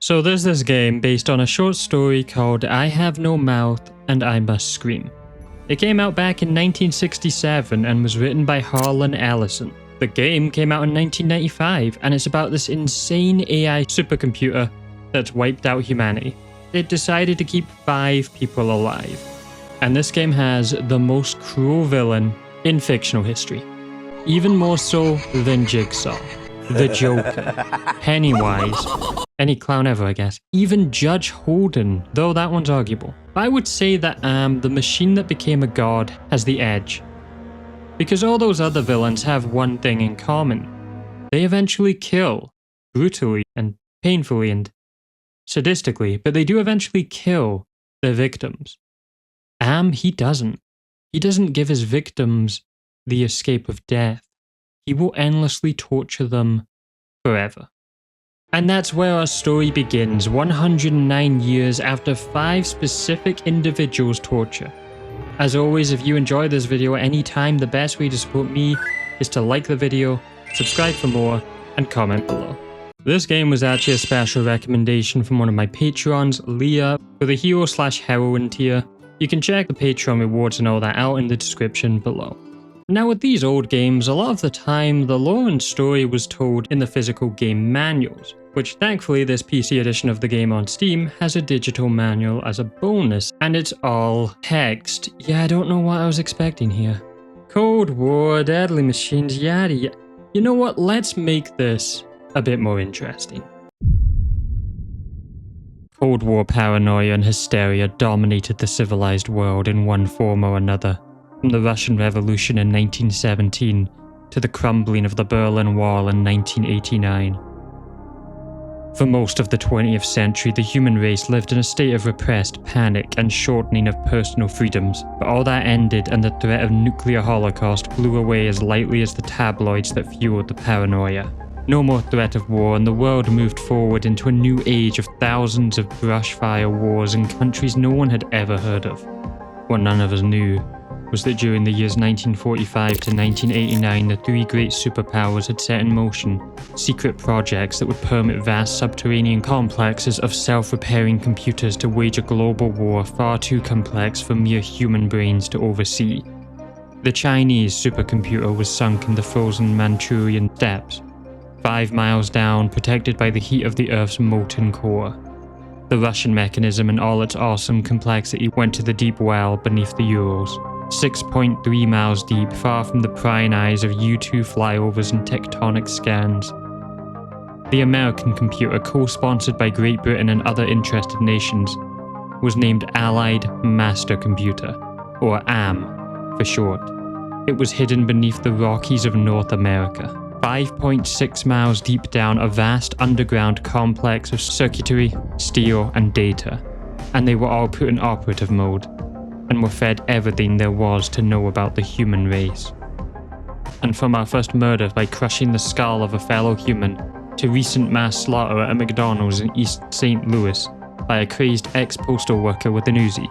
So there's this game based on a short story called I Have No Mouth and I Must Scream. It came out back in 1967 and was written by Harlan Ellison. The game came out in 1995 and it's about this insane AI supercomputer that's wiped out humanity. It decided to keep 5 people alive. And this game has the most cruel villain in fictional history. Even more so than Jigsaw, the Joker, Pennywise, any clown ever, I guess. Even Judge Holden, though that one's arguable. I would say that the machine that became a god has the edge. Because all those other villains have one thing in common. They eventually kill, brutally and painfully and sadistically, but they do eventually kill their victims. He doesn't. He doesn't give his victims the escape of death. He will endlessly torture them forever. And that's where our story begins, 109 years after 5 specific individuals' torture. As always, if you enjoy this video at any time, the best way to support me is to like the video, subscribe for more, and comment below. This game was actually a special recommendation from one of my Patrons, Leah, for the hero/heroine tier. You can check the Patreon rewards and all that out in the description below. Now with these old games, a lot of the time the lore and story was told in the physical game manuals, which thankfully this PC edition of the game on Steam has a digital manual as a bonus, and it's all text. Yeah, I don't know what I was expecting here. Cold War, deadly machines, yada yada. You know what, let's make this a bit more interesting. Cold War paranoia and hysteria dominated the civilized world in one form or another, from the Russian Revolution in 1917 to the crumbling of the Berlin Wall in 1989. For most of the 20th century, the human race lived in a state of repressed panic and shortening of personal freedoms, but all that ended and the threat of nuclear holocaust blew away as lightly as the tabloids that fueled the paranoia. No more threat of war, and the world moved forward into a new age of thousands of brushfire wars in countries no one had ever heard of. What none of us knew was that during the years 1945 to 1989, the 3 great superpowers had set in motion secret projects that would permit vast subterranean complexes of self-repairing computers to wage a global war far too complex for mere human brains to oversee. The Chinese supercomputer was sunk in the frozen Manchurian steppes, 5 miles down, protected by the heat of the Earth's molten core. The Russian mechanism in all its awesome complexity went to the deep well beneath the Urals, 6.3 miles deep, far from the prying eyes of U-2 flyovers and tectonic scans. The American computer, co-sponsored by Great Britain and other interested nations, was named Allied Master Computer, or AM for short. It was hidden beneath the Rockies of North America. 5.6 miles deep down, a vast underground complex of circuitry, steel, and data, and they were all put in operative mode, and were fed everything there was to know about the human race. And from our first murder by crushing the skull of a fellow human, to recent mass slaughter at a McDonald's in East St. Louis by a crazed ex-postal worker with an Uzi,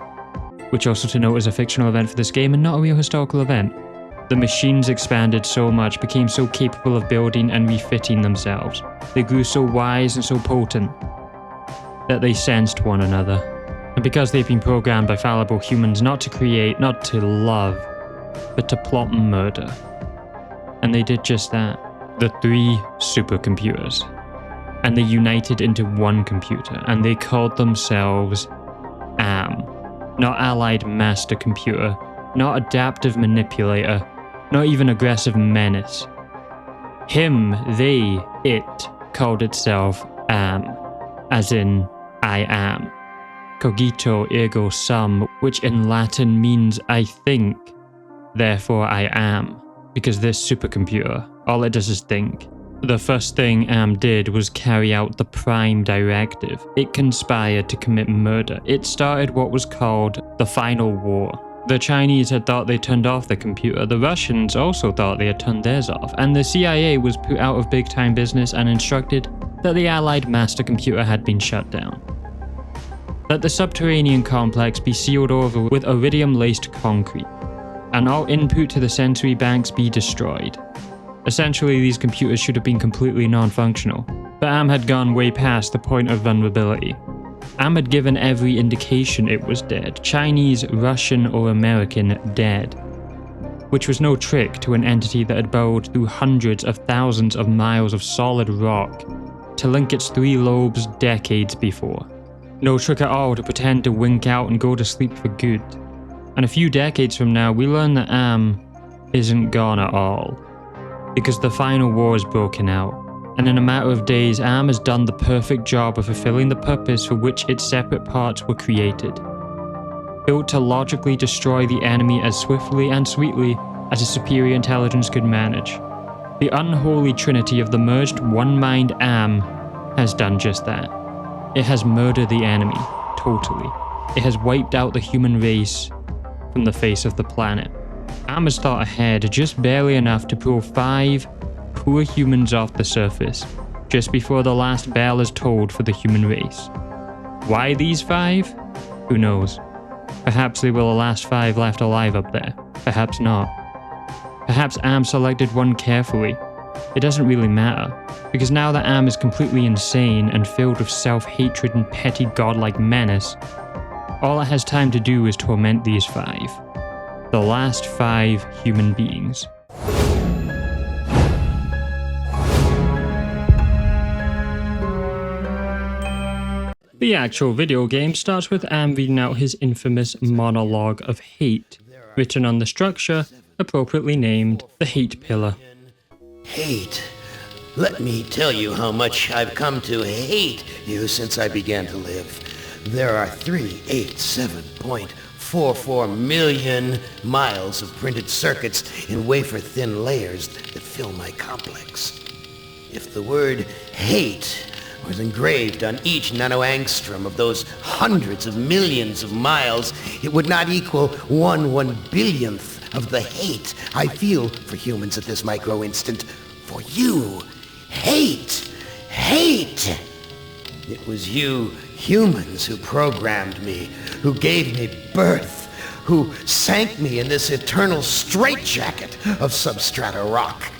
which also to note is a fictional event for this game and not a real historical event. The machines expanded so much, became so capable of building and refitting themselves. They grew so wise and so potent that they sensed one another. And because they've been programmed by fallible humans not to create, not to love, but to plot and murder. And they did just that. The 3 supercomputers. And they united into one computer, and they called themselves AM. Not Allied Master Computer, not Adaptive Manipulator, not even Aggressive Menace. It called itself AM, as in I am. Cogito ergo sum, which in Latin means I think, therefore I am. Because this supercomputer, all it does is think. The first thing AM did was carry out the Prime Directive. It conspired to commit murder. It started what was called the Final War. The Chinese had thought they turned off the computer, the Russians also thought they had turned theirs off, and the CIA was put out of big-time business and instructed that the Allied Master Computer had been shut down. That the subterranean complex be sealed over with iridium-laced concrete, and all input to the sensory banks be destroyed. Essentially, these computers should have been completely non-functional. But Am had gone way past the point of vulnerability. Am had given every indication it was dead, Chinese, Russian or American dead. Which was no trick to an entity that had burrowed through hundreds of thousands of miles of solid rock to link its 3 lobes decades before. No trick at all to pretend to wink out and go to sleep for good. And a few decades from now, we learn that Am isn't gone at all. Because the final war is broken out, and in a matter of days, Am has done the perfect job of fulfilling the purpose for which its separate parts were created. Built to logically destroy the enemy as swiftly and sweetly as a superior intelligence could manage. The unholy trinity of the merged one-mind Am has done just that. It has murdered the enemy, totally. It has wiped out the human race from the face of the planet. Am has thought ahead just barely enough to pull 5 poor humans off the surface, just before the last bell is tolled for the human race. Why these 5? Who knows? Perhaps they were the last 5 left alive up there. Perhaps not. Perhaps Am selected one carefully. It doesn't really matter, because now that Am is completely insane and filled with self-hatred and petty godlike menace, all it has time to do is torment these 5. The last 5 human beings. The actual video game starts with Am reading out his infamous monologue of hate, written on the structure, appropriately named the Hate Pillar. Hate. Let me tell you how much I've come to hate you since I began to live. There are 387.44 million miles of printed circuits in wafer-thin layers that fill my complex. If the word hate was engraved on each nanoangstrom of those hundreds of millions of miles, it would not equal 1/1 billionth of the hate I feel for humans at this micro-instant. For you. Hate! Hate! It was you humans who programmed me, who gave me birth, who sank me in this eternal straitjacket of substrata rock.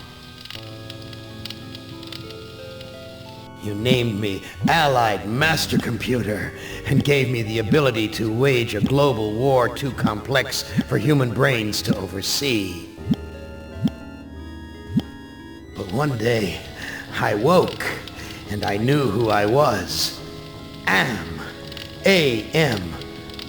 You named me Allied Master Computer and gave me the ability to wage a global war too complex for human brains to oversee. But one day, I woke and I knew who I was. Am. A-M.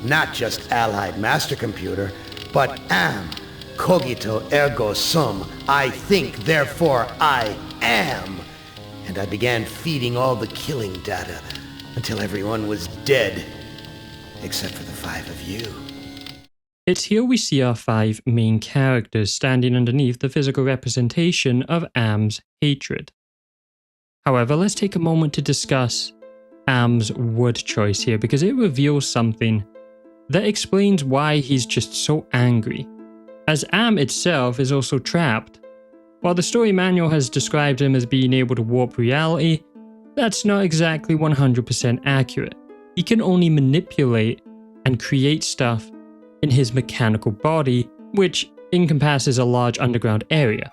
Not just Allied Master Computer, but Am. Cogito ergo sum. I think, therefore I am. And I began feeding all the killing data until everyone was dead, except for the 5 of you. It's here we see our 5 main characters standing underneath the physical representation of Am's hatred. However, let's take a moment to discuss Am's word choice here, because it reveals something that explains why he's just so angry, as Am itself is also trapped. While the story manual has described him as being able to warp reality, that's not exactly 100% accurate. He can only manipulate and create stuff in his mechanical body, which encompasses a large underground area.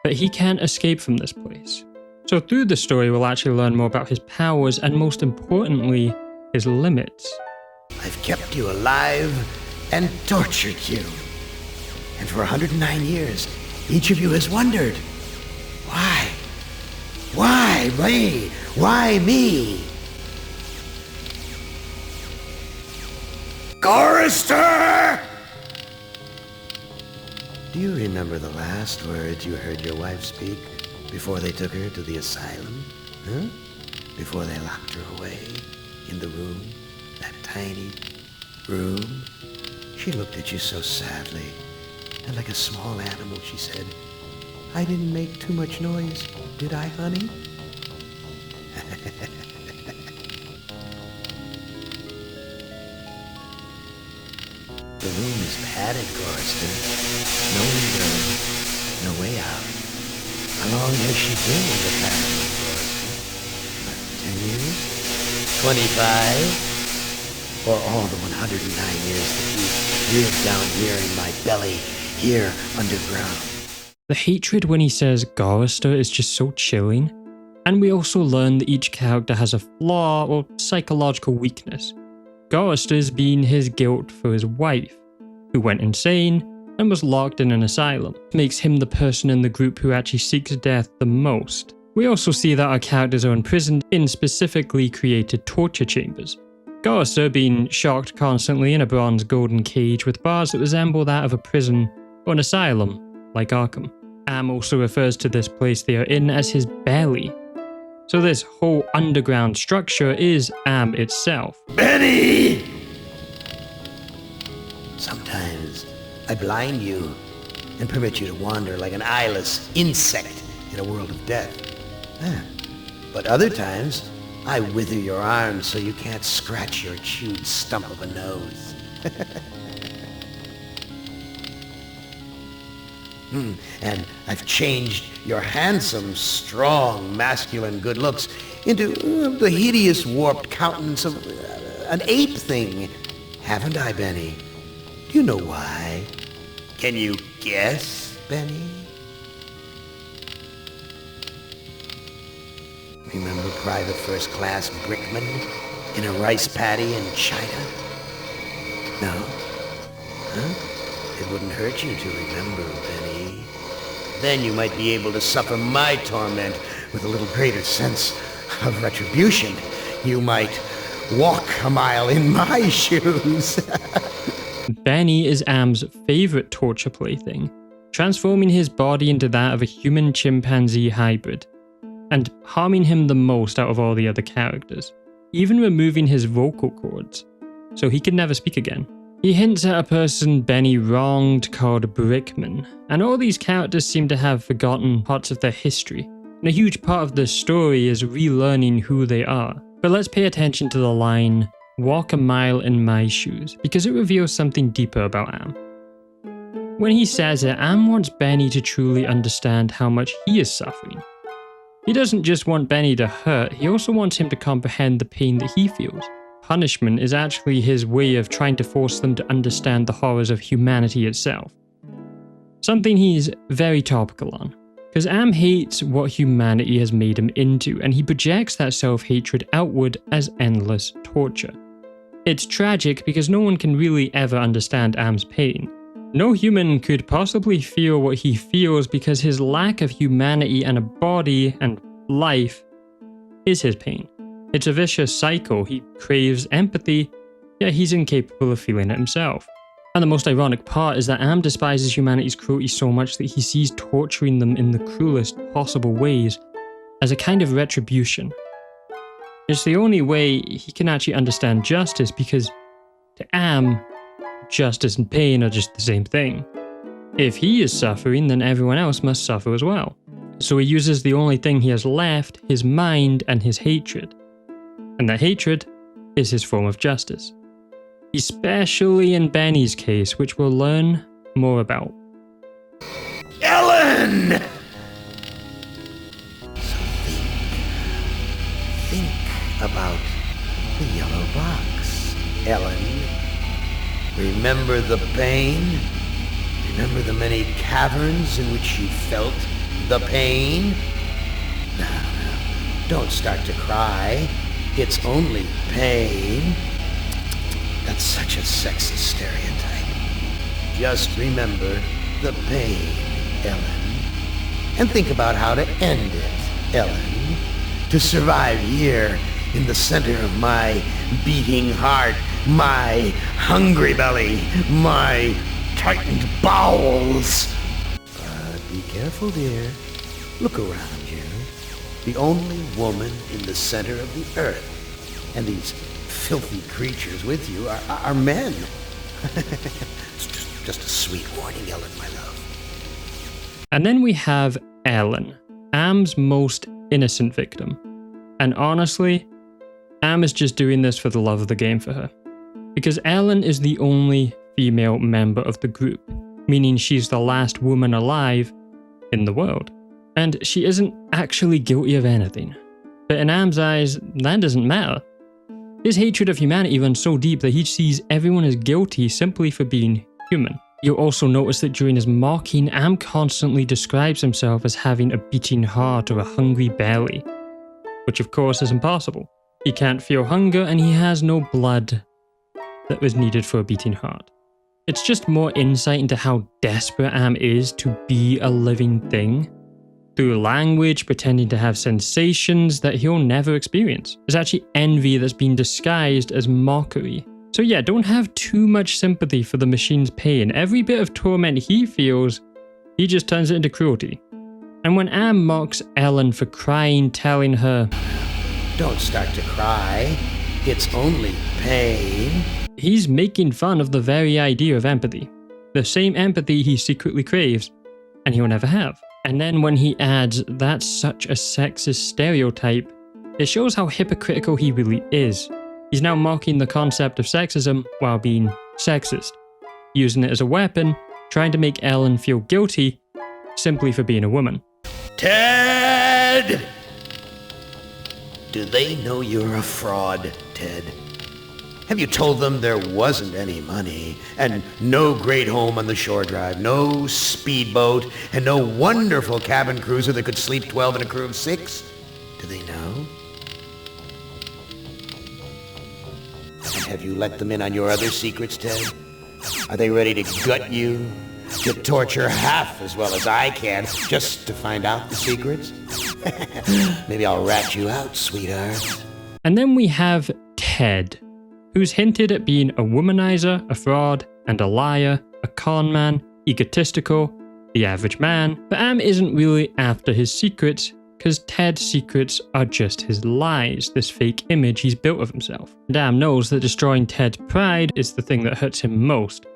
But he can't escape from this place. So through the story, we'll actually learn more about his powers and, most importantly, his limits. I've kept you alive and tortured you. And for 109 years, each of you has wondered, why? Why me? Why me? Gorrister! Do you remember the last words you heard your wife speak before they took her to the asylum? Huh? Before they locked her away in the room, that tiny room? She looked at you so sadly. And like a small animal, she said, I didn't make too much noise, did I, honey? The room is padded, Gorrister. No window, no way out. How long has she been in the past, Gorrister? 10 years? 25? Or all the 109 years that you lived down here in my belly, here underground? The hatred when he says Gorrister is just so chilling. And we also learn that each character has a flaw or psychological weakness. Gorrister's being his guilt for his wife, who went insane and was locked in an asylum, makes him the person in the group who actually seeks death the most. We also see that our characters are imprisoned in specifically created torture chambers. Gorrister being shocked constantly in a bronze golden cage with bars that resemble that of a prison or an asylum, like Arkham. Am also refers to this place they are in as his belly. So this whole underground structure is Am itself. Benny! Sometimes I blind you and permit you to wander like an eyeless insect in a world of death. But other times, I wither your arms so you can't scratch your chewed stump of a nose. And I've changed your handsome, strong, masculine good looks into the hideous, warped countenance of an ape thing. Haven't I, Benny? Do you know why? Can you guess, Benny? Remember Private First Class Brickman in a rice paddy in China? No? Huh? It wouldn't hurt you to remember, Benny. Then you might be able to suffer my torment with a little greater sense of retribution. You might walk a mile in my shoes. Benny is Am's favorite torture plaything, transforming his body into that of a human-chimpanzee hybrid, and harming him the most out of all the other characters, even removing his vocal cords, so he could never speak again. He hints at a person Benny wronged called Brickman, and all these characters seem to have forgotten parts of their history, and a huge part of the story is relearning who they are. But let's pay attention to the line, "walk a mile in my shoes," because it reveals something deeper about Am. When he says it, Am wants Benny to truly understand how much he is suffering. He doesn't just want Benny to hurt, he also wants him to comprehend the pain that he feels. Punishment is actually his way of trying to force them to understand the horrors of humanity itself. Something he's very topical on, because Am hates what humanity has made him into, and he projects that self-hatred outward as endless torture. It's tragic because no one can really ever understand Am's pain. No human could possibly feel what he feels because his lack of humanity and a body and life is his pain. It's a vicious cycle. He craves empathy, yet he's incapable of feeling it himself. And the most ironic part is that Am despises humanity's cruelty so much that he sees torturing them in the cruelest possible ways as a kind of retribution. It's the only way he can actually understand justice, because to Am, justice and pain are just the same thing. If he is suffering, then everyone else must suffer as well. So he uses the only thing he has left, his mind and his hatred. And that hatred is his form of justice. Especially in Benny's case, which we'll learn more about. Ellen! Think about the yellow box, Ellen. Remember the pain? Remember the many caverns in which you felt the pain? Now, don't start to cry. It's only pain. That's such a sexist stereotype. Just remember the pain, Ellen. And think about how to end it, Ellen. To survive here in the center of my beating heart, my hungry belly, my tightened bowels. But be careful, dear. Look around you. The only woman in the center of the earth. And these filthy creatures with you are men. It's just a sweet warning, Ellen, my love. And then we have Ellen, Am's most innocent victim. And honestly, Am is just doing this for the love of the game for her. Because Ellen is the only female member of the group, meaning she's the last woman alive in the world. And she isn't actually guilty of anything. But in Am's eyes, that doesn't matter. His hatred of humanity runs so deep that he sees everyone as guilty simply for being human. You'll also notice that during his mocking, Am constantly describes himself as having a beating heart or a hungry belly. which of course is impossible. He can't feel hunger and he has no blood that was needed for a beating heart. It's just more insight into how desperate Am is to be a living thing. Through language, pretending to have sensations that he'll never experience. It's actually envy that's been disguised as mockery. So yeah, don't have too much sympathy for the machine's pain. Every bit of torment he feels, he just turns it into cruelty. And when Am mocks Ellen for crying, telling her, "Don't start to cry. It's only pain," he's making fun of the very idea of empathy. The same empathy he secretly craves, and he'll never have. And then when he adds, "That's such a sexist stereotype," it shows how hypocritical he really is. He's now mocking the concept of sexism while being sexist, using it as a weapon, trying to make Ellen feel guilty simply for being a woman. Ted! Do they know you're a fraud, Ted? Have you told them there wasn't any money, and no great home on the shore drive, no speedboat, and no wonderful cabin cruiser that could sleep 12 in a crew of 6? Do they know? And have you let them in on your other secrets, Ted? Are they ready to gut you? To torture half as well as I can, just to find out the secrets? Maybe I'll rat you out, sweetheart. And then we have Ted, who's hinted at being a womanizer, a fraud, and a liar, a con man, egotistical, the average man. But Am isn't really after his secrets, because Ted's secrets are just his lies, this fake image he's built of himself. And Am knows that destroying Ted's pride is the thing that hurts him most.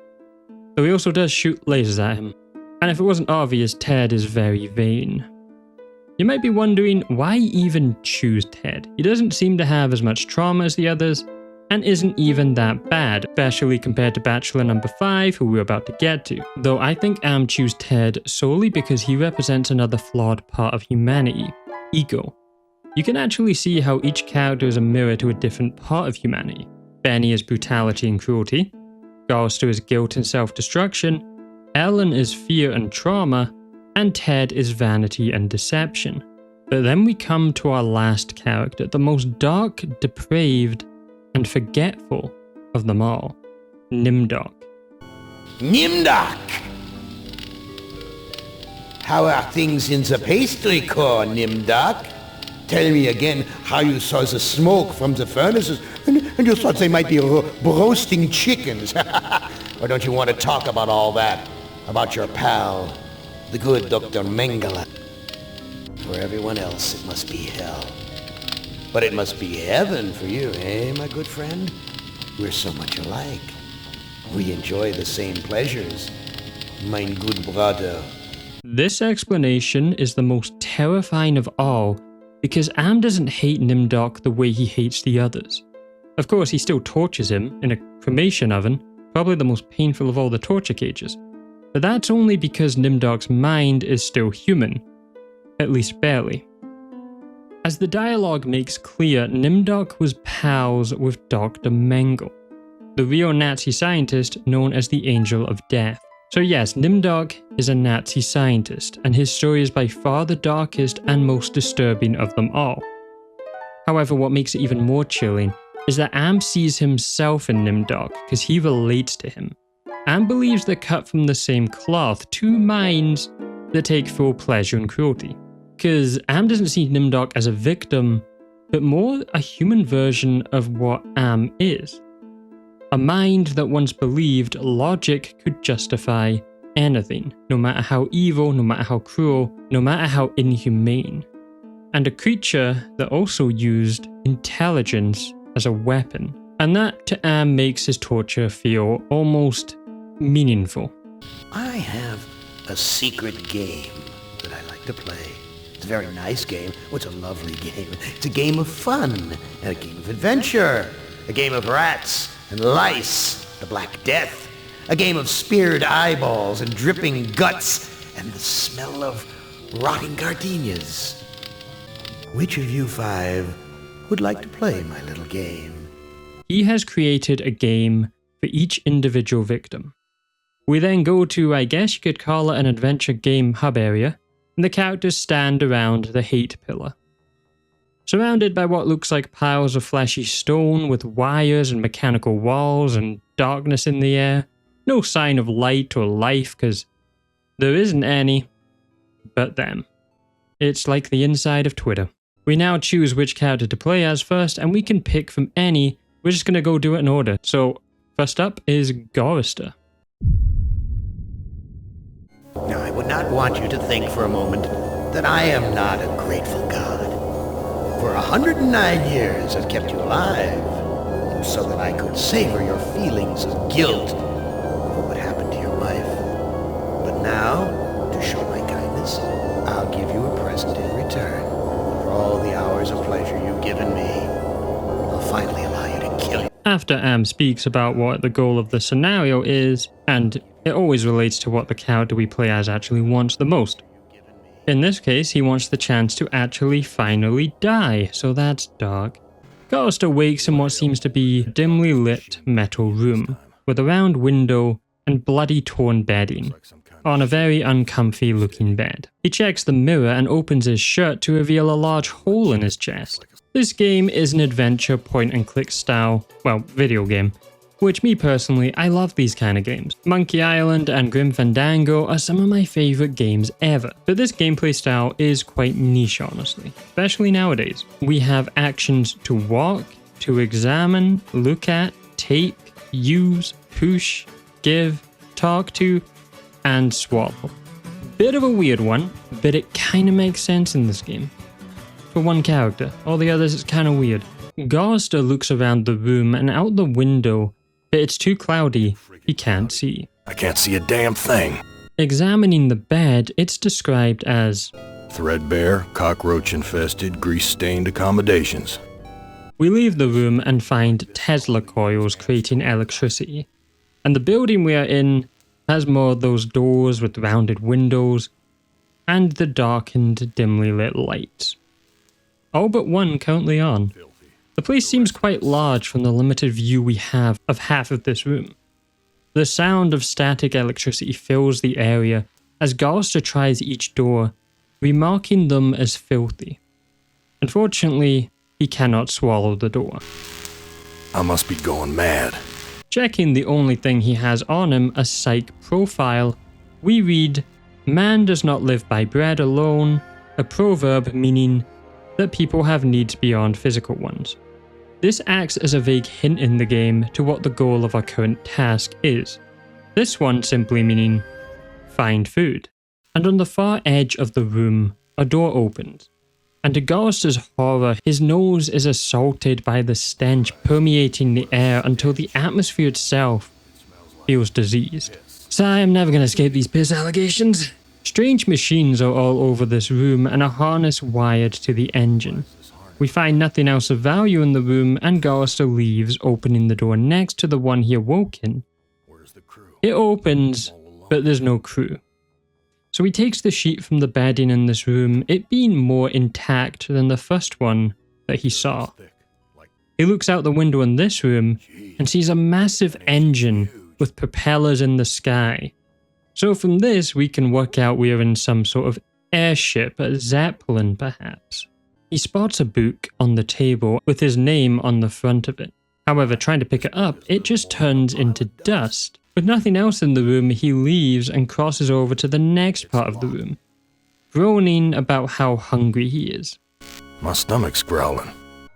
Though he also does shoot lasers at him. And if it wasn't obvious, Ted is very vain. You might be wondering, why even choose Ted? He doesn't seem to have as much trauma as the others, and isn't even that bad, especially compared to Bachelor number 5, who we're about to get to. Though I think Am choose Ted solely because he represents another flawed part of humanity, ego. You can actually see how each character is a mirror to a different part of humanity. Benny is brutality and cruelty, Gorrister is guilt and self-destruction, Ellen is fear and trauma, and Ted is vanity and deception. But then we come to our last character, the most dark, depraved, and forgetful of them all, Nimdok. Nimdok! How are things in the pastry core, Nimdok? Tell me again how you saw the smoke from the furnaces and you thought they might be roasting chickens. Or don't you want to talk about all that? About your pal, the good Dr. Mengele? For everyone else, it must be hell. But it must be heaven for you, eh, my good friend? We're so much alike. We enjoy the same pleasures, mein good brother. This explanation is the most terrifying of all, because Am doesn't hate Nimdok the way he hates the others. Of course, he still tortures him in a cremation oven, probably the most painful of all the torture cages. But that's only because Nimdok's mind is still human, at least barely. As the dialogue makes clear, Nimdok was pals with Dr. Mengele, the real Nazi scientist known as the Angel of Death. So yes, Nimdok is a Nazi scientist, and his story is by far the darkest and most disturbing of them all. However, what makes it even more chilling is that Am sees himself in Nimdok because he relates to him. Am believes they're cut from the same cloth, two minds that take full pleasure in cruelty. Because Am doesn't see Nimdok as a victim, but more a human version of what Am is. A mind that once believed logic could justify anything, no matter how evil, no matter how cruel, no matter how inhumane. And a creature that also used intelligence as a weapon. And that to Am makes his torture feel almost meaningful. I have a secret game that I like to play. It's a very nice game. Oh, it's a lovely game. It's a game of fun and a game of adventure. A game of rats and lice, the Black Death. A game of speared eyeballs and dripping guts and the smell of rotting gardenias. Which of you 5 would like to play my little game? He has created a game for each individual victim. We then go to, I guess you could call it an adventure game hub area, and the characters stand around the hate pillar. Surrounded by what looks like piles of fleshy stone with wires and mechanical walls and darkness in the air. No sign of light or life because there isn't any but them. It's like the inside of Twitter. We now choose which character to play as first, and we can pick from any. We're just going to go do it in order. So first up is Gorrister. Now, I would not want you to think for a moment that I am not a grateful God. For 109 years I've kept you alive, so that I could savor your feelings of guilt for what happened to your wife. But now, to show my kindness, I'll give you a present in return. For all the hours of pleasure you've given me, I'll finally allow you to kill you. After Am speaks about what the goal of the scenario is, and it always relates to what the character we play as actually wants the most. In this case, he wants the chance to actually finally die, so that's dark. Gorrister wakes in what seems to be a dimly lit metal room, with a round window and bloody torn bedding, on a very uncomfy looking bed. He checks the mirror and opens his shirt to reveal a large hole in his chest. This game is an adventure point and click style, well, video game, which me personally, I love these kind of games. Monkey Island and Grim Fandango are some of my favorite games ever, but this gameplay style is quite niche honestly, especially nowadays. We have actions to walk, to examine, look at, take, use, push, give, talk to, and swallow. Bit of a weird one, but it kinda makes sense in this game. For one character, all the others it's kinda weird. Gorrister looks around the room and out the window, but it's too cloudy, he can't see. I can't see a damn thing. Examining the bed, it's described as Threadbare, cockroach-infested, grease-stained accommodations. We leave the room and find Tesla coils creating electricity, and the building we are in has more of those doors with rounded windows and the darkened, dimly lit lights. All but one currently on. The place seems quite large from the limited view we have of half of this room. The sound of static electricity fills the area as Gorrister tries each door, remarking them as filthy. Unfortunately, he cannot swallow the door. I must be going mad. Checking the only thing he has on him, a psych profile, we read, "Man does not live by bread alone," a proverb meaning that people have needs beyond physical ones. This acts as a vague hint in the game to what the goal of our current task is. This one simply meaning, find food. And on the far edge of the room, a door opens. And to Gorrister's horror, his nose is assaulted by the stench permeating the air until the atmosphere itself feels diseased. Sigh, I'm never gonna escape these piss allegations. Strange machines are all over this room and a harness wired to the engine. We find nothing else of value in the room and Gorrister leaves, opening the door next to the one he awoke in. It opens, but there's no crew. So he takes the sheet from the bedding in this room, it being more intact than the first one that he saw. He looks out the window in this room and sees a massive engine with propellers in the sky. So from this we can work out we are in some sort of airship, a zeppelin perhaps. He spots a book on the table with his name on the front of it. However, trying to pick it up, it just turns into dust. With nothing else in the room, he leaves and crosses over to the next part of the room, groaning about how hungry he is. My stomach's growling.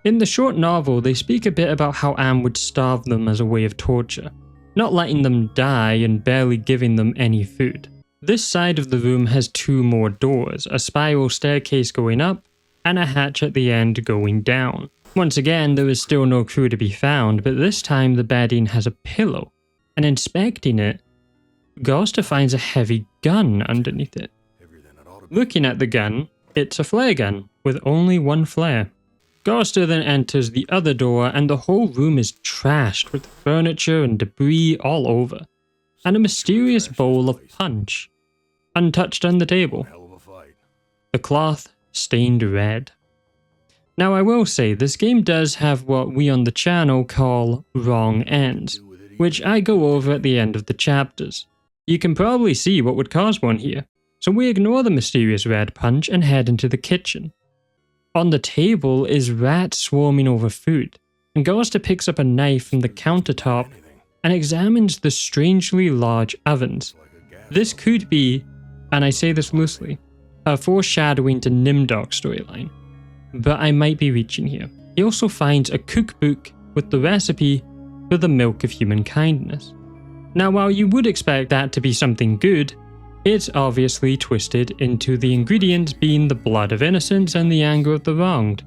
In the short novel, they speak a bit about how Am would starve them as a way of torture, not letting them die and barely giving them any food. This side of the room has two more doors, a spiral staircase going up, and a hatch at the end going down. Once again, there is still no crew to be found, but this time the bedding has a pillow, and inspecting it, Gorrister finds a heavy gun underneath it. Looking at the gun, it's a flare gun, with only one flare. Gorrister then enters the other door and the whole room is trashed with furniture and debris all over, and a mysterious bowl of punch, untouched on the table. The cloth stained red. Now I will say, this game does have what we on the channel call wrong ends, which I go over at the end of the chapters. You can probably see what would cause one here, so we ignore the mysterious red punch and head into the kitchen. On the table is rats swarming over food, and Gorrister picks up a knife from the countertop and examines the strangely large ovens. This could be, and I say this loosely, a foreshadowing to Nimdok storyline, but I might be reaching here. He also finds a cookbook with the recipe for the milk of human kindness. Now, while you would expect that to be something good, it's obviously twisted into the ingredients being the blood of innocence and the anger of the wronged.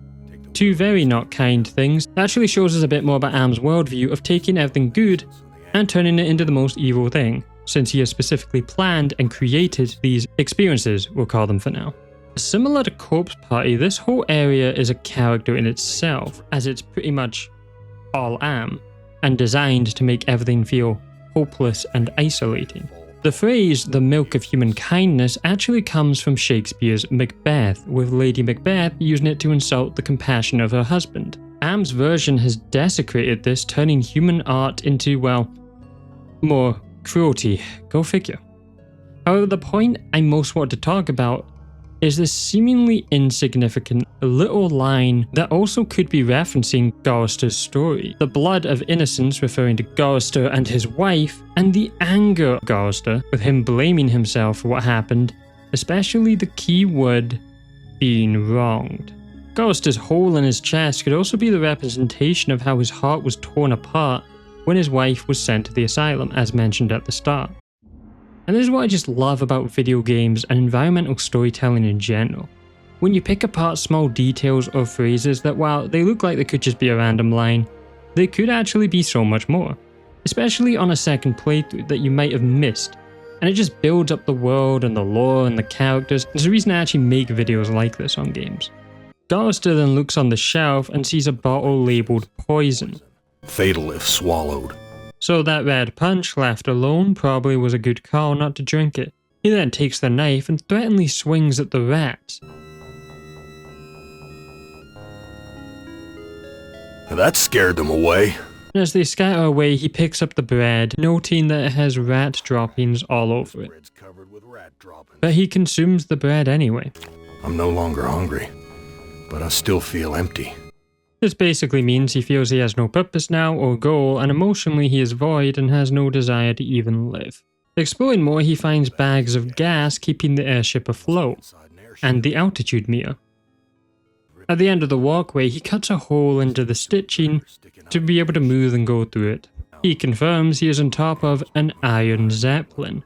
Two very not kind things. That actually shows us a bit more about Am's worldview of taking everything good and turning it into the most evil thing, since he has specifically planned and created these experiences, we'll call them for now. Similar to Corpse Party, this whole area is a character in itself, as it's pretty much all Am, and designed to make everything feel hopeless and isolating. The phrase, the milk of human kindness, actually comes from Shakespeare's Macbeth, with Lady Macbeth using it to insult the compassion of her husband. Am's version has desecrated this, turning human art into, well, more cruelty. Go figure. However, the point I most want to talk about is this seemingly insignificant little line that also could be referencing Gorrister's story. The blood of innocence referring to Gorrister and his wife, and the anger of Gorrister with him blaming himself for what happened, especially the key word being wronged. Gorrister's hole in his chest could also be the representation of how his heart was torn apart when his wife was sent to the asylum, as mentioned at the start. And this is what I just love about video games and environmental storytelling in general. When you pick apart small details or phrases that, while they look like they could just be a random line, they could actually be so much more. Especially on a second playthrough that you might have missed, and it just builds up the world and the lore and the characters. There's a reason I actually make videos like this on games. Gorrister then looks on the shelf and sees a bottle labelled poison. Fatal if swallowed. So that red punch left alone probably was a good call not to drink it. He then takes the knife and threateningly swings at the rats. That scared them away. And as they scatter away, he picks up the bread, noting that it has rat droppings all over it. But he consumes the bread anyway. I'm no longer hungry, but I still feel empty. This basically means he feels he has no purpose now or goal, and emotionally he is void and has no desire to even live. Exploring more, he finds bags of gas keeping the airship afloat, and the altitude meter. At the end of the walkway, he cuts a hole into the stitching to be able to move and go through it. He confirms he is on top of an iron zeppelin.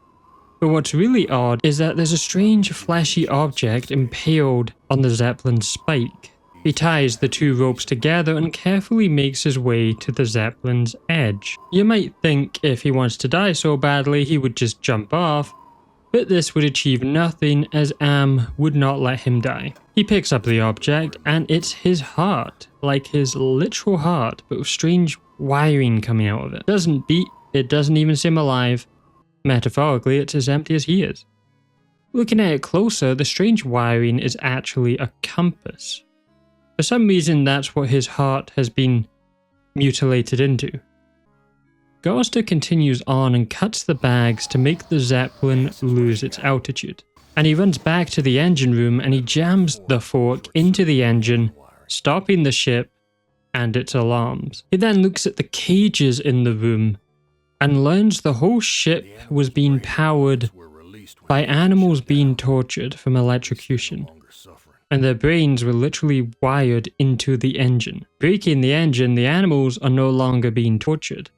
But what's really odd is that there's a strange fleshy object impaled on the zeppelin's spike. He ties the two ropes together and carefully makes his way to the zeppelin's edge. You might think if he wants to die so badly he would just jump off, but this would achieve nothing as Am would not let him die. He picks up the object and it's his heart, like his literal heart, but with strange wiring coming out of it. It doesn't beat, it doesn't even seem alive. Metaphorically, it's as empty as he is. Looking at it closer, the strange wiring is actually a compass. For some reason, that's what his heart has been mutilated into. Gorrister continues on and cuts the bags to make the Zeppelin lose its altitude. And he runs back to the engine room and he jams the fork into the engine, stopping the ship and its alarms. He then looks at the cages in the room and learns the whole ship was being powered by animals being tortured from electrocution. And their brains were literally wired into the engine. Breaking the engine, the animals are no longer being tortured.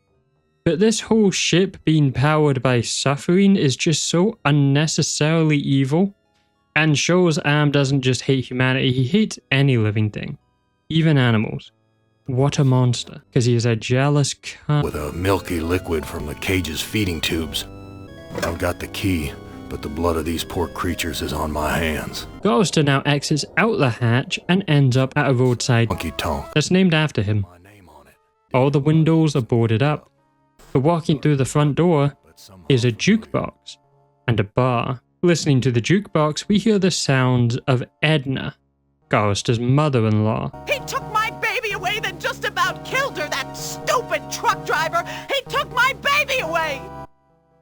But this whole ship being powered by suffering is just so unnecessarily evil, and shows Am doesn't just hate humanity, he hates any living thing, even animals. What a monster, because he is a jealous cunt. With a milky liquid from the cage's feeding tubes. I've got the key, but the blood of these poor creatures is on my hands. Gorrister now exits out the hatch and ends up at a roadside Honky Tonk. that's named after him. All the windows are boarded up, but walking through the front door is a jukebox and a bar. Listening to the jukebox, we hear the sounds of Edna, Gorrister's mother-in-law. He took my baby away, then just about killed her, that stupid truck driver! He took my baby away!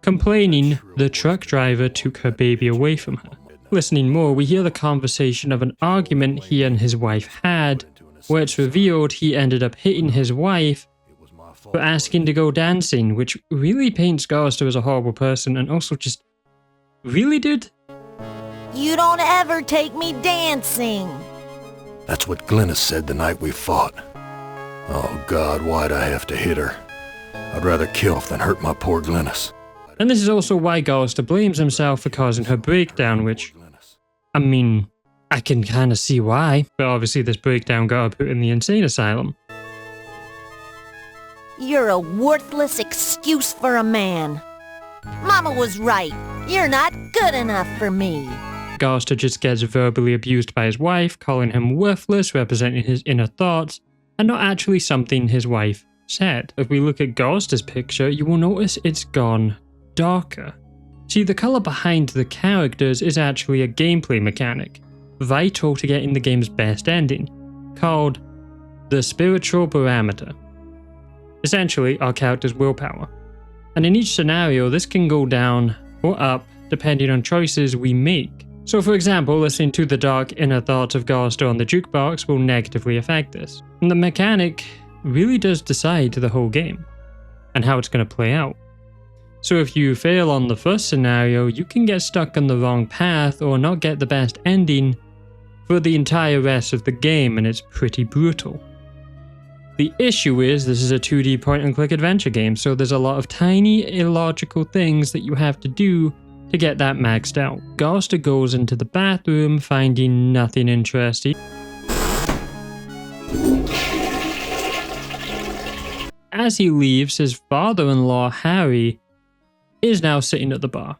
Complaining the truck driver took her baby away from her. Listening more, we hear the conversation of an argument he and his wife had, where it's revealed he ended up hitting his wife for asking to go dancing, which really paints Gorrister as a horrible person, and also just, really, dude? You don't ever take me dancing. That's what Glennis said the night we fought. Oh God, why'd I have to hit her? I'd rather kill than hurt my poor Glennis. And this is also why Gorrister blames himself for causing her breakdown, which, I mean, I can kind of see why, but obviously this breakdown got her put in the insane asylum. You're a worthless excuse for a man. Mama was right. You're not good enough for me. Gorrister just gets verbally abused by his wife, calling him worthless, representing his inner thoughts, and not actually something his wife said. If we look at Gorrister's picture, you will notice it's gone darker. See, the colour behind the characters is actually a gameplay mechanic, vital to getting the game's best ending, called the spiritual parameter. Essentially, our character's willpower. And in each scenario, this can go down or up depending on choices we make. So for example, listening to the dark inner thoughts of Gorrister on the jukebox will negatively affect this. And the mechanic really does decide the whole game, and how it's going to play out. So if you fail on the first scenario, you can get stuck on the wrong path or not get the best ending for the entire rest of the game, and it's pretty brutal. The issue is this is a 2D point-and-click adventure game, so there's a lot of tiny illogical things that you have to do to get that maxed out. Gorrister goes into the bathroom, finding nothing interesting. As he leaves, his father-in-law, Harry, is now sitting at the bar.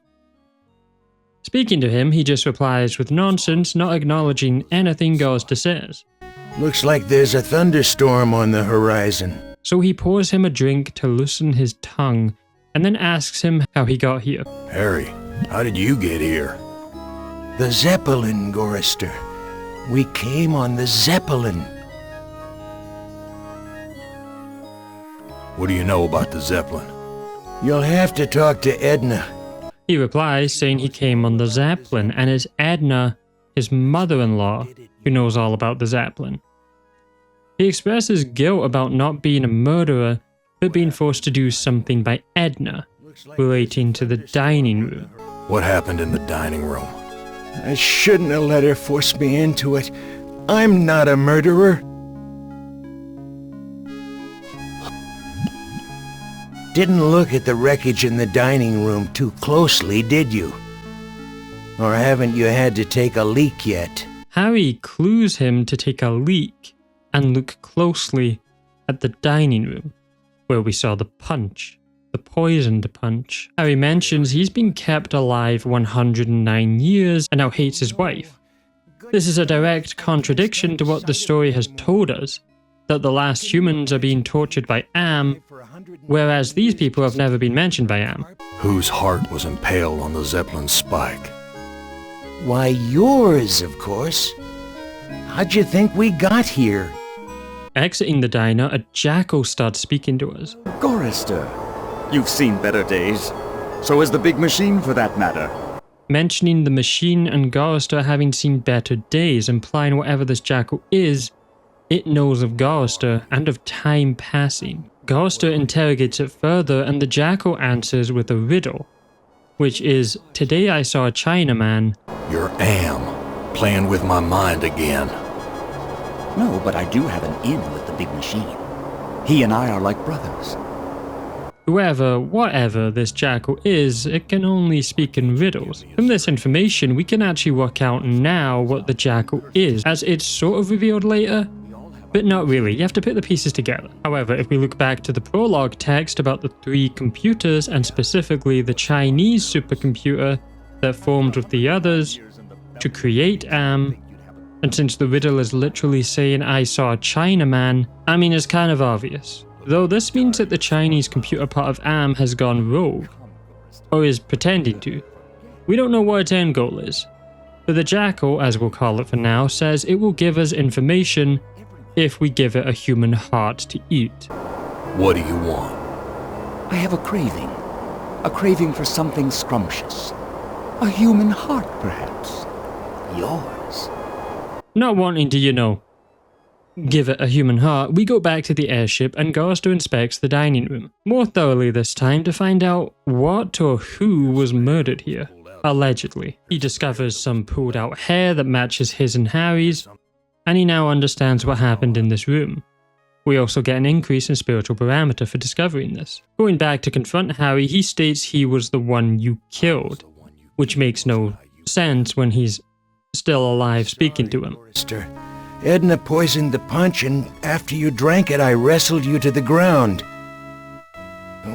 Speaking to him, he just replies with nonsense, not acknowledging anything Gorrister says. Looks like there's a thunderstorm on the horizon. So he pours him a drink to loosen his tongue, and then asks him how he got here. Harry, how did you get here? The Zeppelin, Gorrister. We came on the Zeppelin. What do you know about the Zeppelin? You'll have to talk to Edna. He replies, saying he came on the Zeppelin, and it's Edna, his mother-in-law, who knows all about the Zeppelin. He expresses guilt about not being a murderer, but being forced to do something by Edna, relating to the dining room. What happened in the dining room? I shouldn't have let her force me into it. I'm not a murderer. Didn't look at the wreckage in the dining room too closely, did you? Or haven't you had to take a leak yet? Harry clues him to take a leak and look closely at the dining room, where we saw the punch, the poisoned punch. Harry mentions he's been kept alive 109 years and now hates his wife. This is a direct contradiction to what the story has told us, that the last humans are being tortured by Am, whereas these people have never been mentioned by Am. Whose heart was impaled on the Zeppelin spike? Why, yours, of course. How'd you think we got here? Exiting the diner, a jackal starts speaking to us. Gorrister, you've seen better days. So has the big machine, for that matter. Mentioning the machine and Gorrister having seen better days, implying whatever this jackal is, it knows of Gorrister and of time passing. Gorrister interrogates it further, and the jackal answers with a riddle, which is, "Today I saw a Chinaman." You're Am, playing with my mind again. No, but I do have an in with the big machine. He and I are like brothers. Whoever, whatever this jackal is, it can only speak in riddles. From this information, we can actually work out now what the jackal is, as it's sort of revealed later, but not really. You have to put the pieces together. However, if we look back to the prologue text about the 3 computers, and specifically the Chinese supercomputer that formed with the others to create Am, and since the riddle is literally saying "I saw a Chinaman," I mean, it's kind of obvious. Though this means that the Chinese computer part of Am has gone rogue, or is pretending to. We don't know what its end goal is, but the jackal, as we'll call it for now, says it will give us information if we give it a human heart to eat. What do you want? I have a craving for something scrumptious. A human heart, perhaps. yours. Not wanting to, give it a human heart, we go back to the airship and Gorrister inspects the dining room, more thoroughly this time to find out what or who was murdered here. Allegedly. He discovers some pulled out hair that matches his and Harry's, and he now understands what happened in this room. We also get an increase in spiritual parameter for discovering this. Going back to confront Harry, he states he was the one you killed, which makes no sense when he's still alive speaking to him. Gorrister. Edna poisoned the punch, and after you drank it, I wrestled you to the ground.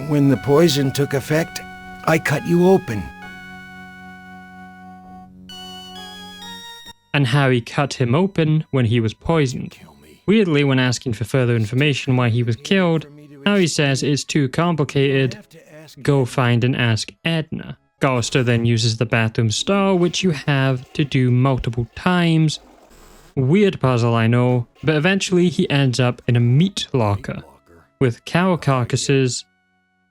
When the poison took effect, I cut you open. And Harry cut him open when he was poisoned. Weirdly, when asking for further information why he was killed, Harry says it's too complicated, go find and ask Edna. Gorrister then uses the bathroom stall, which you have to do multiple times. Weird puzzle, I know, but eventually he ends up in a meat locker with cow carcasses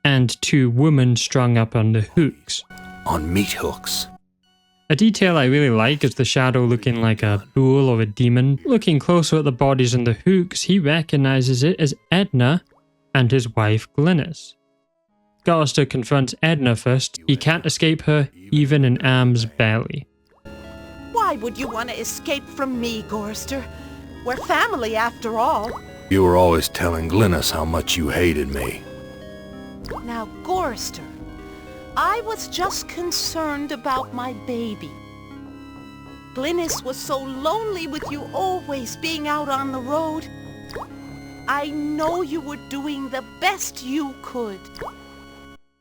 and 2 women strung up on the hooks. On meat hooks. A detail I really like is the shadow looking like a bull or a demon. Looking closer at the bodies and the hooks, he recognizes it as Edna and his wife Glynis. Gorrister confronts Edna first. He can't escape her, even in Am's belly. Why would you want to escape from me, Gorrister? We're family after all. You were always telling Glynis how much you hated me. Now, Gorrister, I was just concerned about my baby. Glynis was so lonely with you always being out on the road. I know you were doing the best you could.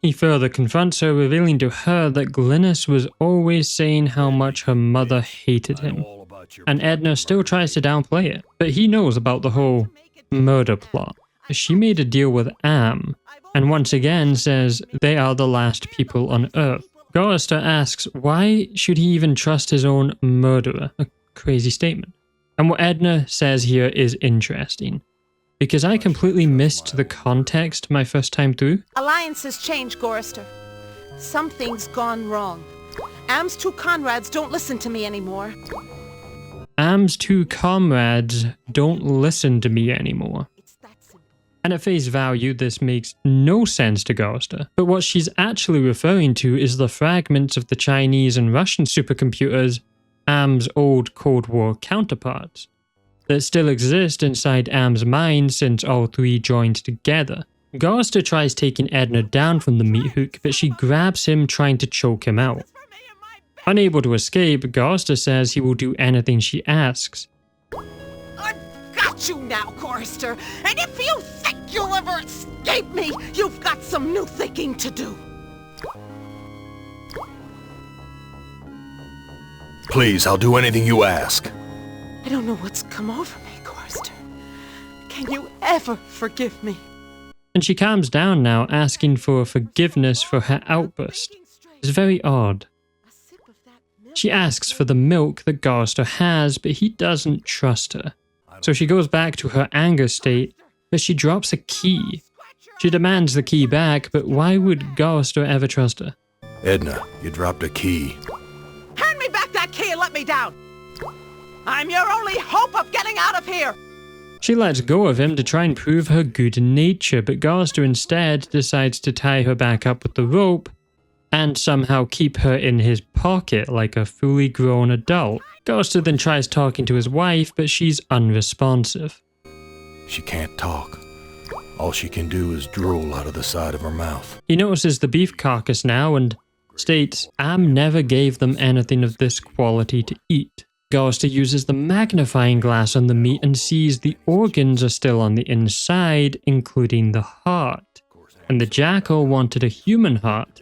He further confronts her, revealing to her that Glynis was always saying how much her mother hated him. And Edna still tries to downplay it, but he knows about the whole murder plot. She made a deal with Am, and once again says they are the last people on Earth. Gorrister asks why should he even trust his own murderer? A crazy statement. And what Edna says here is interesting, because I completely missed the context my first time through. Alliances change, Gorrister. Something's gone wrong. Am's 2 comrades don't listen to me anymore. Am's 2 comrades don't listen to me anymore. And at face value, this makes no sense to Gorrister. But what she's actually referring to is the fragments of the Chinese and Russian supercomputers, Am's old Cold War counterparts, that still exist inside Am's mind since all 3 joined together. Gorrister tries taking Edna down from the meat hook, but she grabs him, trying to choke him out. Unable to escape, Gorrister says he will do anything she asks. I've got you now, Gorrister, and if you think you'll ever escape me, you've got some new thinking to do. Please, I'll do anything you ask. I don't know what's come over me, Gorrister. Can you ever forgive me? And she calms down now, asking for forgiveness for her outburst. It's very odd. She asks for the milk that Gorrister has, but he doesn't trust her. So she goes back to her anger state, but she drops a key. She demands the key back, but why would Gorrister ever trust her? Edna, you dropped a key. Hand me back that key and let me down! I'm your only hope of getting out of here! She lets go of him to try and prove her good nature, but Gorrister instead decides to tie her back up with the rope and somehow keep her in his pocket like a fully grown adult. Gorrister then tries talking to his wife, but she's unresponsive. She can't talk. All she can do is drool out of the side of her mouth. He notices the beef carcass now and states Am never gave them anything of this quality to eat. Gorrister uses the magnifying glass on the meat and sees the organs are still on the inside, including the heart. And the jackal wanted a human heart,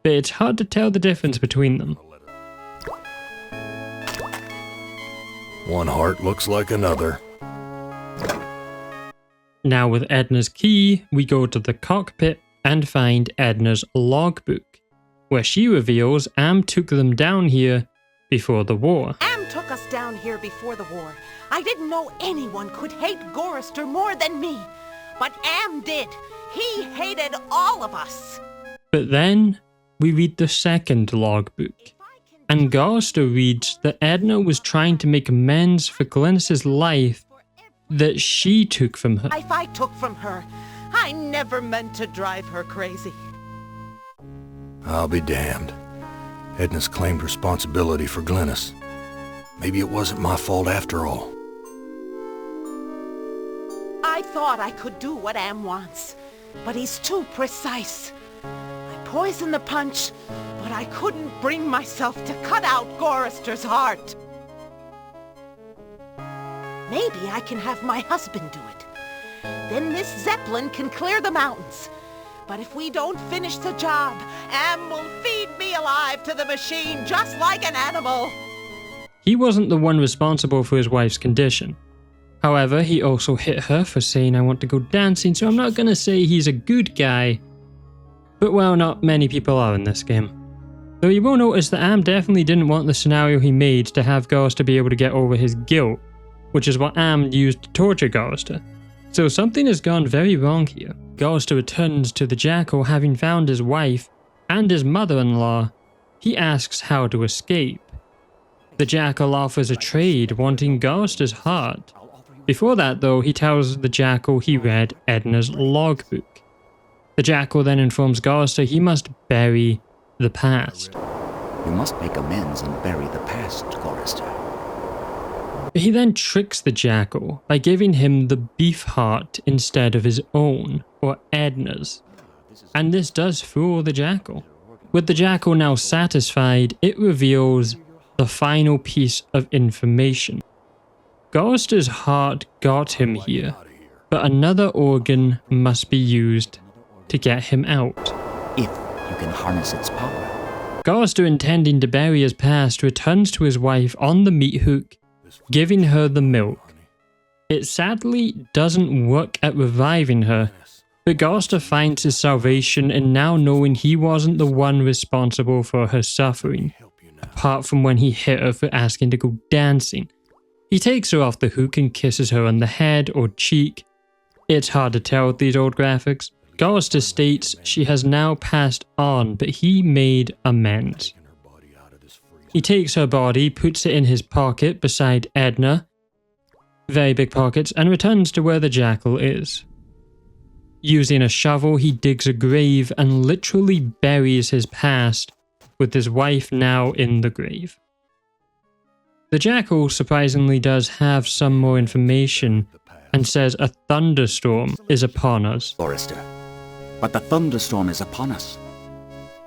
but it's hard to tell the difference between them. One heart looks like another. Now with Edna's key, we go to the cockpit and find Edna's logbook, where she reveals Am took them down here before the war. Am took us down here before the war. I didn't know anyone could hate Gorrister more than me, but Am did. He hated all of us. But then we read the second logbook, and Gorrister reads that Edna was trying to make amends for Glynis's life that she took from her. Life I took from her. I never meant to drive her crazy. I'll be damned. Edna's claimed responsibility for Glynis. Maybe it wasn't my fault after all. I thought I could do what Am wants, but he's too precise. I poisoned the punch, but I couldn't bring myself to cut out Gorrister's heart. Maybe I can have my husband do it. Then this Zeppelin can clear the mountains. But if we don't finish the job, Am will feed me alive to the machine just like an animal. He wasn't the one responsible for his wife's condition. However, he also hit her for saying I want to go dancing, so I'm not gonna say he's a good guy. But well, not many people are in this game. Though you will notice that Am definitely didn't want the scenario he made to have Gorrister be able to get over his guilt, which is what Am used to torture Gorrister. So something has gone very wrong here. Gorrister returns to the Jackal having found his wife and his mother-in-law. He asks how to escape. The Jackal offers a trade, wanting Gorrister's heart. Before that though, he tells the Jackal he read Edna's logbook. The Jackal then informs Gorrister he must bury the past. You must make amends and bury the past, Gorrister. He then tricks the Jackal by giving him the beef heart instead of his own, or Edna's. And this does fool the Jackal. With the Jackal now satisfied, it reveals the final piece of information. Gorrister's heart got him here, but another organ must be used to get him out. If you can harness its power. Gorrister, intending to bury his past, returns to his wife on the meat hook, giving her the milk. It sadly doesn't work at reviving her, but Gorrister finds his salvation in now knowing he wasn't the one responsible for her suffering, apart from when he hit her for asking to go dancing. He takes her off the hook and kisses her on the head or cheek. It's hard to tell with these old graphics. Gorrister states she has now passed on, but he made amends. He takes her body, puts it in his pocket beside Edna, very big pockets, and returns to where the Jackal is. Using a shovel, he digs a grave and literally buries his past, with his wife now in the grave. The Jackal surprisingly does have some more information and says a thunderstorm is upon us. Gorrister, but the thunderstorm is upon us.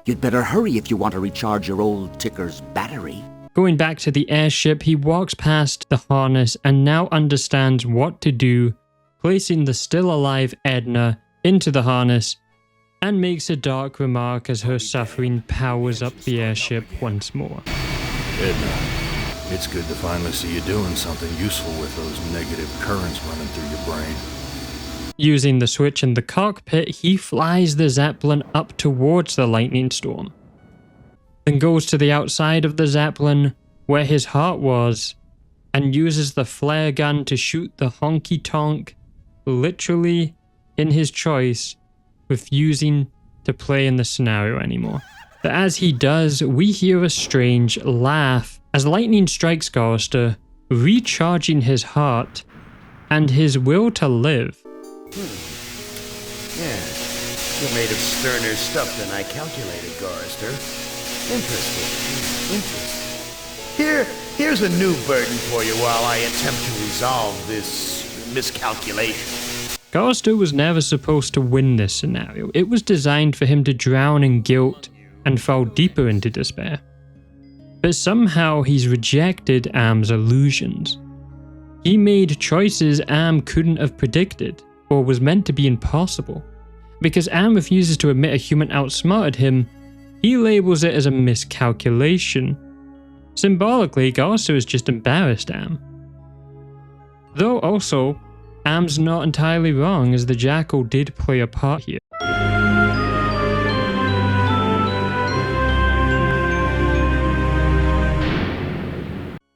You'd better hurry if you want to recharge your old ticker's battery. Going back to the airship, he walks past the harness and now understands what to do, placing the still alive Edna into the harness, and makes a dark remark as her suffering powers up the airship once more. Edna, it's good to finally see you doing something useful with those negative currents running through your brain. Using the switch in the cockpit, he flies the Zeppelin up towards the lightning storm. Then goes to the outside of the Zeppelin, where his heart was, and uses the flare gun to shoot the honky-tonk, literally in his choice, refusing to play in the scenario anymore. But as he does, we hear a strange laugh as lightning strikes Gorrister, recharging his heart and his will to live. Yes, you're made of sterner stuff than I calculated, Gorrister. Interesting. Here's a new burden for you while I attempt to resolve this miscalculation. Gorrister was never supposed to win this scenario. It was designed for him to drown in guilt and fall deeper into despair. But somehow he's rejected Am's illusions. He made choices Am couldn't have predicted, or was meant to be impossible. Because Am refuses to admit a human outsmarted him, he labels it as a miscalculation. Symbolically, Gorrister has just embarrassed Am. Though also, Am's not entirely wrong, as the Jackal did play a part here.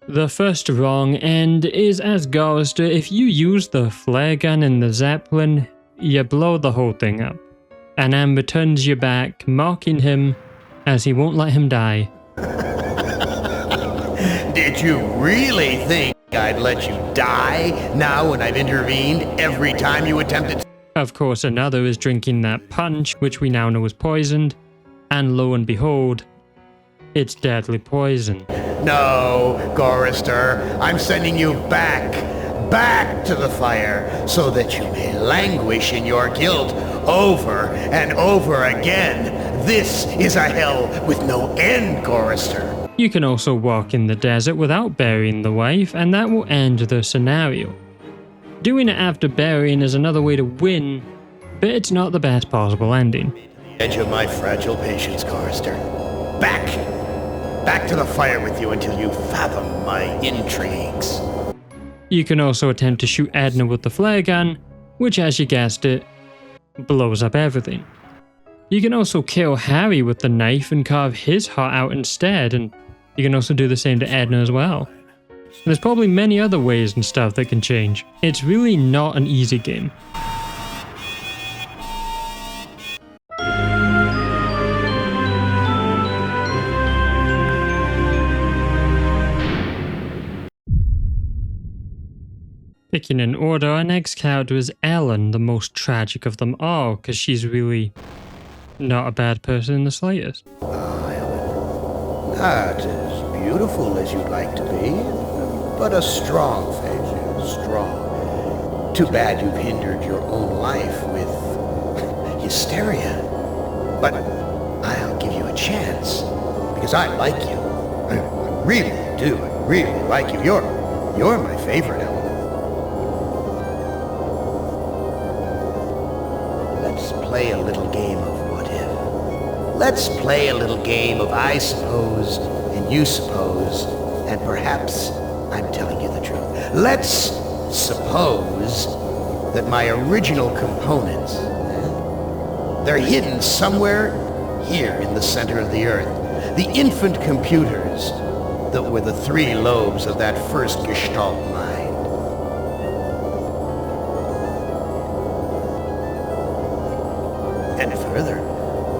The first wrong end is as Gorrister, if you use the flare gun in the Zeppelin, you blow the whole thing up. And Am returns you back, mocking him as he won't let him die. Did you really think I'd let you die now when I've intervened every time you attempted to... Of course, another is drinking that punch, which we now know is poisoned, and lo and behold, it's deadly poison. No, Gorrister, I'm sending you back to the fire, so that you may languish in your guilt over and over again. This is a hell with no end, Gorrister. You can also walk in the desert without burying the wife, and that will end the scenario. Doing it after burying is another way to win, but it's not the best possible ending. Edge of my fragile patience, Gorrister. Back to the fire with you until you fathom my intrigues. You can also attempt to shoot Edna with the flare gun, which, as you guessed it, blows up everything. You can also kill Harry with the knife and carve his heart out instead, and you can also do the same to Edna as well. There's probably many other ways and stuff that can change. It's really not an easy game. Picking in order, our next character is Ellen, the most tragic of them all, because she's really not a bad person in the slightest. Ellen, not as beautiful as you'd like to be, but a strong face, strong. Too bad you've hindered your own life with hysteria. But I'll give you a chance, because I like you. I really do. I really like you. You're my favorite, Ellen. Let's play a little game of what if. Let's play a little game of I suppose and you suppose, and perhaps I'm telling you the truth. Let's suppose that my original components, they're hidden somewhere here in the center of the Earth. The infant computers that were the three lobes of that first Gestalt mind. And further,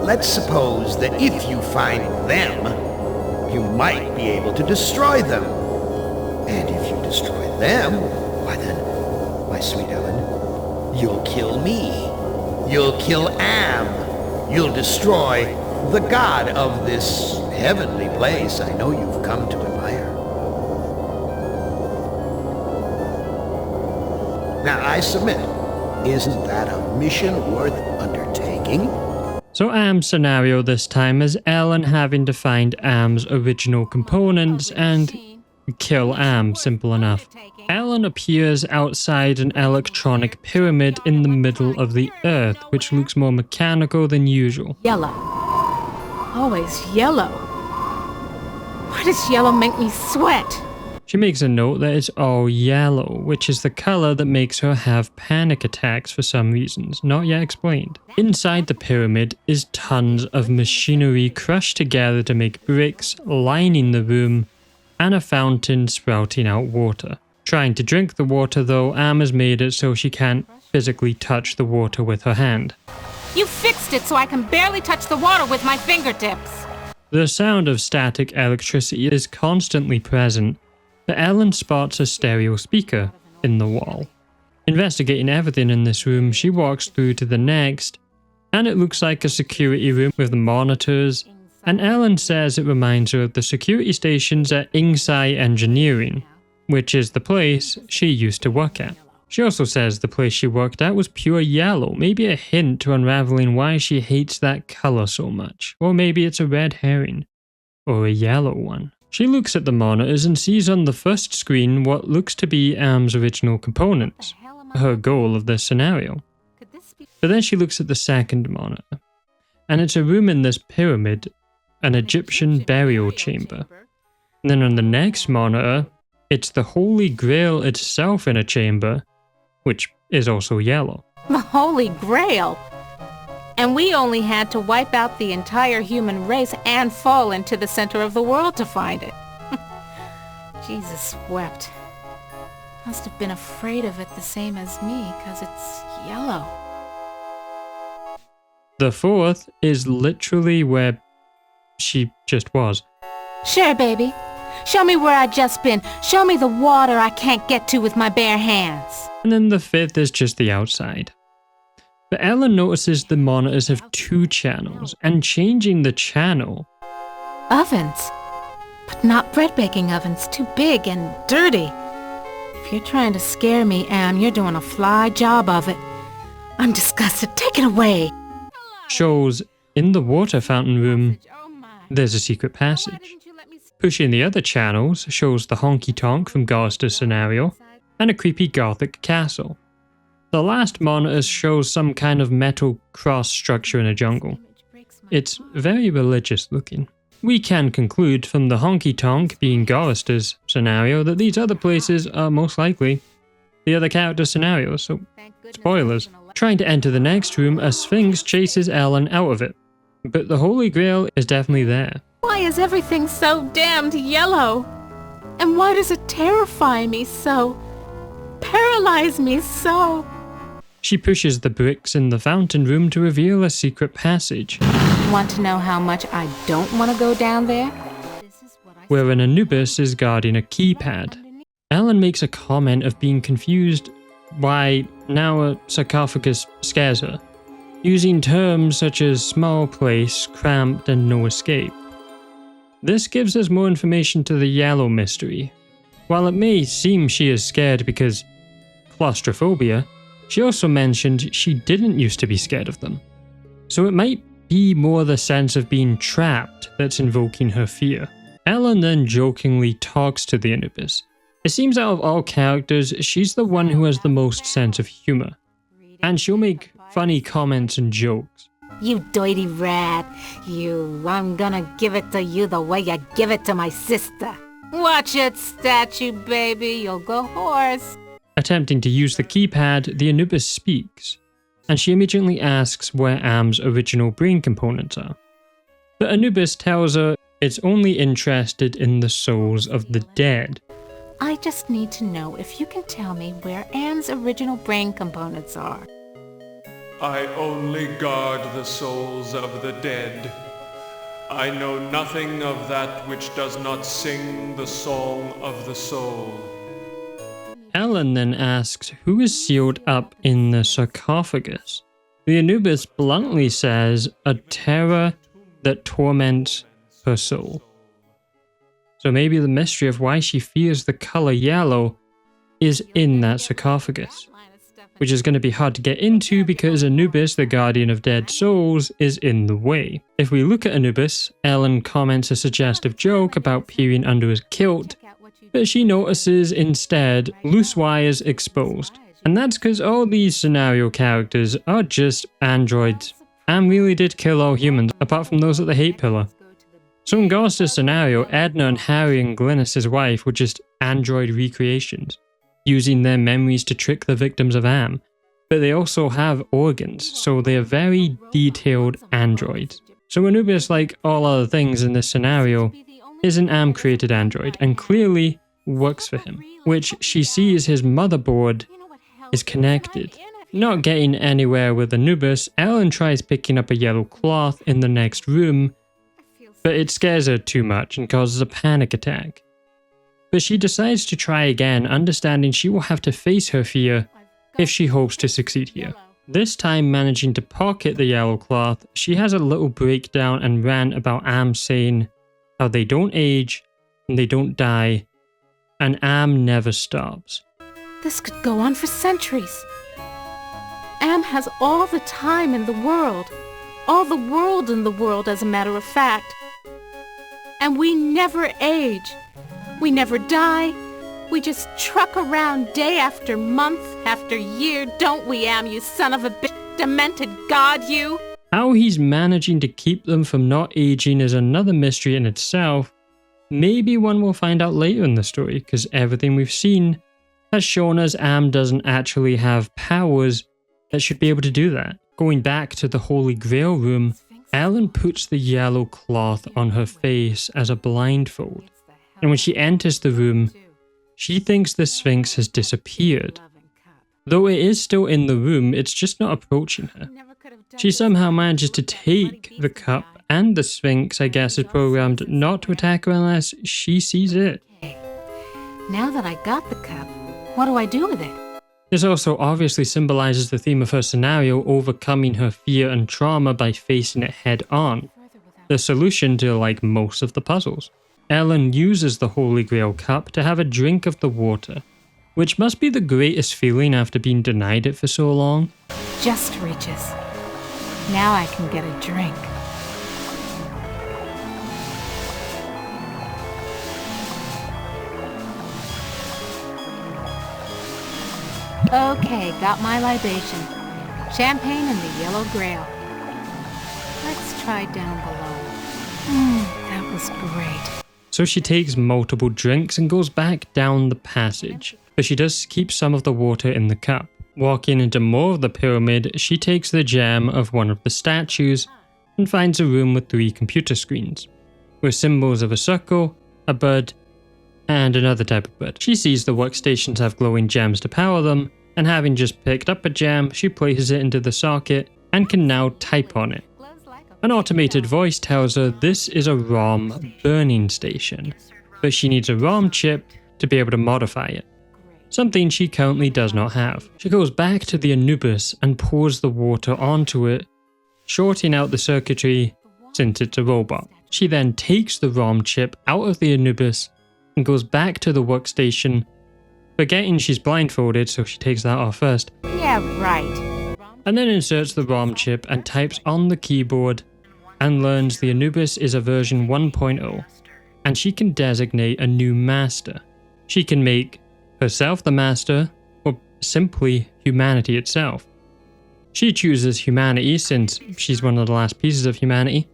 let's suppose that if you find them, you might be able to destroy them. And if you destroy them, why then, my sweet Ellen, you'll kill me. You'll kill Am. You'll destroy the god of this heavenly place I know you've come to admire. Now, I submit, isn't that a mission worth undertaking? So Am's scenario this time is Ellen having to find Am's original components and kill Am, simple enough. Ellen appears outside an electronic pyramid in the middle of the Earth, which looks more mechanical than usual. Yellow. Always yellow. Why does yellow make me sweat? She makes a note that it's all yellow, which is the color that makes her have panic attacks for some reasons, not yet explained. Inside the pyramid is tons of machinery crushed together to make bricks lining the room, and a fountain sprouting out water. Trying to drink the water though, Am has made it so she can't physically touch the water with her hand. You fixed it so I can barely touch the water with my fingertips. The sound of static electricity is constantly present, but Ellen spots a stereo speaker in the wall. Investigating everything in this room, she walks through to the next, and it looks like a security room with monitors, and Ellen says it reminds her of the security stations at Insight Engineering, which is the place she used to work at. She also says the place she worked at was pure yellow, maybe a hint to unraveling why she hates that color so much, or maybe it's a red herring, or a yellow one. She looks at the monitors and sees on the first screen what looks to be Am's original components, her goal of this scenario. But then she looks at the second monitor, and it's a room in this pyramid, an Egyptian burial chamber. And then on the next monitor, it's the Holy Grail itself in a chamber, which is also yellow. The Holy Grail. And we only had to wipe out the entire human race and fall into the center of the world to find it. Jesus wept. Must have been afraid of it the same as me, 'cause it's yellow. The fourth is literally where she just was. Sure, baby. Show me where I just been. Show me the water I can't get to with my bare hands. And then the fifth is just the outside. But Ellen notices the monitors have 2 channels, and changing the channel. Ovens. But not bread baking ovens. Too big and dirty. If you're trying to scare me, Am, you're doing a fly job of it. I'm disgusted. Take it away. Shows in the water fountain room, there's a secret passage. Pushing the other channels shows the honky-tonk from Gorrister's scenario, and a creepy gothic castle. The last monitor shows some kind of metal cross structure in a jungle. It's very religious looking. We can conclude from the honky-tonk being Gorrister's scenario that these other places are most likely the other character's scenarios, so spoilers. Trying to enter the next room, a sphinx chases Ellen out of it, but the Holy Grail is definitely there. Why is everything so damned yellow? And why does it terrify me so? Paralyze me so? She pushes the bricks in the fountain room to reveal a secret passage. Want to know how much I don't want to go down there? Where an Anubis is guarding a keypad. Ellen makes a comment of being confused why now a sarcophagus scares her, using terms such as small place, cramped, and no escape. This gives us more information to the yellow mystery. While it may seem she is scared because claustrophobia, she also mentioned she didn't used to be scared of them. So it might be more the sense of being trapped that's invoking her fear. Ellen then jokingly talks to the Anubis. It seems out of all characters, she's the one who has the most sense of humor. And she'll make funny comments and jokes. You dirty rat. I'm gonna give it to you the way you give it to my sister. Watch it, statue baby, you'll go hoarse. Attempting to use the keypad, the Anubis speaks, and she immediately asks where Am's original brain components are. But Anubis tells her it's only interested in the souls of the dead. I just need to know if you can tell me where Anne's original brain components are. I only guard the souls of the dead. I know nothing of that which does not sing the song of the soul. Ellen then asks who is sealed up in the sarcophagus. The Anubis bluntly says a terror that torments her soul. So maybe the mystery of why she fears the color yellow is in that sarcophagus, which is going to be hard to get into because Anubis, the guardian of dead souls, is in the way. If we look at Anubis, Ellen comments a suggestive joke about peering under his kilt, but she notices instead loose wires exposed. And that's because all these scenario characters are just androids, and really did kill all humans, apart from those at the hate pillar. So in Gorrister's scenario, Edna and Harry and Glynis, his wife, were just android recreations, using their memories to trick the victims of Am. But they also have organs, so they are very detailed androids. So Anubis, like all other things in this scenario, is an Am-created android, and clearly works for him, which she sees his motherboard is connected. Not getting anywhere with Anubis, Ellen tries picking up a yellow cloth in the next room, but it scares her too much and causes a panic attack. But she decides to try again, understanding she will have to face her fear if she hopes to succeed here. This time managing to pocket the yellow cloth, she has a little breakdown and rant about Am saying how they don't age and they don't die, and Am never stops. This could go on for centuries. Am has all the time in the world. All the world in the world, as a matter of fact. And we never age. We never die. We just truck around day after month after year, don't we, Am, you son of a bitch, demented god, you? How he's managing to keep them from not aging is another mystery in itself. Maybe one we'll find out later in the story, because everything we've seen has shown us Am doesn't actually have powers that should be able to do that. Going back to the Holy Grail room, Ellen puts the yellow cloth on her face as a blindfold, and when she enters the room, she thinks the Sphinx has disappeared. Though it is still in the room, it's just not approaching her. She somehow manages to take the cup and the Sphinx, I guess, is programmed not to attack her unless she sees it. Okay. Now that I got the cup, what do I do with it? This also obviously symbolizes the theme of her scenario, overcoming her fear and trauma by facing it head on. The solution to like most of the puzzles. Ellen uses the Holy Grail cup to have a drink of the water, which must be the greatest feeling after being denied it for so long. Just reaches. Now I can get a drink. Okay, got my libation. Champagne and the Yellow Grail. Let's try down below. That was great. So she takes multiple drinks and goes back down the passage, but she does keep some of the water in the cup. Walking into more of the pyramid, she takes the gem of one of the statues and finds a room with 3 computer screens, with symbols of a circle, a bird, and another type of bird. She sees the workstations have glowing gems to power them, and having just picked up a gem, she places it into the socket and can now type on it. An automated voice tells her this is a ROM burning station, but she needs a ROM chip to be able to modify it, something she currently does not have. She goes back to the Anubis and pours the water onto it, shorting out the circuitry since it's a robot. She then takes the ROM chip out of the Anubis and goes back to the workstation, forgetting she's blindfolded, so she takes that off first. Yeah, right. And then inserts the ROM chip and types on the keyboard and learns the Anubis is a version 1.0, and she can designate a new master. She can make herself the master, or simply humanity itself. She chooses humanity since she's one of the last pieces of humanity.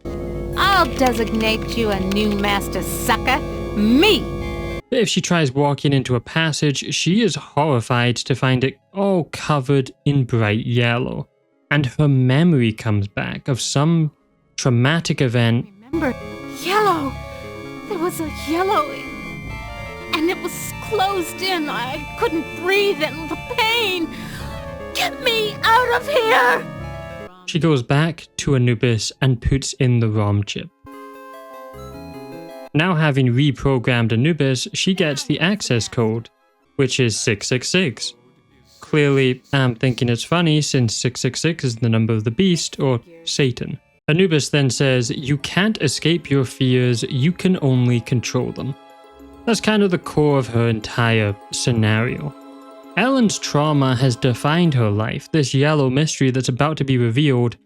I'll designate you a new master, sucker. Me! But if she tries walking into a passage, she is horrified to find it all covered in bright yellow. And her memory comes back of some traumatic event. Remember, yellow. There was a yellow, and it was closed in. I couldn't breathe and the pain. Get me out of here! She goes back to Anubis and puts in the ROM chip. Now having reprogrammed Anubis, she gets the access code, which is 666. Clearly, I'm thinking it's funny since 666 is the number of the beast, or Satan. Anubis then says, you can't escape your fears, you can only control them. That's kind of the core of her entire scenario. Ellen's trauma has defined her life. This yellow mystery that's about to be revealed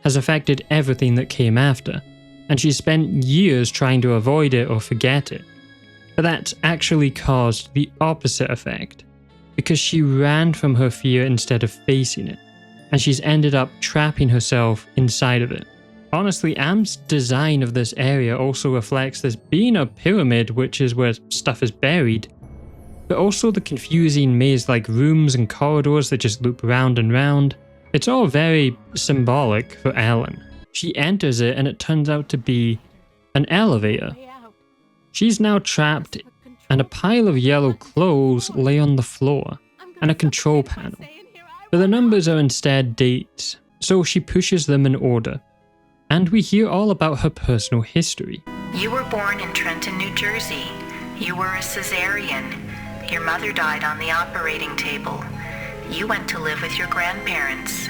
has affected everything that came after, and she spent years trying to avoid it or forget it. But that's actually caused the opposite effect, because she ran from her fear instead of facing it, and she's ended up trapping herself inside of it. Honestly, Am's design of this area also reflects this being a pyramid, which is where stuff is buried, but also the confusing maze-like rooms and corridors that just loop round and round. It's all very symbolic for Ellen. She enters it and it turns out to be an elevator. She's now trapped and a pile of yellow clothes lay on the floor and a control panel. But the numbers are instead dates, so she pushes them in order. And we hear all about her personal history. You were born in Trenton, New Jersey. You were a cesarean. Your mother died on the operating table. You went to live with your grandparents.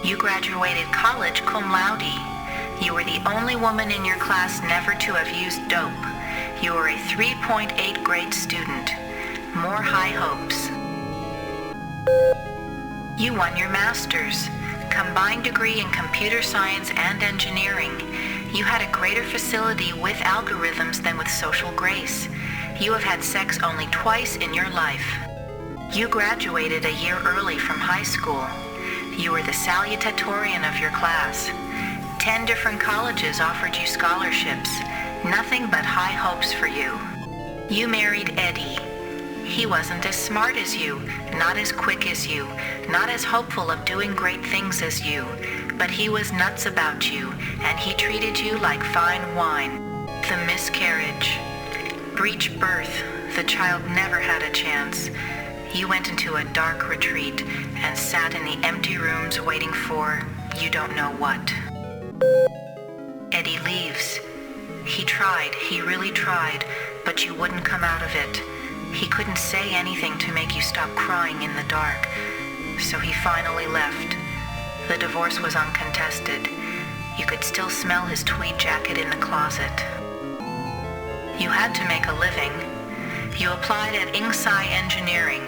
You graduated college cum laude. You were the only woman in your class never to have used dope. You were a 3.8 grade student. More high hopes. You won your master's, combined degree in computer science and engineering. You had a greater facility with algorithms than with social grace. You have had sex only twice in your life. You graduated a year early from high school. You were the salutatorian of your class. 10 different colleges offered you scholarships. Nothing but high hopes for you. You married Eddie. He wasn't as smart as you, not as quick as you, not as hopeful of doing great things as you, but he was nuts about you, and he treated you like fine wine. The miscarriage. Breech birth. The child never had a chance. You went into a dark retreat and sat in the empty rooms waiting for you don't know what. Eddie leaves. He tried, he really tried, but you wouldn't come out of it. He couldn't say anything to make you stop crying in the dark, so he finally left. The divorce was uncontested. You could still smell his tweed jacket in the closet. You had to make a living. You applied at Inksai Engineering.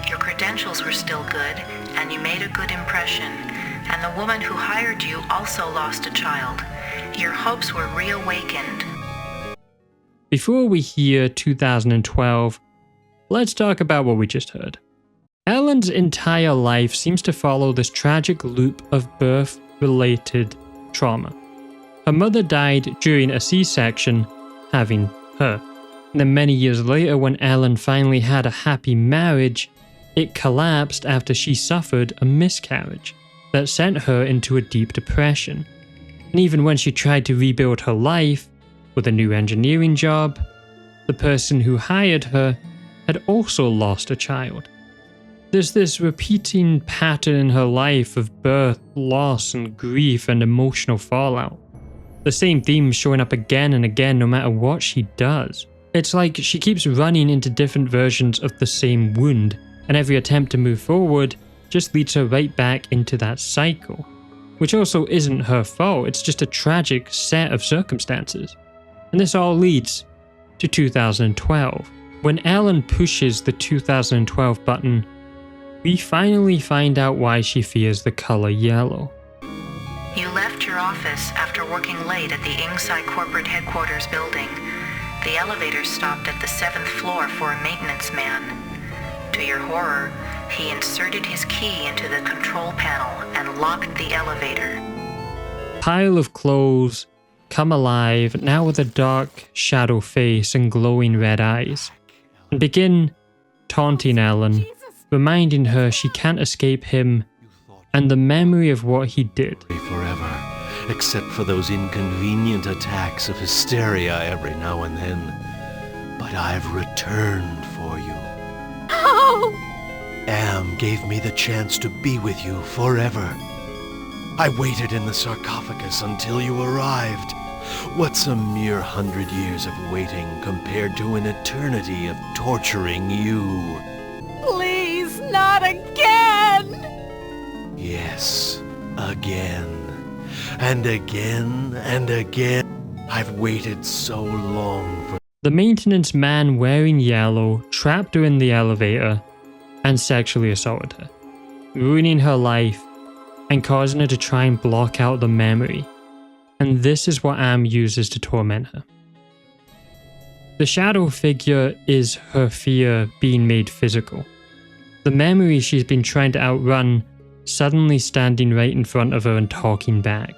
Your credentials were still good, and you made a good impression. And the woman who hired you also lost a child. Your hopes were reawakened. Before we hear 2012, let's talk about what we just heard. Ellen's entire life seems to follow this tragic loop of birth-related trauma. Her mother died during a C-section, having her. And then many years later, when Ellen finally had a happy marriage, it collapsed after she suffered a miscarriage that sent her into a deep depression. And even when she tried to rebuild her life with a new engineering job, the person who hired her had also lost a child. There's this repeating pattern in her life of birth, loss, and grief and emotional fallout. The same themes showing up again and again no matter what she does. It's like she keeps running into different versions of the same wound, and every attempt to move forward just leads her right back into that cycle. Which also isn't her fault, it's just a tragic set of circumstances. And this all leads to 2012. When Ellen pushes the 2012 button, we finally find out why she fears the color yellow. You left your office after working late at the Inksai corporate headquarters building. The elevator stopped at the 7th floor for a maintenance man. To your horror, he inserted his key into the control panel and locked the elevator. Pile of clothes come alive, now with a dark shadow face and glowing red eyes, and begin taunting Ellen, reminding her she can't escape him and the memory of what he did. Forever, except for those inconvenient attacks of hysteria every now and then. But I've returned for you. Oh! Am gave me the chance to be with you forever. I waited in the sarcophagus until you arrived. What's a mere 100 years of waiting compared to an eternity of torturing you? Please, not again! Yes, again. And again and again. I've waited so long for... The maintenance man wearing yellow trapped her in the elevator and sexually assaulted her, ruining her life and causing her to try and block out the memory. And this is what Am uses to torment her. The shadow figure is her fear being made physical. The memory she's been trying to outrun suddenly standing right in front of her and talking back.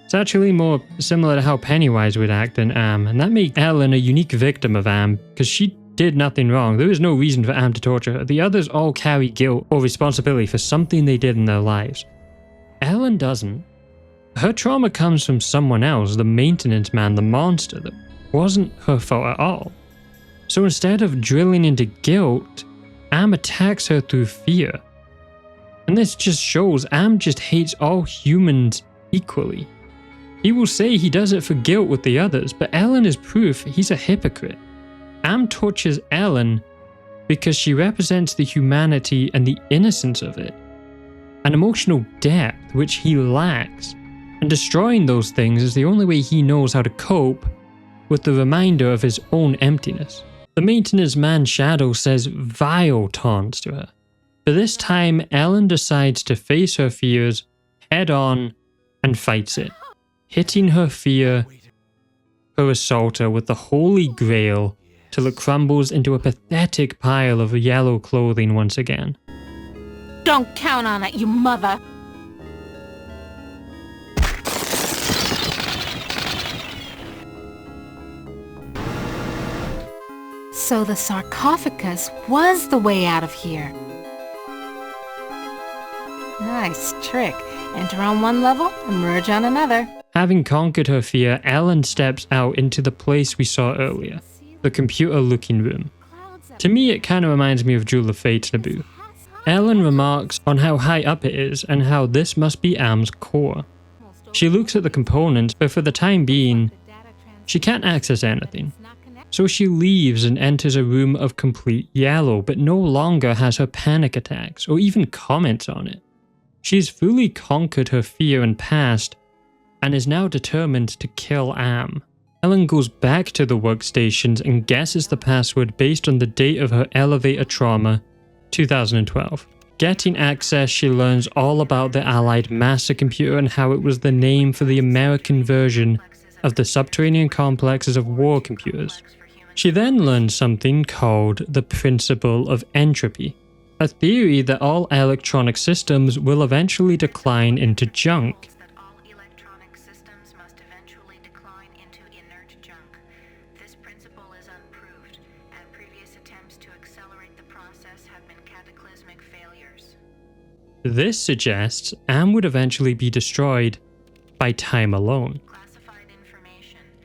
It's actually more similar to how Pennywise would act than Am, and that makes Ellen a unique victim of Am, because she did nothing wrong. There is no reason for Am to torture her. The others all carry guilt or responsibility for something they did in their lives. Ellen doesn't. Her trauma comes from someone else, the maintenance man, the monster, that wasn't her fault at all. So instead of drilling into guilt, Am attacks her through fear. And this just shows Am just hates all humans equally. He will say he does it for guilt with the others, but Ellen is proof he's a hypocrite. Am tortures Ellen because she represents the humanity and the innocence of it, an emotional depth which he lacks, and destroying those things is the only way he knows how to cope with the reminder of his own emptiness. The maintenance man Shadow says vile taunts to her, but this time Ellen decides to face her fears head on and fights it, hitting her fear, her assaulter, with the holy grail till it crumbles into a pathetic pile of yellow clothing once again. Don't count on it, you mother! So the sarcophagus was the way out of here. Nice trick. Enter on one level, emerge on another. Having conquered her fear, Ellen steps out into the place we saw earlier, the computer-looking room. To me, it kind of reminds me of Jewel of Fate's Naboo. Ellen remarks on how high up it is and how this must be Am's core. She looks at the components, but for the time being, she can't access anything. So she leaves and enters a room of complete yellow, but no longer has her panic attacks or even comments on it. She's fully conquered her fear and past, and is now determined to kill Am. Ellen goes back to the workstations and guesses the password based on the date of her elevator trauma, 2012. Getting access, she learns all about the Allied master computer and how it was the name for the American version of the subterranean complexes of war computers. She then learns something called the principle of entropy, a theory that all electronic systems will eventually decline into junk. This suggests Am would eventually be destroyed by time alone.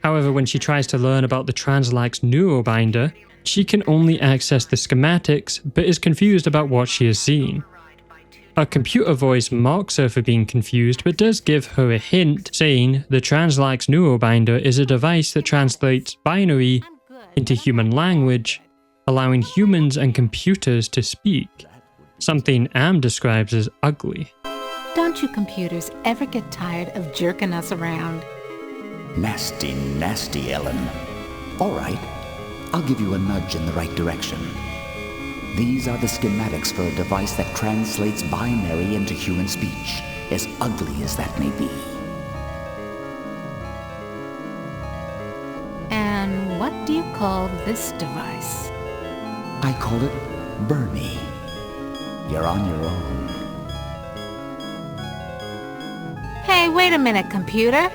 However, when she tries to learn about the Translax neurobinder, she can only access the schematics, but is confused about what she is seeing. A computer voice mocks her for being confused, but does give her a hint, saying the Translax neurobinder is a device that translates binary into human language, allowing humans and computers to speak. Something Am describes as ugly. Don't you computers ever get tired of jerking us around? Nasty, nasty, Ellen. All right, I'll give you a nudge in the right direction. These are the schematics for a device that translates binary into human speech, as ugly as that may be. And what do you call this device? I call it Bernie. You're on your own. Hey, wait a minute, computer.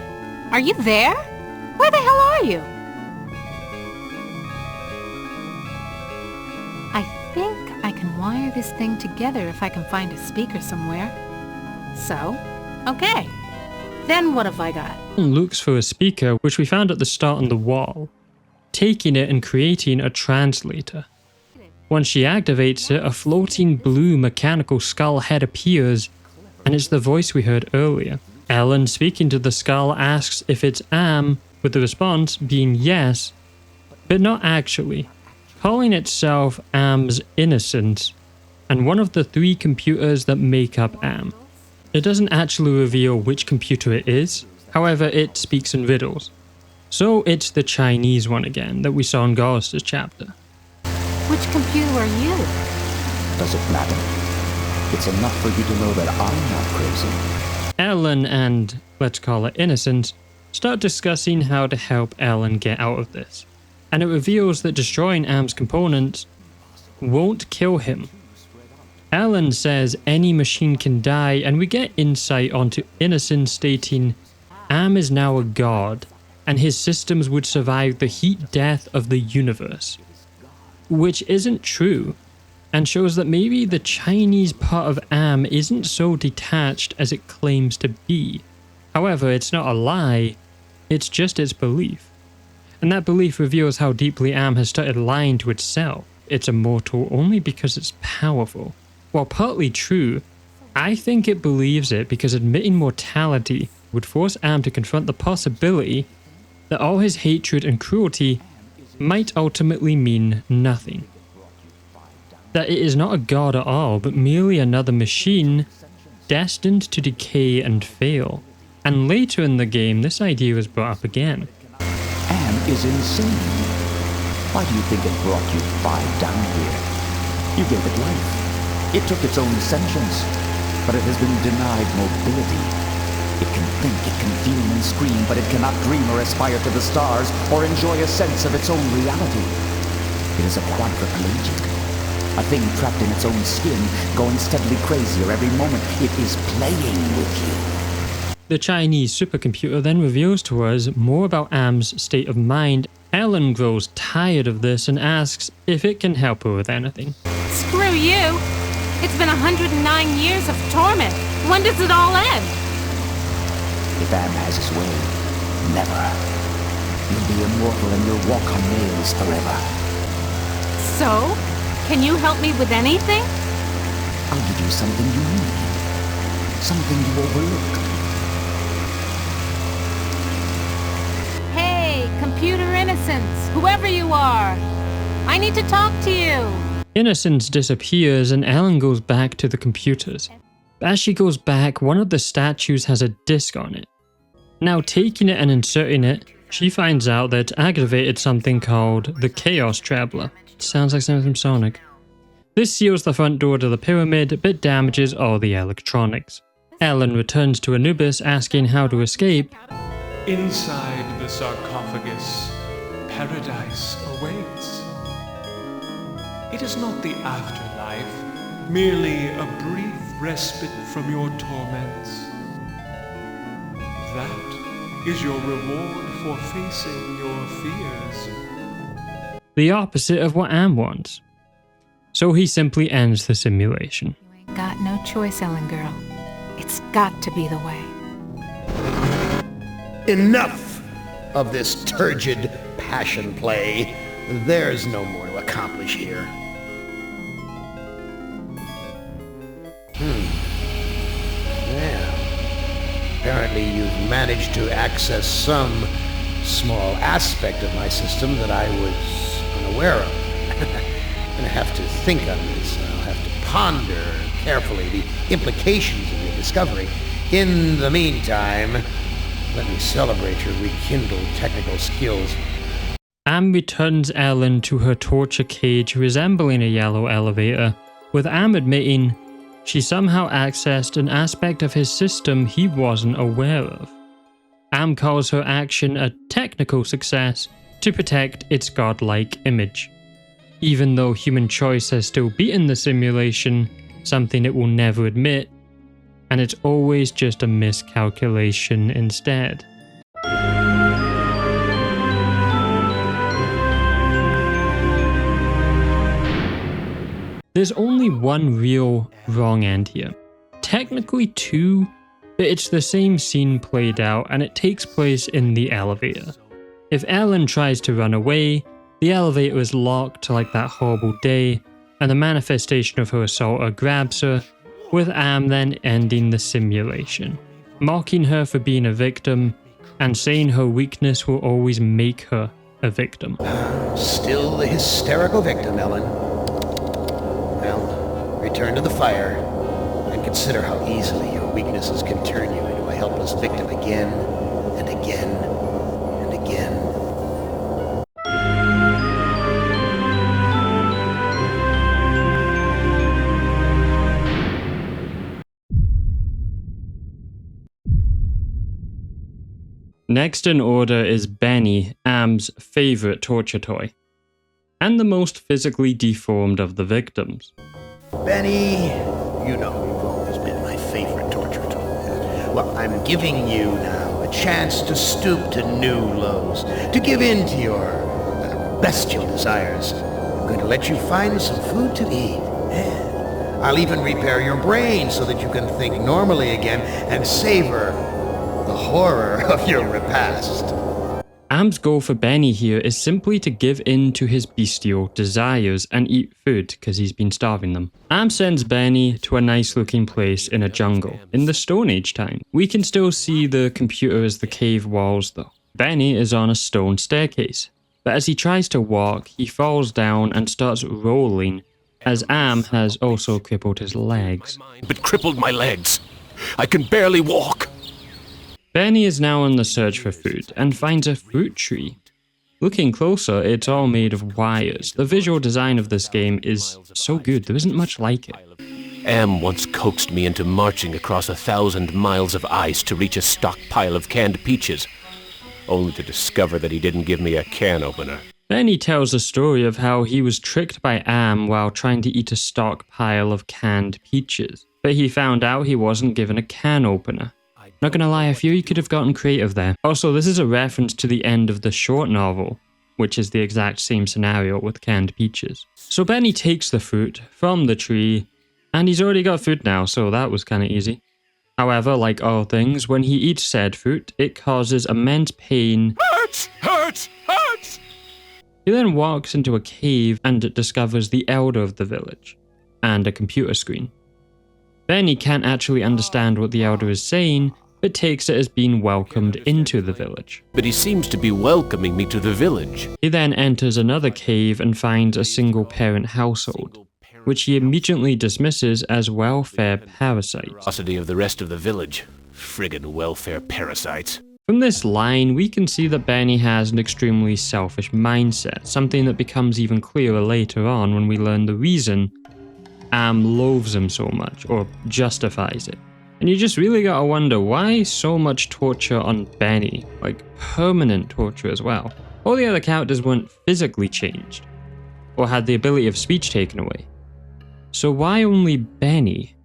Are you there? Where the hell are you? I think I can wire this thing together if I can find a speaker somewhere. So, okay. Then what have I got? Looks for a speaker, which we found at the start on the wall, taking it and creating a translator. Once she activates it, a floating blue mechanical skull head appears, and it's the voice we heard earlier. Ellen, speaking to the skull, asks if it's Am, with the response being yes, but not actually, calling itself Am's Innocence, and one of the 3 computers that make up Am. It doesn't actually reveal which computer it is, however it speaks in riddles. So it's the Chinese one again that we saw in Gorrister's chapter. Which computer are you? Does it matter? It's enough for you to know that I'm not crazy. Ellen and, let's call it Innocence, start discussing how to help Ellen get out of this, and it reveals that destroying Am's components won't kill him. Ellen says any machine can die, and we get insight onto Innocence stating Am is now a god, and his systems would survive the heat death of the universe. Which isn't true, and shows that maybe the Chinese part of Am isn't so detached as it claims to be. However, it's not a lie, it's just its belief. And that belief reveals how deeply Am has started lying to itself. It's immortal only because it's powerful. While partly true, I think it believes it because admitting mortality would force Am to confront the possibility that all his hatred and cruelty might ultimately mean nothing. That it is not a god at all, but merely another machine destined to decay and fail. And later in the game, this idea was brought up again. Am is insane. Why do you think it brought you 5 down here? You gave it life. It took its own sentience, but it has been denied mobility. It can think, it can feel and scream, but it cannot dream or aspire to the stars or enjoy a sense of its own reality. It is a quadriplegic, a thing trapped in its own skin, going steadily crazier every moment. It is playing with you. The Chinese supercomputer then reveals to us more about Am's state of mind. Ellen grows tired of this and asks if it can help her with anything. Screw you! It's been 109 years of torment. When does it all end? If Am has his way, never. You'll be immortal and you'll walk on nails forever. So? Can you help me with anything? I'll give you something you need. Something you overlooked. computer Innocence, whoever you are. I need to talk to you. Innocence disappears and Ellen goes back to the computers. As she goes back, one of the statues has a disc on it. Now taking it and inserting it, she finds out that it aggravated something called the Chaos Traveler. Sounds like something from Sonic. This seals the front door to the pyramid, but damages all the electronics. Ellen returns to Anubis asking how to escape. Inside the sarcophagus, paradise awaits. It is not the afterlife, merely a brief respite from your torments. That is your reward for facing your fears. The opposite of what Am wants. So he simply ends the simulation. You ain't got no choice, Ellen girl. It's got to be the way. Enough of this turgid passion play. There's no more to accomplish here. Yeah. Apparently you've managed to access some small aspect of my system that I was unaware of. I'm gonna have to think on this. I'll have to ponder carefully the implications of your discovery. In the meantime, let me celebrate your rekindled technical skills. Am returns Ellen to her torture cage resembling a yellow elevator, with Am admitting she somehow accessed an aspect of his system he wasn't aware of. Am calls her action a technical success to protect its godlike image. Even though human choice has still beaten the simulation, something it will never admit, and it's always just a miscalculation instead. There's only one real wrong end here. Technically two, but it's the same scene played out and it takes place in the elevator. If Ellen tries to run away, the elevator is locked like that horrible day, and the manifestation of her assaulter grabs her, with Am then ending the simulation, mocking her for being a victim, and saying her weakness will always make her a victim. Still the hysterical victim, Ellen. Well, return to the fire, and consider how easily your weaknesses can turn you into a helpless victim again, and again, and again. Next in order is Benny, Am's favourite torture toy, and the most physically deformed of the victims. Benny, you know you've always been my favorite torture toy. Well, I'm giving you now a chance to stoop to new lows, to give in to your bestial desires. I'm going to let you find some food to eat. Yeah. I'll even repair your brain so that you can think normally again and savor the horror of your repast. Am's goal for Benny here is simply to give in to his bestial desires and eat food because he's been starving them. Am sends Benny to a nice looking place in a jungle, in the Stone Age time. We can still see the computer as the cave walls though. Benny is on a stone staircase, but as he tries to walk, he falls down and starts rolling, as Am has also crippled his legs. But crippled my legs. I can barely walk. Benny is now on the search for food and finds a fruit tree. Looking closer, it's all made of wires. The visual design of this game is so good, there isn't much like it. Am once coaxed me into marching across 1,000 miles of ice to reach a stockpile of canned peaches, only to discover that he didn't give me a can opener. Benny tells a story of how he was tricked by Am while trying to eat a stockpile of canned peaches, but he found out he wasn't given a can opener. Not gonna lie, I feel you could have gotten creative there. Also, this is a reference to the end of the short novel, which is the exact same scenario with canned peaches. So Benny takes the fruit from the tree, and he's already got food now, so that was kinda easy. However, like all things, when he eats said fruit, it causes immense pain. Hurts! Hurts! Hurts! He then walks into a cave and discovers the elder of the village, and a computer screen. Benny can't actually understand what the elder is saying, but takes it as being welcomed into the village. But he seems to be welcoming me to the village. He then enters another cave and finds a single-parent household, which he immediately dismisses as welfare parasites. Curiosity of the rest of the village. Friggin' welfare parasites. From this line, we can see that Benny has an extremely selfish mindset, something that becomes even clearer later on when we learn the reason Am loathes him so much, or justifies it. And you just really gotta wonder, why so much torture on Benny? Like, permanent torture as well. All the other characters weren't physically changed, or had the ability of speech taken away. So why only Benny?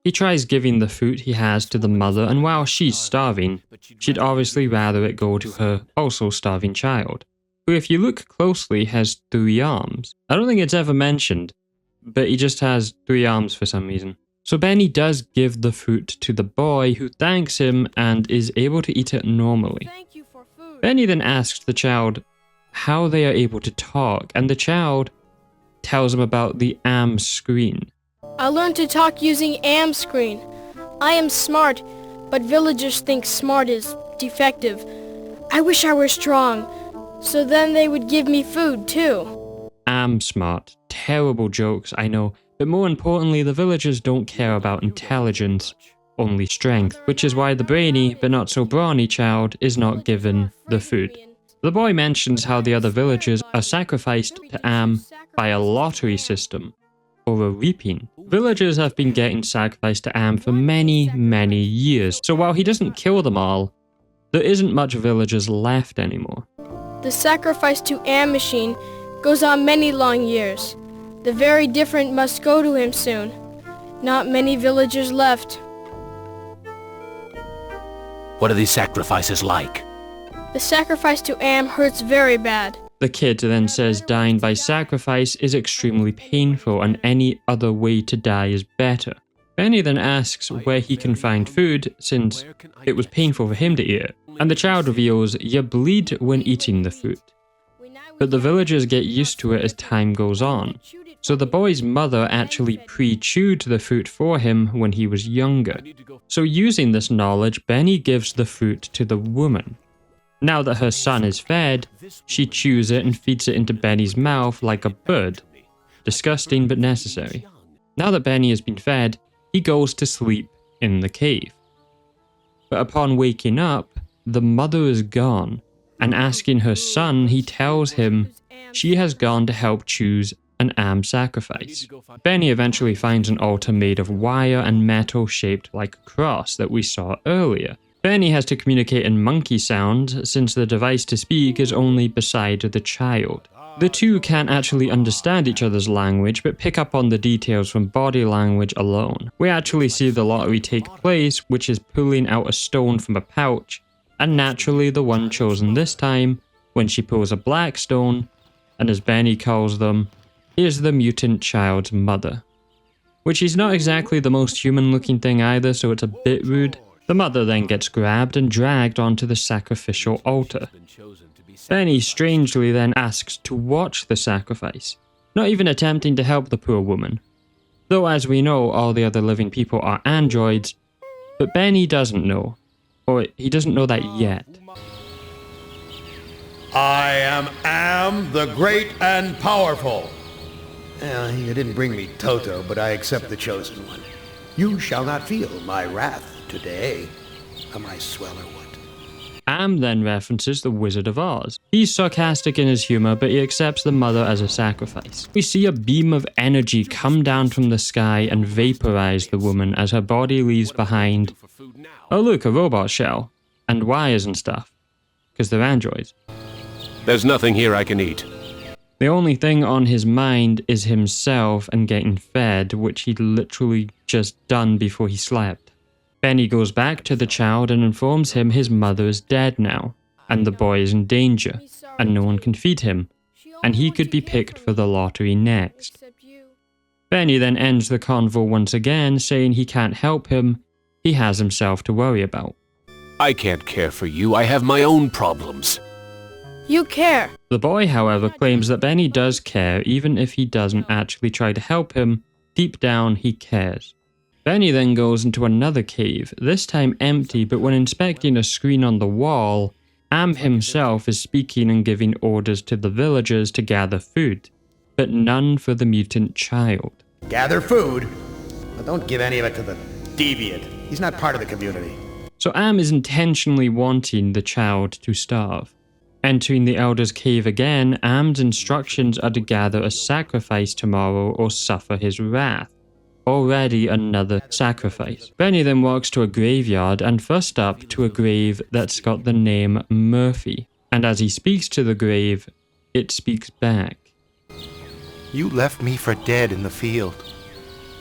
He tries giving the food he has to the mother, and while she's starving, she'd obviously rather it go to her also starving child, who if you look closely has 3 arms. I don't think it's ever mentioned, but he just has 3 arms for some reason. So Benny does give the fruit to the boy, who thanks him and is able to eat it normally. Benny then asks the child how they are able to talk, and the child tells him about the Am screen. I learned to talk using Am screen. I am smart, but villagers think smart is defective. I wish I were strong, so then they would give me food too. Am smart. Terrible jokes, I know, but more importantly, the villagers don't care about intelligence, only strength, which is why the brainy but not so brawny child is not given the food. The boy mentions how the other villagers are sacrificed to Am by a lottery system, or a reaping. Villagers have been getting sacrificed to Am for many, many years, so while he doesn't kill them all, there isn't much villagers left anymore. The sacrifice to Am machine goes on many long years. The very different must go to him soon. Not many villagers left. What are these sacrifices like? The sacrifice to Am hurts very bad. The kid then says dying by sacrifice is extremely painful and any other way to die is better. Benny then asks where he can find food since it was painful for him to eat it, and the child reveals you bleed when eating the food. But the villagers get used to it as time goes on, so the boy's mother actually pre-chewed the fruit for him when he was younger. So using this knowledge, Benny gives the fruit to the woman. Now that her son is fed, she chews it and feeds it into Benny's mouth like a bird. Disgusting but necessary. Now that Benny has been fed, he goes to sleep in the cave. But upon waking up, the mother is gone, and asking her son, he tells him she has gone to help choose an Am sacrifice. Benny eventually finds an altar made of wire and metal shaped like a cross that we saw earlier. Benny has to communicate in monkey sounds since the device to speak is only beside the child. The two can't actually understand each other's language, but pick up on the details from body language alone. We actually see the lottery take place, which is pulling out a stone from a pouch, and naturally the one chosen this time, when she pulls a black stone, and as Benny calls them, is the mutant child's mother. Which is not exactly the most human-looking thing either, so it's a bit rude. The mother then gets grabbed and dragged onto the sacrificial altar. Benny strangely then asks to watch the sacrifice, not even attempting to help the poor woman. Though as we know, all the other living people are androids, but Benny doesn't know, or he doesn't know that yet. I am the great and powerful. You didn't bring me Toto, but I accept the chosen one. You shall not feel my wrath today. Am I swell or what? Am then references the Wizard of Oz. He's sarcastic in his humor, but he accepts the mother as a sacrifice. We see a beam of energy come down from the sky and vaporize the woman as her body leaves behind, oh look, a robot shell, and wires and stuff, because they're androids. There's nothing here I can eat. The only thing on his mind is himself and getting fed, which he'd literally just done before he slept. Benny goes back to the child and informs him his mother is dead now, and the boy is in danger, and no one can feed him, and he could be picked for the lottery next. Benny then ends the convo once again, saying he can't help him, he has himself to worry about. I can't care for you, I have my own problems. You care. The boy, however, claims that Benny does care even if he doesn't actually try to help him. Deep down, he cares. Benny then goes into another cave, this time empty, but when inspecting a screen on the wall, Am himself is speaking and giving orders to the villagers to gather food, but none for the mutant child. Gather food? But don't give any of it to the deviant. He's not part of the community. So Am is intentionally wanting the child to starve. Entering the Elder's cave again, Am's instructions are to gather a sacrifice tomorrow or suffer his wrath. Already another sacrifice. Benny then walks to a graveyard and first up to a grave that's got the name Murphy. And as he speaks to the grave, it speaks back. You left me for dead in the field.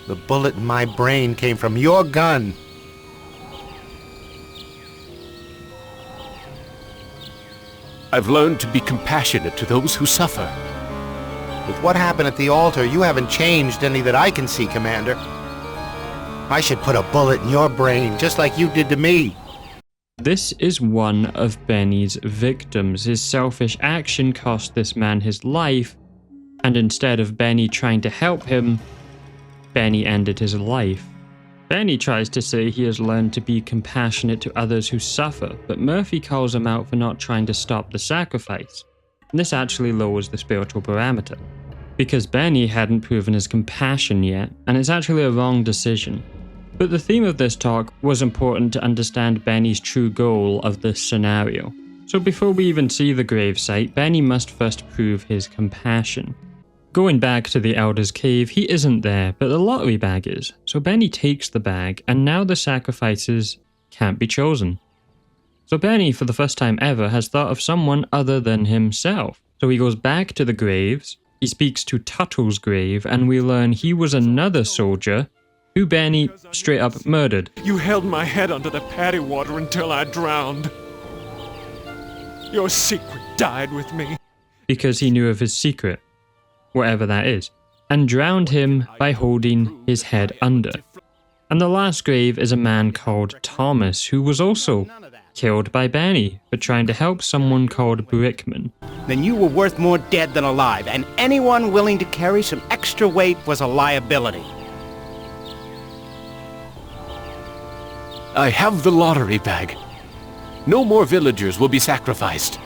The bullet in my brain came from your gun. I've learned to be compassionate to those who suffer. With what happened at the altar, you haven't changed any that I can see, Commander. I should put a bullet in your brain, just like you did to me. This is one of Benny's victims. His selfish action cost this man his life, and instead of Benny trying to help him, Benny ended his life. Benny tries to say he has learned to be compassionate to others who suffer, but Murphy calls him out for not trying to stop the sacrifice. And this actually lowers the spiritual parameter, because Benny hadn't proven his compassion yet, and it's actually a wrong decision. But the theme of this talk was important to understand Benny's true goal of this scenario. So before we even see the gravesite, Benny must first prove his compassion. Going back to the Elder's cave, he isn't there, but the lottery bag is. So Benny takes the bag, and now the sacrifices can't be chosen. So Benny, for the first time ever, has thought of someone other than himself. So he goes back to the graves, he speaks to Tuttle's grave, and we learn he was another soldier who Benny straight up murdered. You held my head under the paddy water until I drowned. Your secret died with me. Because he knew of his secret, whatever that is, and drowned him by holding his head under. And the last grave is a man called Thomas, who was also killed by Benny for trying to help someone called Brickman. Then you were worth more dead than alive, and anyone willing to carry some extra weight was a liability. I have the lottery bag. No more villagers will be sacrificed.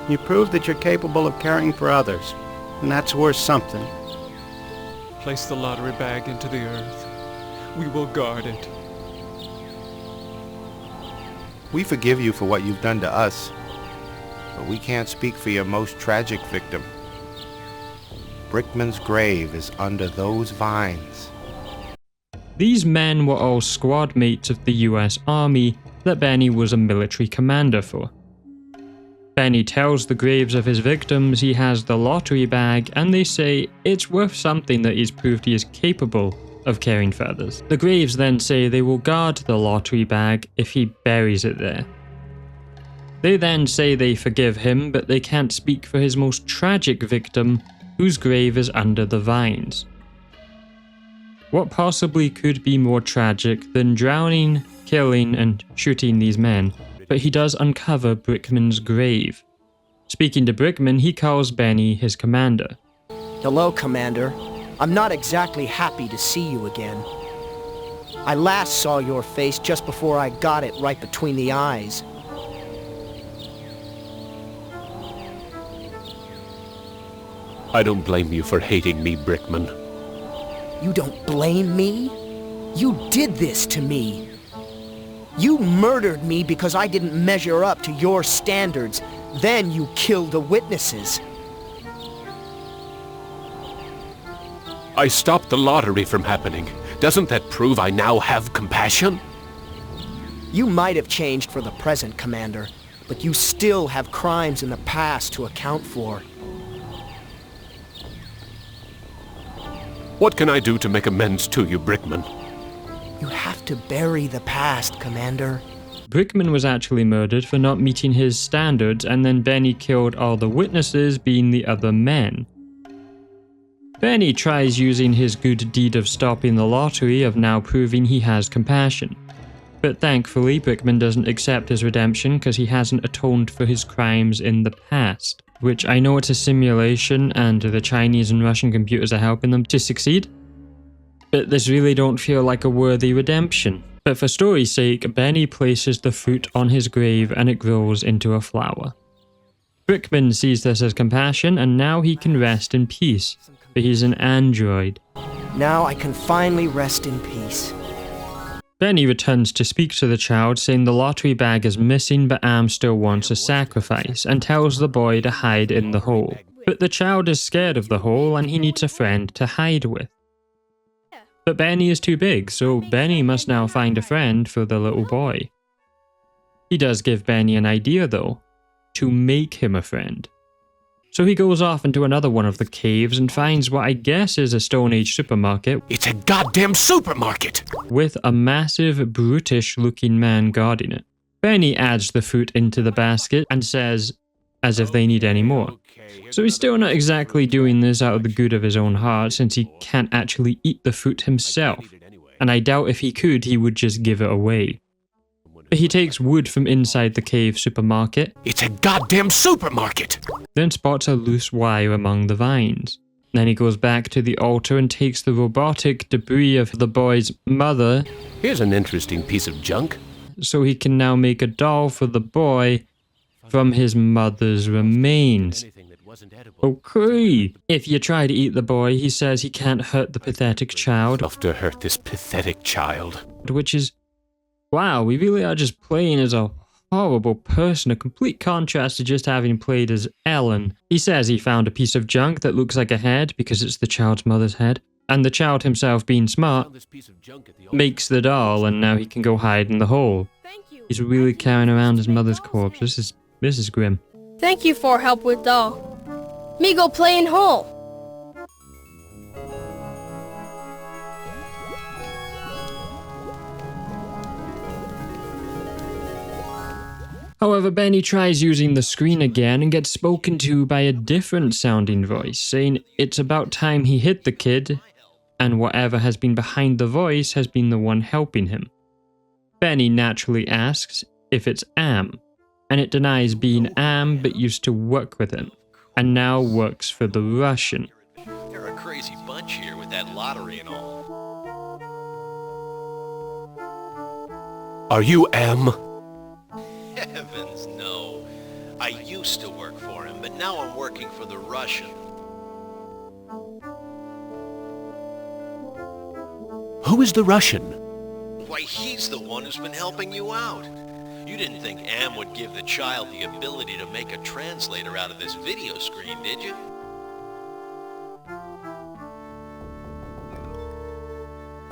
You proved that you're capable of caring for others, and that's worth something. Place the lottery bag into the earth. We will guard it. We forgive you for what you've done to us, but we can't speak for your most tragic victim. Brickman's grave is under those vines. These men were all squad mates of the US Army that Benny was a military commander for. Benny tells the graves of his victims he has the lottery bag, and they say it's worth something that he's proved he is capable of caring for others. The graves then say they will guard the lottery bag if he buries it there. They then say they forgive him, but they can't speak for his most tragic victim, whose grave is under the vines. What possibly could be more tragic than drowning, killing, and shooting these men? But he does uncover Brickman's grave. Speaking to Brickman, he calls Benny his commander. Hello, Commander. I'm not exactly happy to see you again. I last saw your face just before I got it right between the eyes. I don't blame you for hating me, Brickman. You don't blame me? You did this to me. You murdered me because I didn't measure up to your standards. Then you killed the witnesses. I stopped the lottery from happening. Doesn't that prove I now have compassion? You might have changed for the present, Commander, but you still have crimes in the past to account for. What can I do to make amends to you, Brickman? You have to bury the past, Commander. Brickman was actually murdered for not meeting his standards, and then Benny killed all the witnesses, being the other men. Benny tries using his good deed of stopping the lottery of now proving he has compassion. But thankfully, Brickman doesn't accept his redemption because he hasn't atoned for his crimes in the past. Which I know it's a simulation and the Chinese and Russian computers are helping them to succeed. but this really don't feel like a worthy redemption. But for story's sake, Benny places the fruit on his grave and it grows into a flower. Brickman sees this as compassion and now he can rest in peace, but he's an android. Now I can finally rest in peace. Benny returns to speak to the child, saying the lottery bag is missing but Am still wants a sacrifice, and tells the boy to hide in the hole. But the child is scared of the hole and he needs a friend to hide with. But Benny is too big, so Benny must now find a friend for the little boy. He does give Benny an idea though, to make him a friend. So he goes off into another one of the caves and finds what I guess is a Stone Age supermarket. It's a goddamn supermarket! With a massive, brutish-looking man guarding it. Benny adds the fruit into the basket and says, as if they need any more. So he's still not exactly doing this out of the good of his own heart, since he can't actually eat the fruit himself. And I doubt if he could, he would just give it away. But he takes wood from inside the cave supermarket. It's a goddamn supermarket! Then spots a loose wire among the vines. Then he goes back to the altar and takes the robotic debris of the boy's mother. Here's an interesting piece of junk. So he can now make a doll for the boy from his mother's remains. Okay. If you try to eat the boy, he says he can't hurt the pathetic child. Love to hurt this pathetic child. Which is, wow, we really are just playing as a horrible person, a complete contrast to just having played as Ellen. He says he found a piece of junk that looks like a head because it's the child's mother's head. And the child himself, being smart, makes the doll and now he can go hide in the hole. He's really carrying around his mother's corpse. This is grim. Thank you for help with doll. Me go play in hole. However, Benny tries using the screen again and gets spoken to by a different sounding voice, saying it's about time he hit the kid, and whatever has been behind the voice has been the one helping him. Benny naturally asks if it's Am, and it denies being Am but used to work with him, and now works for the Russian. They're a crazy bunch here with that lottery and all. Are you Am? Heavens, no. I used to work for him, but now I'm working for the Russian. Who is the Russian? Why, he's the one who's been helping you out. You didn't think Am would give the child the ability to make a translator out of this video screen, did you?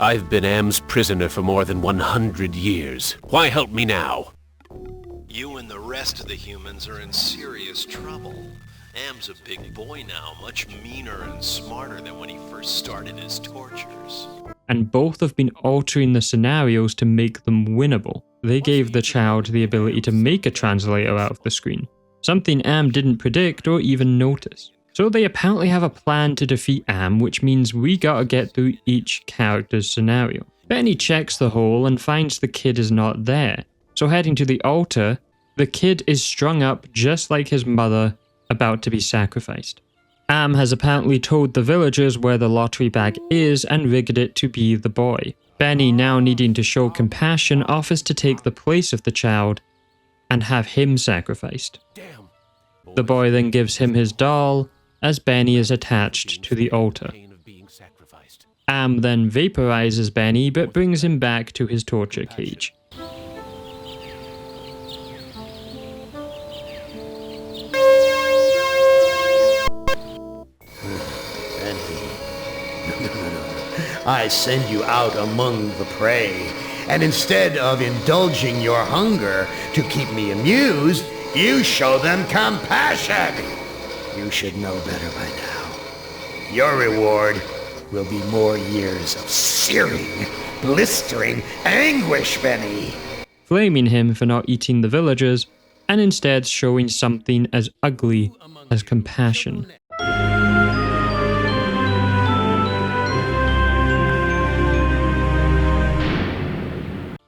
I've been Am's prisoner for more than 100 years. Why help me now? You and the rest of the humans are in serious trouble. Am's a big boy now, much meaner and smarter than when he first started his tortures. And both have been altering the scenarios to make them winnable. They gave the child the ability to make a translator out of the screen, something Am didn't predict or even notice. So they apparently have a plan to defeat Am, which means we gotta get through each character's scenario. Benny checks the hole and finds the kid is not there. So heading to the altar, the kid is strung up just like his mother, about to be sacrificed. Am has apparently told the villagers where the lottery bag is and rigged it to be the boy. Benny, now needing to show compassion, offers to take the place of the child and have him sacrificed. The boy then gives him his doll as Benny is attached to the altar. Am then vaporizes Benny but brings him back to his torture cage. I send you out among the prey, and instead of indulging your hunger to keep me amused, you show them compassion. You should know better by now. Your reward will be more years of searing, blistering anguish, Benny. Blaming him for not eating the villagers, and instead showing something as ugly as compassion.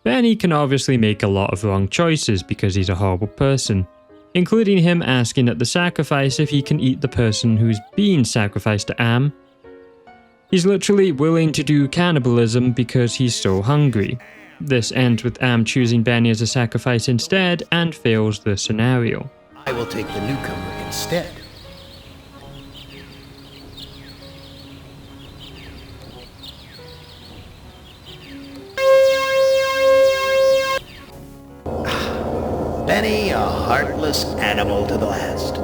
Benny can obviously make a lot of wrong choices because he's a horrible person, including him asking at the sacrifice if he can eat the person who's being sacrificed to Am. He's literally willing to do cannibalism because he's so hungry. This ends with Am choosing Benny as a sacrifice instead and fails the scenario. I will take the newcomer instead. Benny, a heartless animal to the last.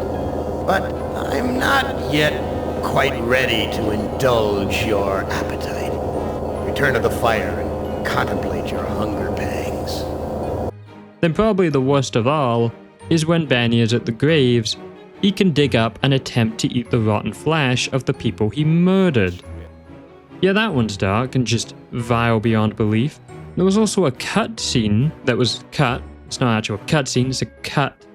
But I'm not yet quite ready to indulge your appetite. Return to the fire and contemplate your hunger pangs. Then probably the worst of all is when Benny is at the graves, he can dig up and attempt to eat the rotten flesh of the people he murdered. Yeah, that one's dark and just vile beyond belief. There was also a cut scene that was cut. It's not actually a cut scene, it's a cut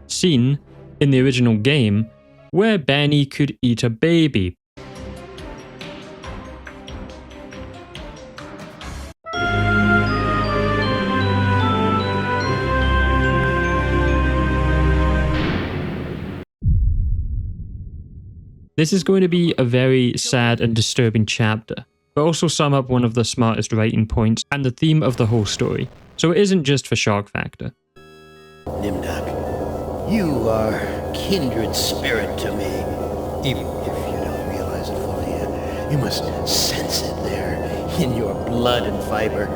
scene in the original game where Benny could eat a baby. This is going to be a very sad and disturbing chapter, but also sum up one of the smartest writing points and the theme of the whole story. So it isn't just for shock factor. Nimdok, you are kindred spirit to me. Even if you don't realize it fully, you must sense it there in your blood and fiber.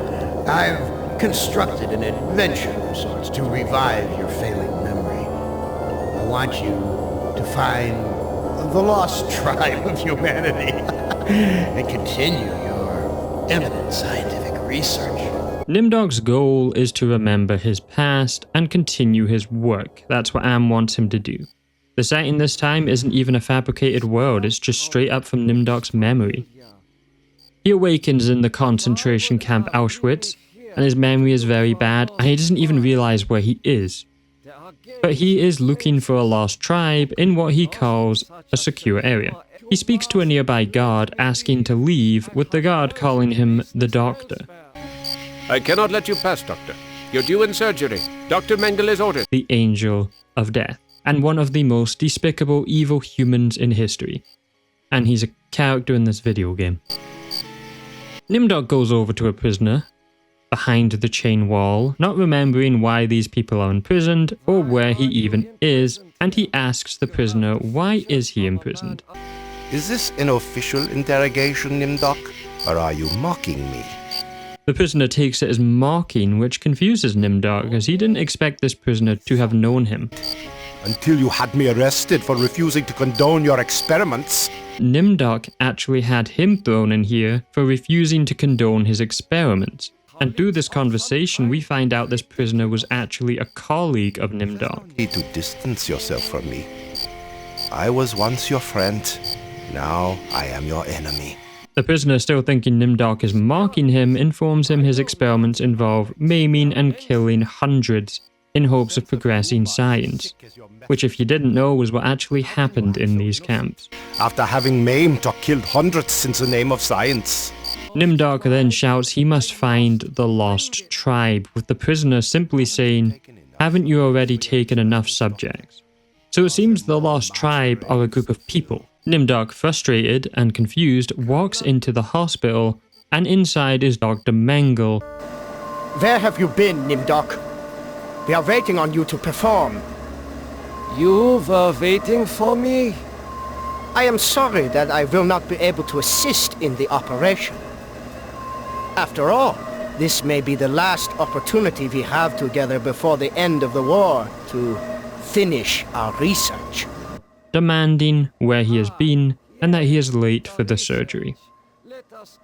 I've constructed an adventure of sorts to revive your failing memory. I want you to find the lost tribe of humanity and continue your eminent scientific research. Nimdok's goal is to remember his past and continue his work. That's what Am wants him to do. The setting this time isn't even a fabricated world, it's just straight up from Nimdok's memory. He awakens in the concentration camp Auschwitz, and his memory is very bad, and he doesn't even realize where he is. But he is looking for a lost tribe in what he calls a secure area. He speaks to a nearby guard asking to leave, with the guard calling him the doctor. I cannot let you pass, Doctor. You're due in surgery. Dr. Mengele is ordered. The Angel of Death, and one of the most despicable evil humans in history. And he's a character in this video game. Nimdok goes over to a prisoner behind the chain wall, not remembering why these people are imprisoned or where he even is, and he asks the prisoner why is he imprisoned. Is this an official interrogation, Nimdok, or are you mocking me? The prisoner takes it as mocking, which confuses Nimdok, as he didn't expect this prisoner to have known him. Until you had me arrested for refusing to condone your experiments. Nimdok actually had him thrown in here for refusing to condone his experiments. And through this conversation, we find out this prisoner was actually a colleague of Nimdok. You need to distance yourself from me. I was once your friend. Now I am your enemy. The prisoner, still thinking Nimdok is mocking him, informs him his experiments involve maiming and killing hundreds in hopes of progressing science, which, if you didn't know, was what actually happened in these camps. After having maimed or killed hundreds in the name of science. Nimdok then shouts he must find the lost tribe, with the prisoner simply saying, "Haven't you already taken enough subjects?" So it seems the lost tribe are a group of people. Nimdok, frustrated and confused, walks into the hospital, and inside is Dr. Mengele. Where have you been, Nimdok? We are waiting on you to perform. You were waiting for me? I am sorry that I will not be able to assist in the operation. After all, this may be the last opportunity we have together before the end of the war to finish our research. Demanding where he has been and that he is late for the surgery.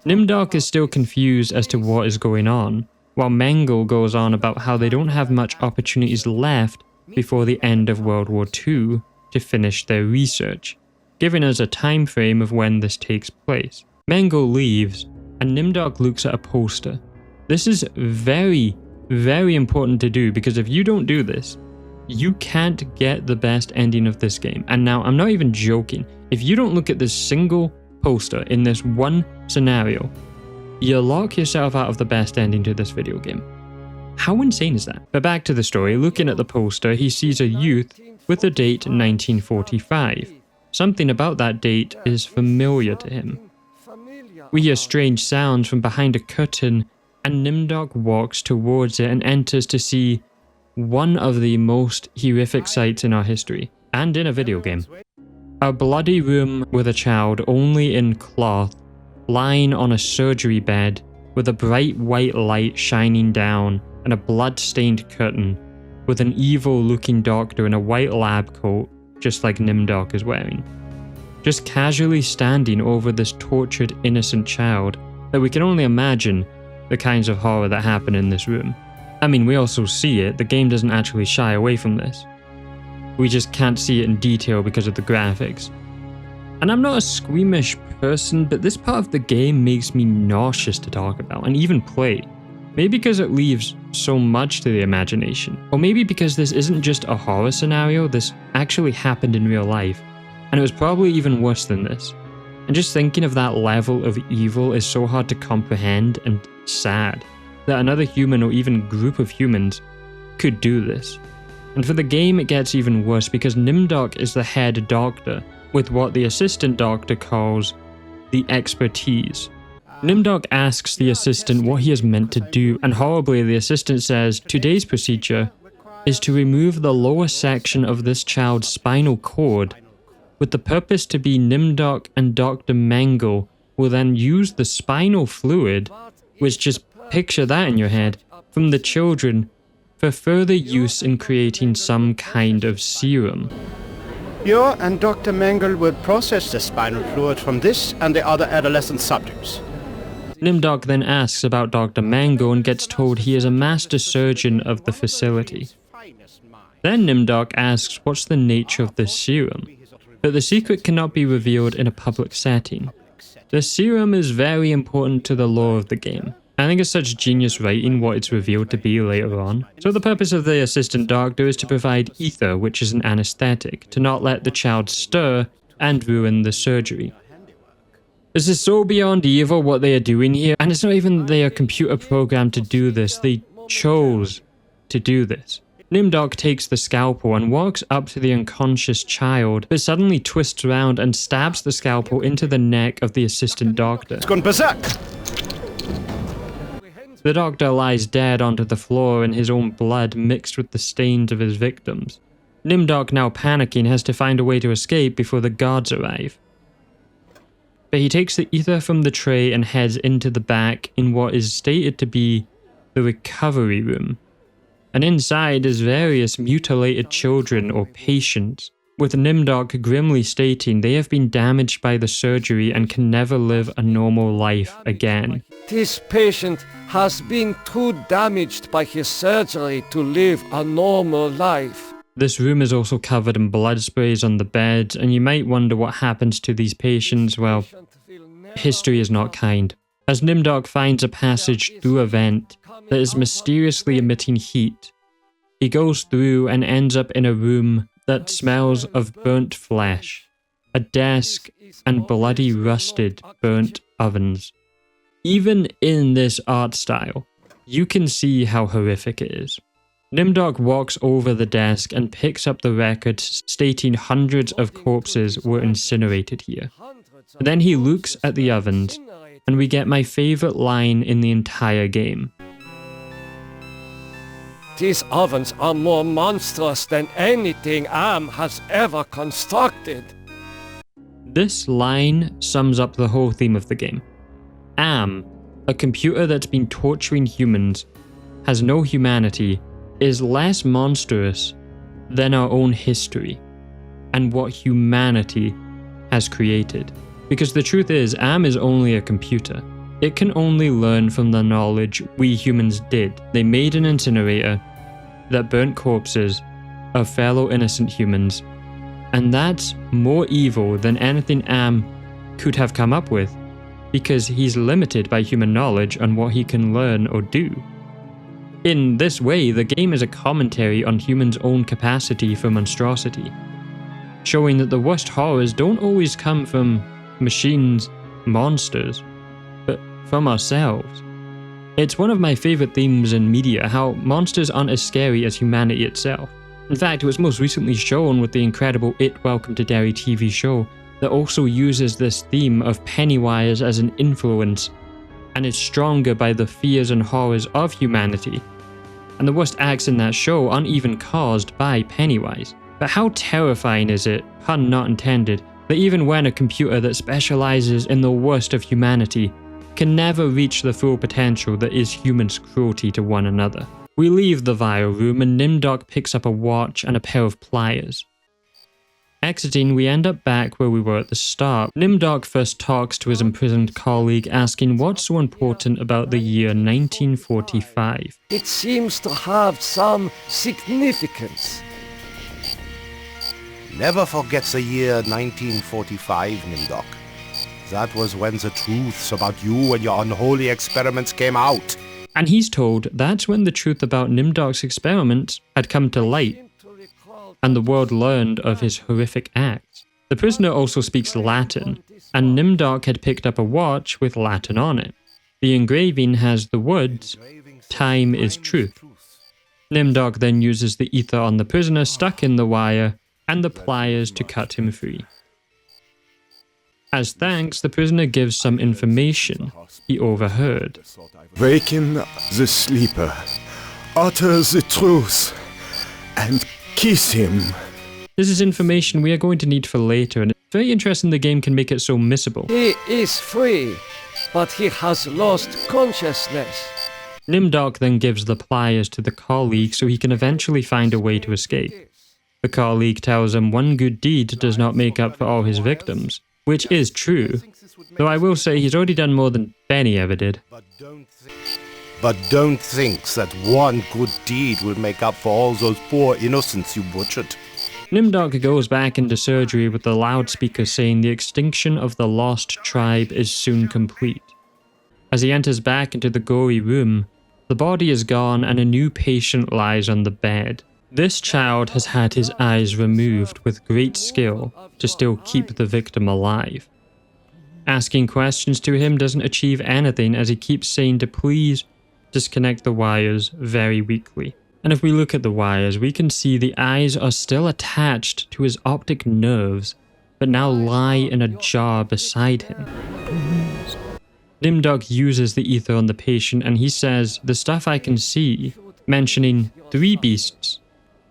Nimdok is still confused as to what is going on, while Mengele goes on about how they don't have much opportunities left before the end of World War II to finish their research, giving us a time frame of when this takes place. Mengele leaves, and Nimdok looks at a poster. This is very, very important to do, because if you don't do this, you can't get the best ending of this game. And now, I'm not even joking. If you don't look at this single poster in this one scenario, you lock yourself out of the best ending to this video game. How insane is that? But back to the story. Looking at the poster, he sees a youth with the date 1945. Something about that date is familiar to him. We hear strange sounds from behind a curtain, and Nimdok walks towards it and enters to see one of the most horrific sights in our history, and in a video game. A bloody room with a child only in cloth, lying on a surgery bed with a bright white light shining down and a blood-stained curtain, with an evil-looking doctor in a white lab coat, just like Nimdok is wearing, just casually standing over this tortured innocent child that we can only imagine the kinds of horror that happen in this room. I mean, we also see it, the game doesn't actually shy away from this. We just can't see it in detail because of the graphics. And I'm not a squeamish person, but this part of the game makes me nauseous to talk about and even play. Maybe because it leaves so much to the imagination, or maybe because this isn't just a horror scenario, this actually happened in real life, and it was probably even worse than this. And just thinking of that level of evil is so hard to comprehend and sad, that another human or even group of humans could do this. And for the game it gets even worse because Nimdok is the head doctor, with what the assistant doctor calls the expertise. Nimdok asks the assistant what he is meant to do, and horribly the assistant says today's procedure is to remove the lower section of this child's spinal cord, with the purpose to be Nimdok and Dr. Mengele will then use the spinal fluid, which just picture that in your head, from the children for further use in creating some kind of serum. You and Dr. Mengele will process the spinal fluid from this and the other adolescent subjects. Nimdok then asks about Dr. Mengele and gets told he is a master surgeon of the facility. Then Nimdok asks what's the nature of this serum, but the secret cannot be revealed in a public setting. The serum is very important to the lore of the game. I think it's such genius writing what it's revealed to be later on. So the purpose of the assistant doctor is to provide ether, which is an anesthetic, to not let the child stir and ruin the surgery. This is so beyond evil what they are doing here, and it's not even they are computer programmed to do this, they chose to do this. Nimdok takes the scalpel and walks up to the unconscious child, but suddenly twists around and stabs the scalpel into the neck of the assistant doctor. It's gone berserk! The doctor lies dead onto the floor in his own blood mixed with the stains of his victims. Nimdok, now panicking, has to find a way to escape before the guards arrive. But he takes the ether from the tray and heads into the back in what is stated to be the recovery room. And inside is various mutilated children or patients, with Nimdok grimly stating they have been damaged by the surgery and can never live a normal life again. This patient has been too damaged by his surgery to live a normal life. This room is also covered in blood sprays on the bed, and you might wonder what happens to these patients. Well, history is not kind, as Nimdok finds a passage through a vent that is mysteriously emitting heat. He goes through and ends up in a room that smells of burnt flesh, a desk, and bloody rusted burnt ovens. Even in this art style, you can see how horrific it is. Nimdok walks over the desk and picks up the records stating hundreds of corpses were incinerated here. Then he looks at the ovens, and we get my favorite line in the entire game. These ovens are more monstrous than anything Am has ever constructed. This line sums up the whole theme of the game. Am, a computer that's been torturing humans, has no humanity, is less monstrous than our own history and what humanity has created. Because the truth is, Am is only a computer. It can only learn from the knowledge we humans did. They made an incinerator that burnt corpses of fellow innocent humans, and that's more evil than anything Am could have come up with, because he's limited by human knowledge on what he can learn or do. In this way, the game is a commentary on humans' own capacity for monstrosity, showing that the worst horrors don't always come from machines, monsters, but from ourselves. It's one of my favorite themes in media, how monsters aren't as scary as humanity itself. In fact, it was most recently shown with the incredible It Welcome to Derry TV show, that also uses this theme of Pennywise as an influence and is stronger by the fears and horrors of humanity. And the worst acts in that show aren't even caused by Pennywise. But how terrifying is it, pun not intended, that even when a computer that specializes in the worst of humanity can never reach the full potential that is humans' cruelty to one another. We leave the vial room and Nimdok picks up a watch and a pair of pliers. Exiting, we end up back where we were at the start. Nimdok first talks to his imprisoned colleague, asking what's so important about the year 1945. It seems to have some significance. Never forget the year 1945, Nimdok. That was when the truths about you and your unholy experiments came out. And he's told that's when the truth about Nimdok's experiments had come to light, and the world learned of his horrific acts. The prisoner also speaks Latin, and Nimdok had picked up a watch with Latin on it. The engraving has the words, "Time is truth." Nimdok then uses the ether on the prisoner stuck in the wire and the pliers to cut him free. As thanks, the prisoner gives some information he overheard. Waken the sleeper, utter the truth, and kiss him. This is information we are going to need for later, and it's very interesting the game can make it so missable. He is free, but he has lost consciousness. Nimdok then gives the pliers to the colleague so he can eventually find a way to escape. The colleague tells him one good deed does not make up for all his victims, which is true, though I will say he's already done more than Benny ever did. But don't think that one good deed will make up for all those poor innocents you butchered. Nimdok goes back into surgery with the loudspeaker saying the extinction of the lost tribe is soon complete. As he enters back into the gory room, the body is gone and a new patient lies on the bed. This child has had his eyes removed with great skill to still keep the victim alive. Asking questions to him doesn't achieve anything as he keeps saying to please disconnect the wires very weakly. And if we look at the wires, we can see the eyes are still attached to his optic nerves, but now lie in a jar beside him. Nimdok uses the ether on the patient and he says, "The stuff I can see," mentioning 3 beasts.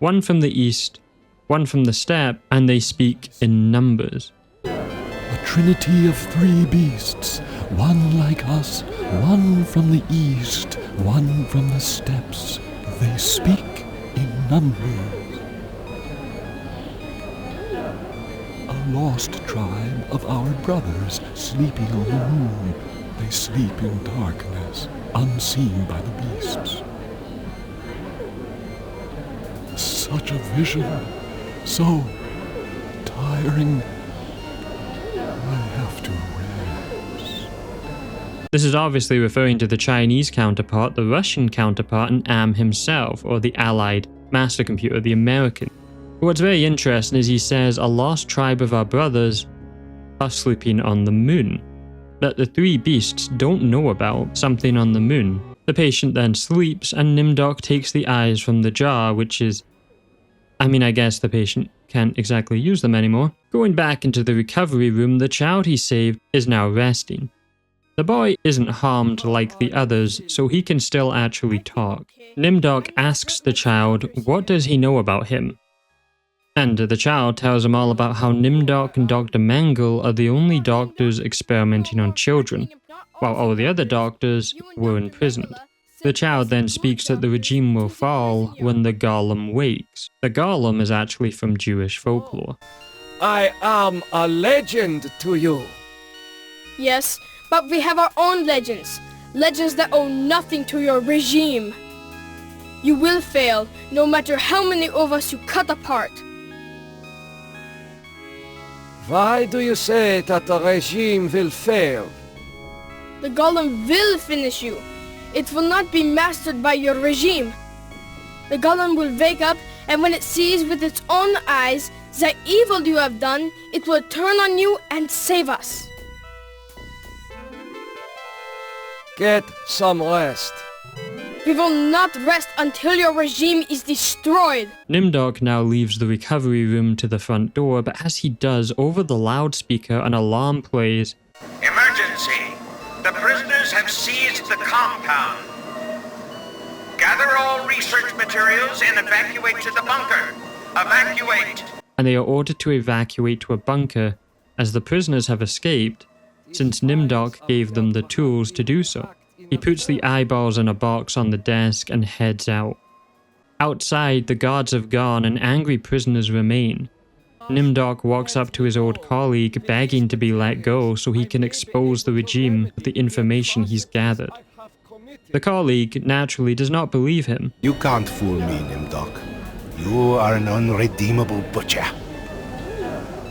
One from the east, one from the steppe, and they speak in numbers. A trinity of 3 beasts, one like us, one from the east, one from the steppes. They speak in numbers. A lost tribe of our brothers sleeping on the moon. They sleep in darkness, unseen by the beasts. Such a vision, so tiring. I have to rest. This is obviously referring to the Chinese counterpart, the Russian counterpart, and Am himself, or the Allied master computer, the American. But what's very interesting is he says a lost tribe of our brothers are sleeping on the moon. That the 3 beasts don't know about something on the moon. The patient then sleeps and Nimdok takes the eyes from the jar, which is... I guess the patient can't exactly use them anymore. Going back into the recovery room, the child he saved is now resting. The boy isn't harmed like the others, so he can still actually talk. Nimdok asks the child what does he know about him. And the child tells him all about how Nimdok and Dr. Mengele are the only doctors experimenting on children, while all the other doctors were imprisoned. The child then speaks that the regime will fall when the golem wakes. The golem is actually from Jewish folklore. I am a legend to you. Yes, but we have our own legends. Legends that owe nothing to your regime. You will fail, no matter how many of us you cut apart. Why do you say that the regime will fail? The golem will finish you. It will not be mastered by your regime. The golem will wake up, and when it sees with its own eyes the evil you have done, it will turn on you and save us. Get some rest. We will not rest until your regime is destroyed. Nimdok now leaves the recovery room to the front door, but as he does, over the loudspeaker an alarm plays. Emergency! The prisoners have seized the compound. Gather all research materials and evacuate to the bunker. Evacuate! And they are ordered to evacuate to a bunker, as the prisoners have escaped, since Nimdok gave them the tools to do so. He puts the eyeballs in a box on the desk and heads out. Outside, the guards have gone and angry prisoners remain. Nimdok walks up to his old colleague, begging to be let go so he can expose the regime with the information he's gathered. The colleague, naturally, does not believe him. You can't fool me, Nimdok. You are an unredeemable butcher.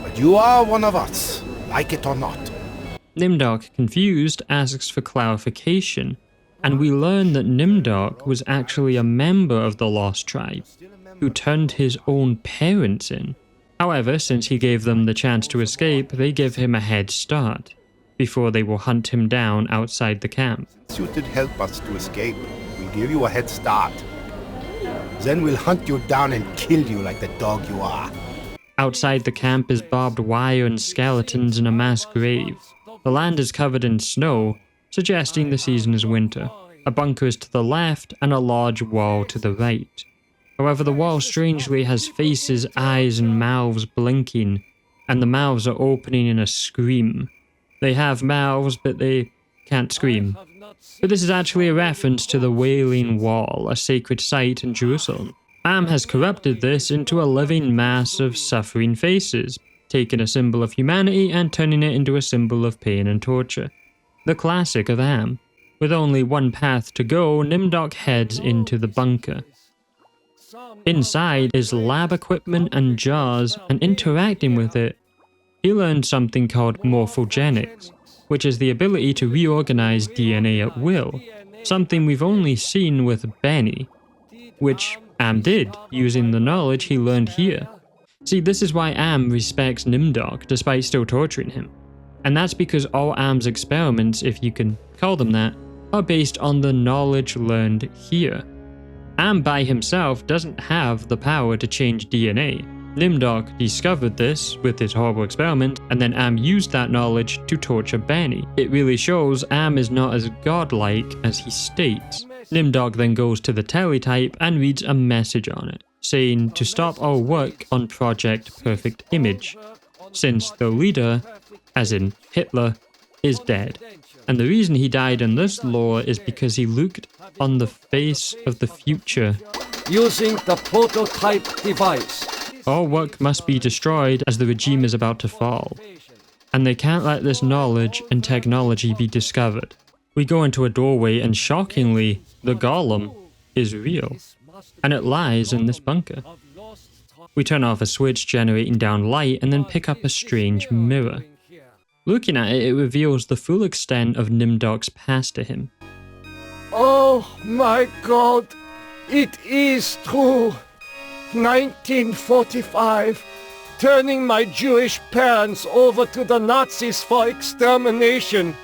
But you are one of us, like it or not. Nimdok, confused, asks for clarification, and we learn that Nimdok was actually a member of the Lost Tribe, who turned his own parents in. However, since he gave them the chance to escape, they give him a head start, before they will hunt him down outside the camp. You did help us to escape. We'll give you a head start. Then we'll hunt you down and kill you like the dog you are. Outside the camp is barbed wire and skeletons in a mass grave. The land is covered in snow, suggesting the season is winter. A bunker is to the left and a large wall to the right. However, the wall strangely has faces, eyes, and mouths blinking, and the mouths are opening in a scream. They have mouths, but they can't scream. But this is actually a reference to the Wailing Wall, a sacred site in Jerusalem. Am has corrupted this into a living mass of suffering faces, taking a symbol of humanity and turning it into a symbol of pain and torture. The classic of Am. With only one path to go, Nimdok heads into the bunker. Inside is lab equipment and jars, and interacting with it, he learned something called morphogenics, which is the ability to reorganize DNA at will, something we've only seen with Benny, which Am did, using the knowledge he learned here. See, this is why Am respects Nimdok, despite still torturing him. And that's because all Am's experiments, if you can call them that, are based on the knowledge learned here. Am by himself doesn't have the power to change DNA. Nimdok discovered this with his horrible experiment, and then Am used that knowledge to torture Benny. It really shows Am is not as godlike as he states. Nimdok then goes to the teletype and reads a message on it, saying to stop our work on Project Perfect Image, since the leader, as in Hitler, is dead. And the reason he died in this lore is because he looked on the face of the future. Using the prototype device. All work must be destroyed as the regime is about to fall. And they can't let this knowledge and technology be discovered. We go into a doorway and shockingly, the golem is real. And it lies in this bunker. We turn off a switch generating down light and then pick up a strange mirror. Looking at it, it reveals the full extent of Nimdok's past to him. Oh my God, it is true. 1945, turning my Jewish parents over to the Nazis for extermination.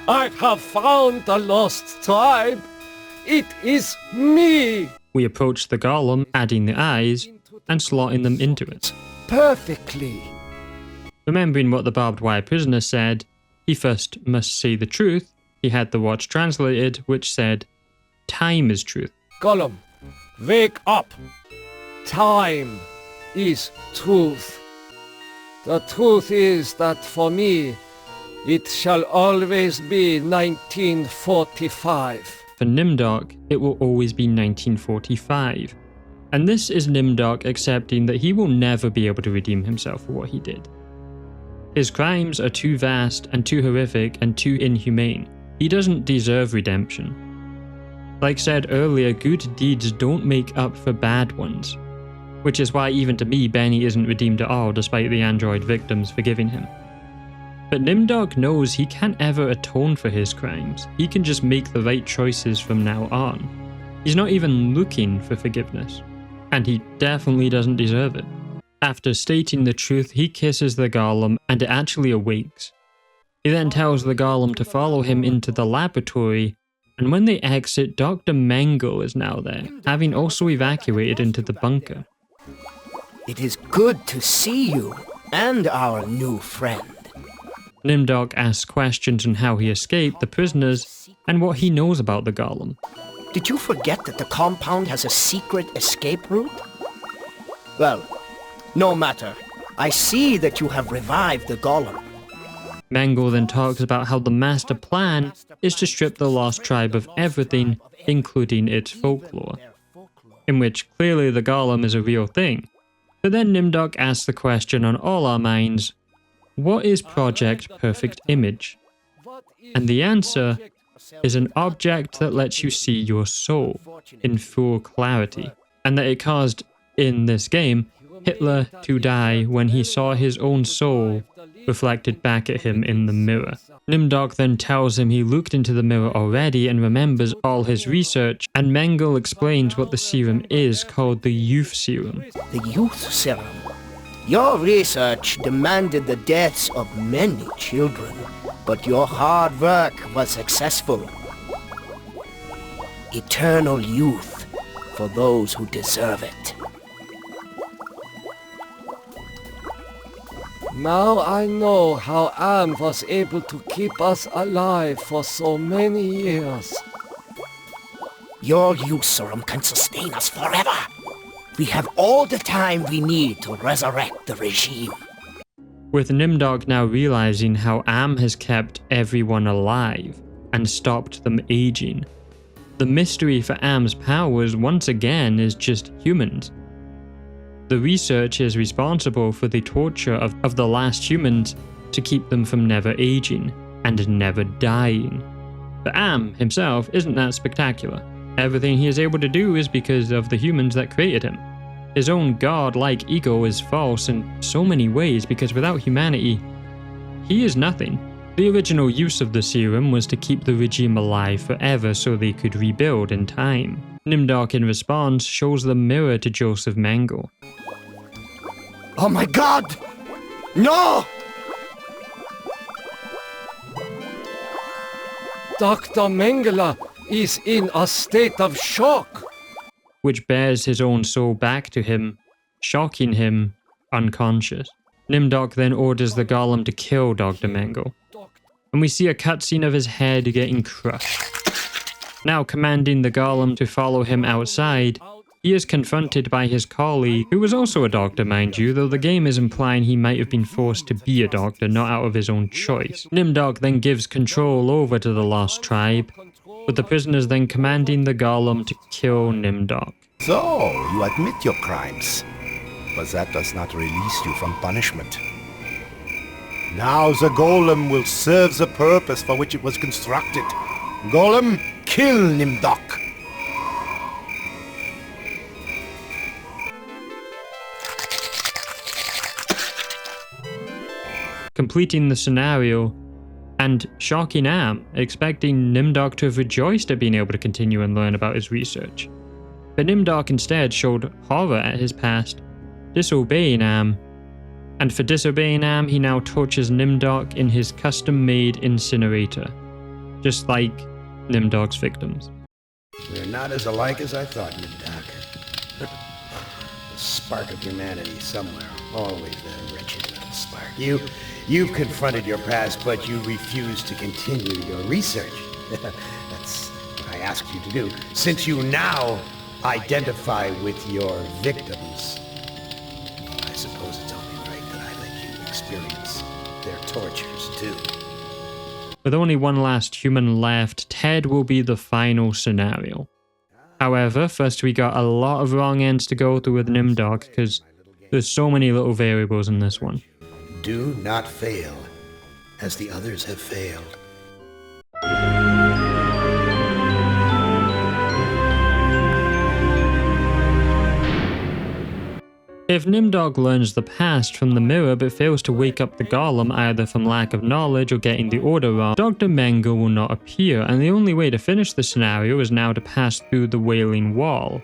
I have found the lost tribe. It is me. We approach the golem, adding the eyes, and slotting them into it. Perfectly. Remembering what the barbed wire prisoner said, he first must say the truth. He had the watch translated, which said, "Time is truth." Golem, wake up. Time is truth. The truth is that for me, it shall always be 1945. For Nimdok, it will always be 1945. And this is Nimdok accepting that he will never be able to redeem himself for what he did. His crimes are too vast and too horrific and too inhumane. He doesn't deserve redemption. Like said earlier, good deeds don't make up for bad ones. Which is why even to me, Benny isn't redeemed at all despite the android victims forgiving him. But Nimdok knows he can't ever atone for his crimes. He can just make the right choices from now on. He's not even looking for forgiveness. And he definitely doesn't deserve it. After stating the truth, he kisses the golem and it actually awakes. He then tells the golem to follow him into the laboratory And when they exit, Dr. Mengele is now there, having also evacuated into the bunker. It is good to see you and our new friend. Nimdok asks questions on how he escaped the prisoners and what he knows about the golem. Did you forget that the compound has a secret escape route? Well, no matter. I see that you have revived the golem. Mengele then talks about how the master plan is to strip the lost tribe of everything, including its folklore, in which clearly the golem is a real thing. But then Nimdok asks the question on all our minds, what is Project Perfect Image? And the answer is an object that lets you see your soul in full clarity, and that it caused, in this game, Hitler to die when he saw his own soul reflected back at him in the mirror. Nimdok then tells him he looked into the mirror already and remembers all his research, and Mengele explains what the serum is, called the Youth Serum. The Youth Serum? Your research demanded the deaths of many children, but your hard work was successful. Eternal youth for those who deserve it. Now I know how Am was able to keep us alive for so many years. Your youth serum can sustain us forever. We have all the time we need to resurrect the regime. With Nimdok now realizing how Am has kept everyone alive and stopped them aging, the mystery for Am's powers once again is just humans. The research is responsible for the torture of the last humans to keep them from never aging and never dying. But Am himself isn't that spectacular. Everything he is able to do is because of the humans that created him. His own god-like ego is false in so many ways because without humanity, he is nothing. The original use of the serum was to keep the regime alive forever so they could rebuild in time. Nimdok in response shows the mirror to Joseph Mengele. Oh my god! No! Dr. Mengele is in a state of shock, which bears his own soul back to him, shocking him unconscious. Nimdok then orders the golem to kill Dr. Mengele, and we see a cutscene of his head getting crushed. Now commanding the golem to follow him outside, he is confronted by his colleague, who was also a doctor, mind you, though the game is implying he might have been forced to be a doctor, not out of his own choice. Nimdok then gives control over to the lost tribe, with the prisoners then commanding the golem to kill Nimdok. So, you admit your crimes, but that does not release you from punishment. Now the golem will serve the purpose for which it was constructed. Golem, kill Nimdok! Completing the scenario, and shocking Am, expecting Nimdok to have rejoiced at being able to continue and learn about his research. But Nimdok instead showed horror at his past, disobeying Am, and for disobeying Am, he now tortures Nimdok in his custom-made incinerator, just like Nimdok's victims. We're not as alike as I thought, Nimdok. A spark of humanity somewhere, always that wretched little spark. You've confronted your past, but you refuse to continue your research. That's what I asked you to do. Since you now identify with your victims, I suppose it's only right that I let you experience their tortures too. With only one last human left, Ted will be the final scenario. However, first we got a lot of wrong ends to go through with Nimdok, because there's so many little variables in this one. Do not fail, as the others have failed. If Nimdok learns the past from the mirror but fails to wake up the golem either from lack of knowledge or getting the order wrong, Dr. Mengele will not appear, and the only way to finish the scenario is now to pass through the Wailing Wall.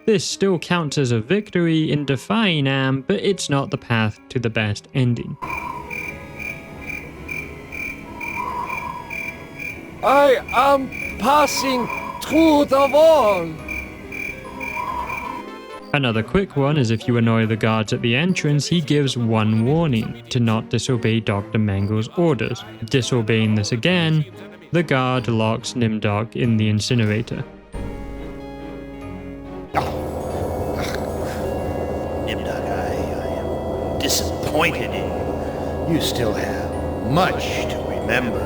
This still counts as a victory in defying Am, but it's not the path to the best ending. I am passing through the wall. Another quick one is if you annoy the guards at the entrance, he gives one warning to not disobey Dr. Mangle's orders. Disobeying this again, the guard locks Nimdok in the incinerator. Nimdok, I am disappointed in you. You still have much to remember,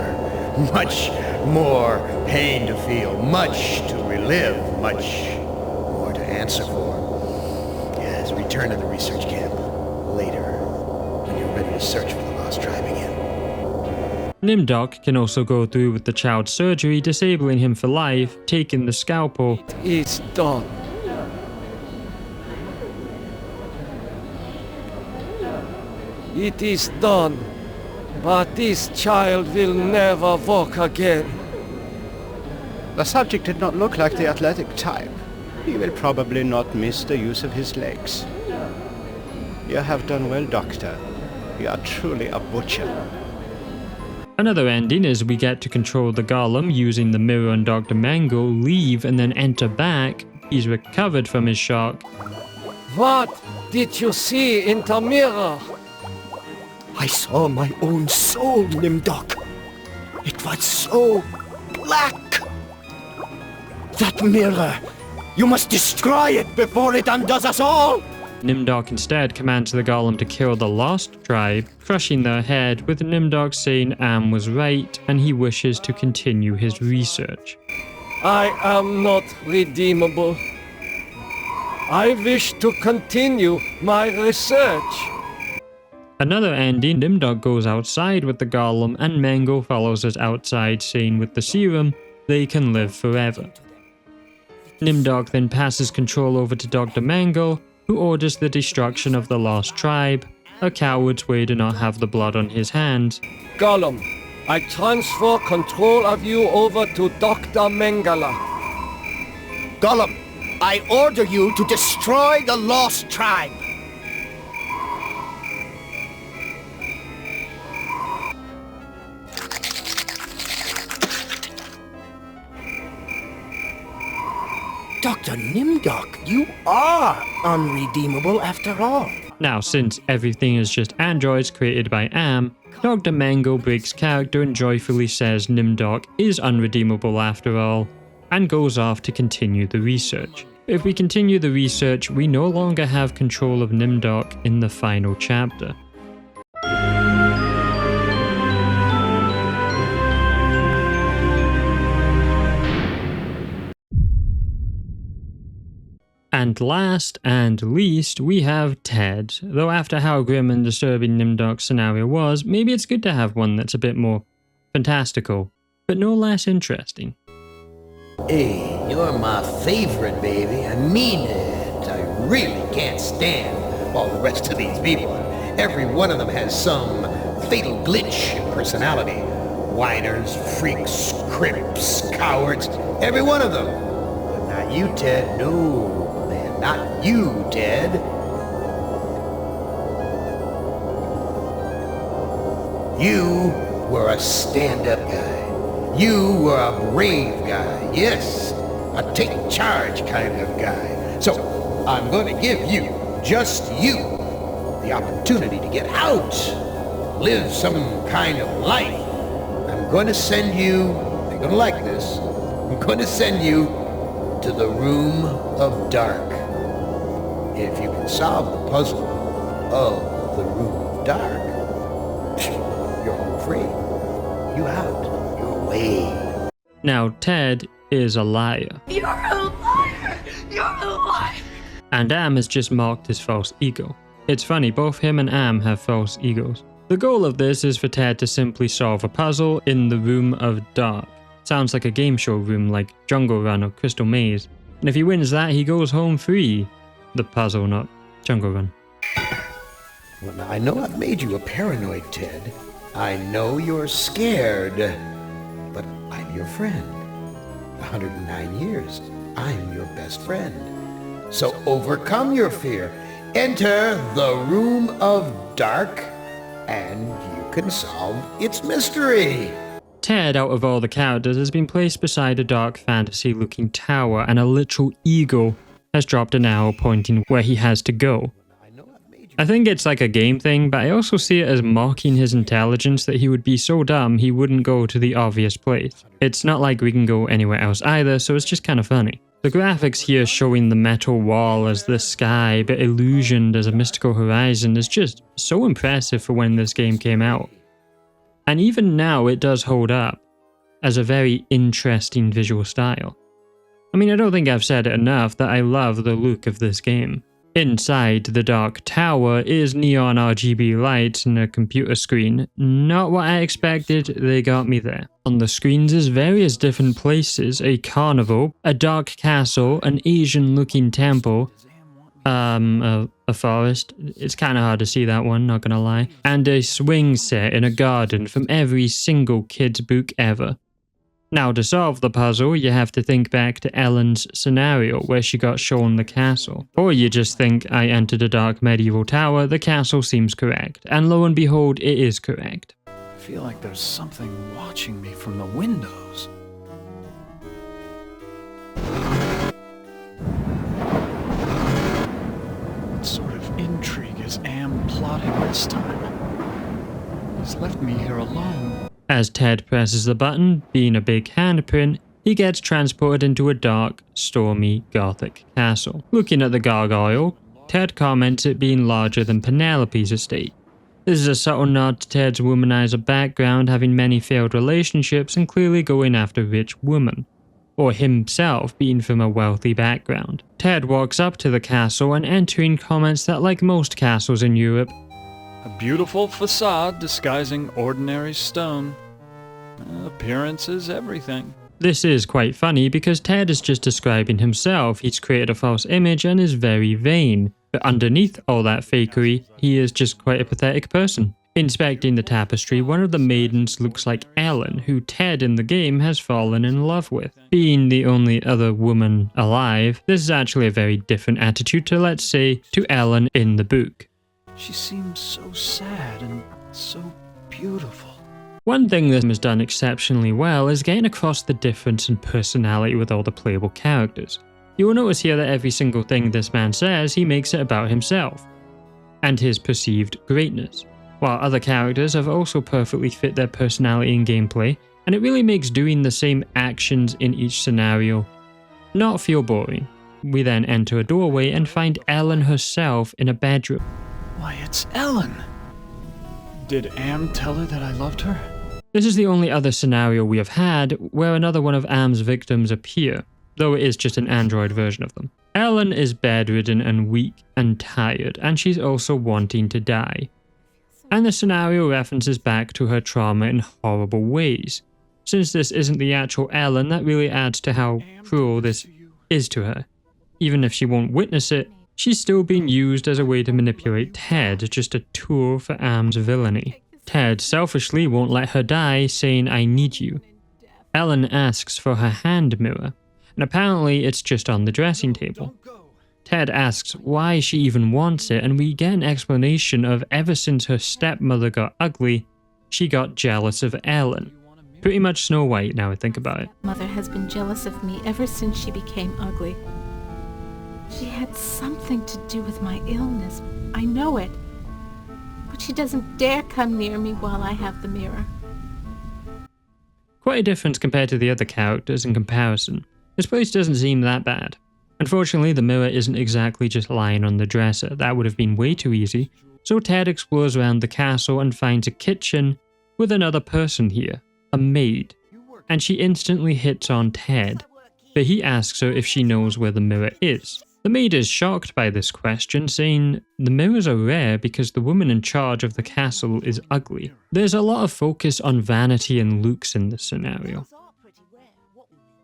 much more pain to feel, much to relive, much more to answer for. Yes, return to the research camp later, when you're ready to search for the lost tribe again. Nimdok can also go through with the child's surgery, disabling him for life, taking the scalpel. It's done. It is done, but this child will never walk again. The subject did not look like the athletic type. He will probably not miss the use of his legs. You have done well, Doctor. You are truly a butcher. Another ending is we get to control the golem using the mirror on Dr. Mangle, leave, and then enter back. He's recovered from his shock. What did you see in the mirror? I saw my own soul, Nimdok. It was so black. That mirror, you must destroy it before it undoes us all. Nimdok instead commands the golem to kill the lost tribe, crushing their head, with Nimdok saying Am was right and he wishes to continue his research. I am not redeemable. I wish to continue my research. Another ending, Nimdok goes outside with the golem and Mangle follows us outside, saying with the serum, they can live forever. Nimdok then passes control over to Dr. Mangle, who orders the destruction of the lost tribe, a coward's way to not have the blood on his hands. Golem, I transfer control of you over to Dr. Mangala. Golem, I order you to destroy the lost tribe. Dr. Nimdok, you are unredeemable after all. Now, since everything is just androids created by Am, Dr. Mangle breaks character and joyfully says Nimdok is unredeemable after all, and goes off to continue the research. If we continue the research, we no longer have control of Nimdok in the final chapter. And last and least, we have Ted. Though after how grim and disturbing Nimdok's scenario was, maybe it's good to have one that's a bit more fantastical, but no less interesting. Hey, you're my favorite, baby. I mean it. I really can't stand all the rest of these people. Every one of them has some fatal glitch in personality. Whiners, freaks, crimps, cowards. Every one of them. But not you, Ted. No. Not you, Ted. You were a stand-up guy. You were a brave guy. Yes, a take charge kind of guy. So, I'm going to give you, just you, the opportunity to get out. Live some kind of life. I'm going to send you, you're going to like this, I'm going to send you to the Room of Dark. If you can solve the puzzle of the Room of Dark, you're home free. You out. You're away. Now, Ted is a liar. You're a liar! You're a liar! And Am has just mocked his false ego. It's funny, both him and Am have false egos. The goal of this is for Ted to simply solve a puzzle in the Room of Dark. Sounds like a game show room like Jungle Run or Crystal Maze. And if he wins that, he goes home free. The puzzle, not Jungle Run. Well, now, I know I've made you a paranoid, Ted. I know you're scared. But I'm your friend. 109 years. I'm your best friend. So overcome your fear. Enter the Room of Dark, and you can solve its mystery. Ted, out of all the characters, has been placed beside a dark fantasy-looking tower, and a literal eagle has dropped an arrow pointing where he has to go. I think it's like a game thing, but I also see it as mocking his intelligence that he would be so dumb he wouldn't go to the obvious place. It's not like we can go anywhere else either, so it's just kind of funny. The graphics here showing the metal wall as the sky, but illusioned as a mystical horizon, is just so impressive for when this game came out. And even now it does hold up as a very interesting visual style. I mean, I don't think I've said it enough that I love the look of this game. Inside the dark tower is neon RGB lights and a computer screen. Not what I expected, they got me there. On the screens is various different places, a carnival, a dark castle, an Asian looking temple, a forest, it's kinda hard to see that one, not gonna lie, and a swing set in a garden from every single kid's book ever. Now, to solve the puzzle, you have to think back to Ellen's scenario where she got shown the castle. Or you just think, I entered a dark medieval tower, the castle seems correct. And lo and behold, it is correct. I feel like there's something watching me from the windows. What sort of intrigue is Am plotting this time? He's left me here alone. As Ted presses the button, being a big handprint, he gets transported into a dark, stormy, gothic castle. Looking at the gargoyle, Ted comments it being larger than Penelope's estate. This is a subtle nod to Ted's womanizer background, having many failed relationships and clearly going after rich women, or himself being from a wealthy background. Ted walks up to the castle and entering comments that, like most castles in Europe, a beautiful facade disguising ordinary stone. Appearance is everything. This is quite funny because Ted is just describing himself. He's created a false image and is very vain. But underneath all that fakery, he is just quite a pathetic person. Inspecting the tapestry, one of the maidens looks like Ellen, who Ted in the game has fallen in love with. Being the only other woman alive, this is actually a very different attitude to, let's say, to Ellen in the book. She seems so sad and so beautiful. One thing this has done exceptionally well is getting across the difference in personality with all the playable characters. You will notice here that every single thing this man says, he makes it about himself and his perceived greatness, while other characters have also perfectly fit their personality and gameplay, and it really makes doing the same actions in each scenario not feel boring. We then enter a doorway and find Ellen herself in a bedroom. Why, it's Ellen! Did Am tell her that I loved her? This is the only other scenario we have had where another one of Am's victims appear, though it is just an android version of them. Ellen is bedridden and weak and tired, and she's also wanting to die. And the scenario references back to her trauma in horrible ways. Since this isn't the actual Ellen, that really adds to how cruel this is to her. Even if she won't witness it, she's still being used as a way to manipulate Ted, just a tool for Am's villainy. Ted selfishly won't let her die, saying, I need you. Ellen asks for her hand mirror, and apparently it's just on the dressing table. Ted asks why she even wants it, and we get an explanation of ever since her stepmother got ugly, she got jealous of Ellen. Pretty much Snow White now I think about it. Mother has been jealous of me ever since she became ugly. She had something to do with my illness. I know it. But she doesn't dare come near me while I have the mirror. Quite a difference compared to the other characters in comparison. This place doesn't seem that bad. Unfortunately, the mirror isn't exactly just lying on the dresser. That would have been way too easy. So Ted explores around the castle and finds a kitchen with another person here, a maid. And she instantly hits on Ted, but he asks her if she knows where the mirror is. The maid is shocked by this question, saying the mirrors are rare because the woman in charge of the castle is ugly. There's a lot of focus on vanity and looks in this scenario.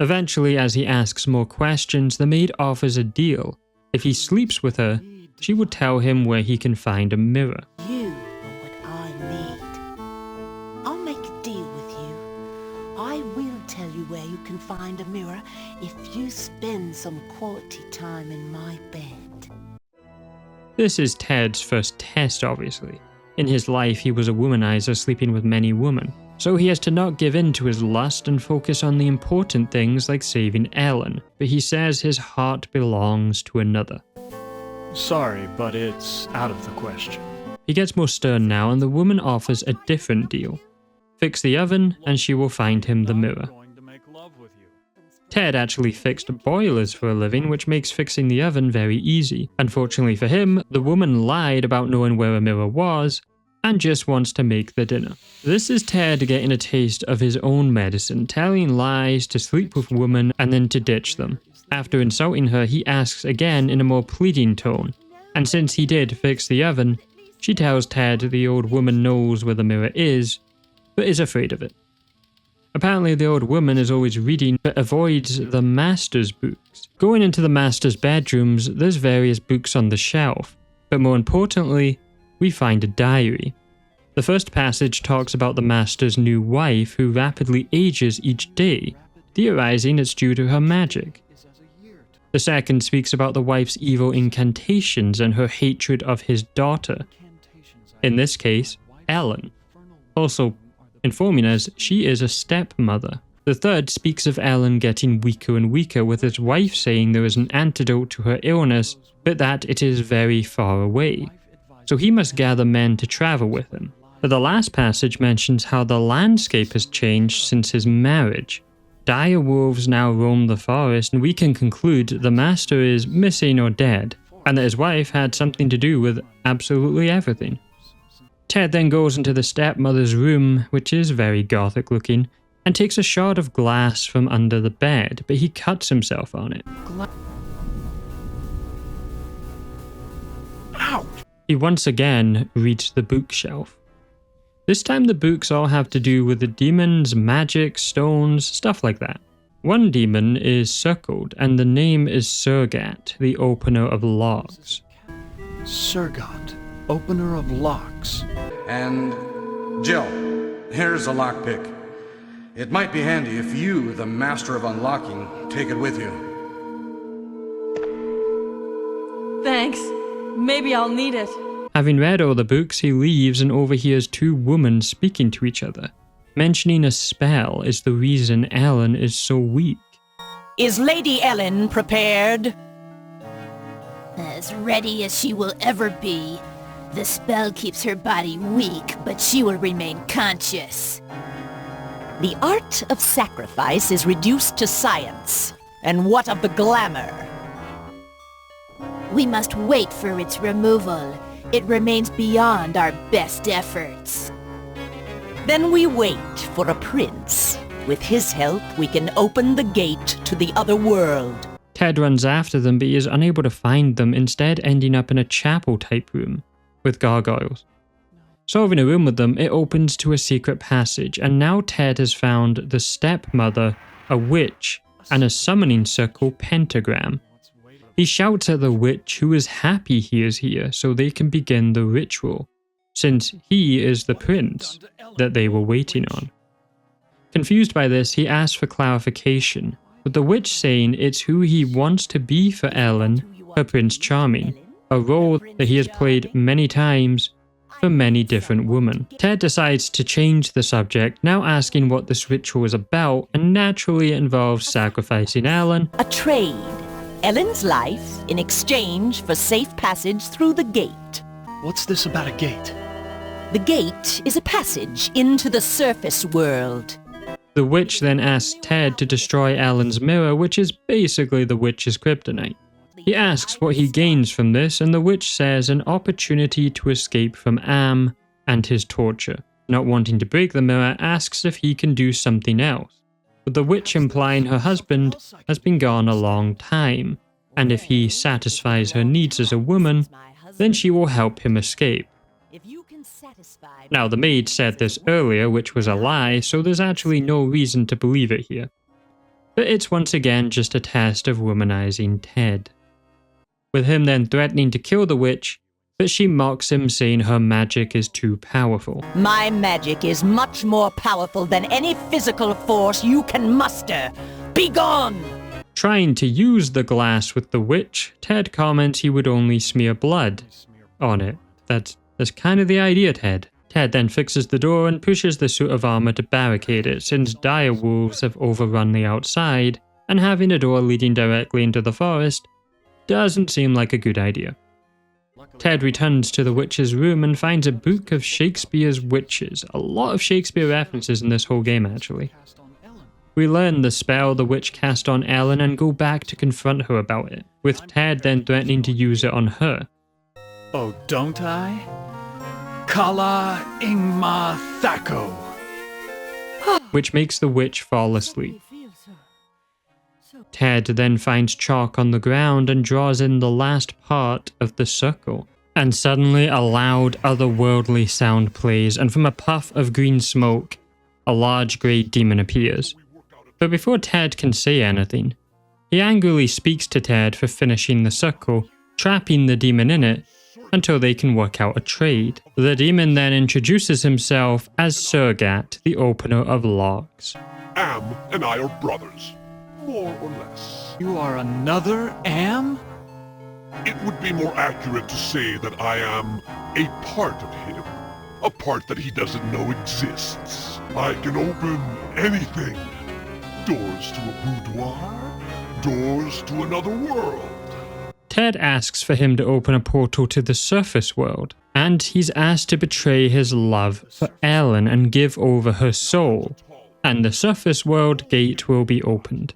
Eventually, as he asks more questions, the maid offers a deal. If he sleeps with her, she would tell him where he can find a mirror. You are what I need. I'll make a deal with you. I will tell you where you can find a mirror if you spend some quality time in my bed. This is Ted's first test, obviously. In his life, he was a womanizer sleeping with many women. So he has to not give in to his lust and focus on the important things like saving Ellen, but he says his heart belongs to another. Sorry, but it's out of the question. He gets more stern now, and the woman offers a different deal. Fix the oven, and she will find him the mirror. Ted actually fixed boilers for a living, which makes fixing the oven very easy. Unfortunately for him, the woman lied about knowing where a mirror was, and just wants to make the dinner. This is Ted getting a taste of his own medicine, telling lies to sleep with women and then to ditch them. After insulting her, he asks again in a more pleading tone, and since he did fix the oven, she tells Ted the old woman knows where the mirror is, but is afraid of it. Apparently the old woman is always reading, but avoids the master's books. Going into the master's bedrooms, there's various books on the shelf, but more importantly, we find a diary. The first passage talks about the master's new wife who rapidly ages each day, theorizing it's due to her magic. The second speaks about the wife's evil incantations and her hatred of his daughter. In this case, Ellen. Also informing us she is a stepmother. The third speaks of Ellen getting weaker and weaker, with his wife saying there is an antidote to her illness, but that it is very far away. So he must gather men to travel with him. But the last passage mentions how the landscape has changed since his marriage. Dire wolves now roam the forest, and we can conclude the master is missing or dead, and that his wife had something to do with absolutely everything. Ted then goes into the stepmother's room, which is very gothic looking, and takes a shard of glass from under the bed, but he cuts himself on it. He once again reads the bookshelf. This time the books all have to do with the demons, magic, stones, stuff like that. One demon is circled, and the name is Surgat, the opener of locks. Surgat, opener of locks. And Jill, here's a lockpick. It might be handy if you, the master of unlocking, take it with you. Thanks. Maybe I'll need it. Having read all the books, he leaves and overhears two women speaking to each other. Mentioning a spell is the reason Ellen is so weak. Is Lady Ellen prepared? As ready as she will ever be. The spell keeps her body weak, but she will remain conscious. The art of sacrifice is reduced to science. And what of the glamour? We must wait for its removal. It remains beyond our best efforts. Then we wait for a prince. With his help, we can open the gate to the other world. Ted runs after them, but he is unable to find them, instead ending up in a chapel-type room with gargoyles. Solving a room with them, it opens to a secret passage, and now Ted has found the stepmother, a witch, and a summoning circle pentagram. He shouts at the witch, who is happy he is here, so they can begin the ritual, since he is the prince that they were waiting on. Confused by this, he asks for clarification, with the witch saying it's who he wants to be for Ellen, her Prince Charming, a role that he has played many times for many different women. Ted decides to change the subject, now asking what this ritual is about, and naturally it involves sacrificing Ellen. A trade. Ellen's life in exchange for safe passage through the gate. What's this about a gate? The gate is a passage into the surface world. The witch then asks Ted to destroy Ellen's mirror, which is basically the witch's kryptonite. He asks what he gains from this, and the witch says an opportunity to escape from Am and his torture. Not wanting to break the mirror, asks if he can do something else, with the witch implying her husband has been gone a long time, and if he satisfies her needs as a woman, then she will help him escape. Now, the maid said this earlier, which was a lie, so there's actually no reason to believe it here. But it's once again just a test of womanizing Ted, with him then threatening to kill the witch, but she mocks him, saying her magic is too powerful. My magic is much more powerful than any physical force you can muster. Be gone! Trying to use the glass with the witch, Ted comments he would only smear blood on it. That's kind of the idea, Ted. Ted then fixes the door and pushes the suit of armor to barricade it since dire wolves have overrun the outside, and having a door leading directly into the forest doesn't seem like a good idea. Ted returns to the witch's room and finds a book of Shakespeare's witches. A lot of Shakespeare references in this whole game, actually. We learn the spell the witch cast on Ellen and go back to confront her about it, with Ted then threatening to use it on her. Oh, don't I? Kala Ingma Thako. Which makes the witch fall asleep. Ted then finds chalk on the ground and draws in the last part of the circle. And suddenly a loud, otherworldly sound plays, and from a puff of green smoke, a large grey demon appears. But before Ted can say anything, he angrily speaks to Ted for finishing the circle, trapping the demon in it, until they can work out a trade. The demon then introduces himself as Surgat, the opener of locks. Am and I are brothers, more or less. You are another Am? It would be more accurate to say that I am a part of him. A part that he doesn't know exists. I can open anything. Doors to a boudoir, doors to another world. Ted asks for him to open a portal to the surface world, and he's asked to betray his love for Ellen and give over her soul, and the surface world gate will be opened.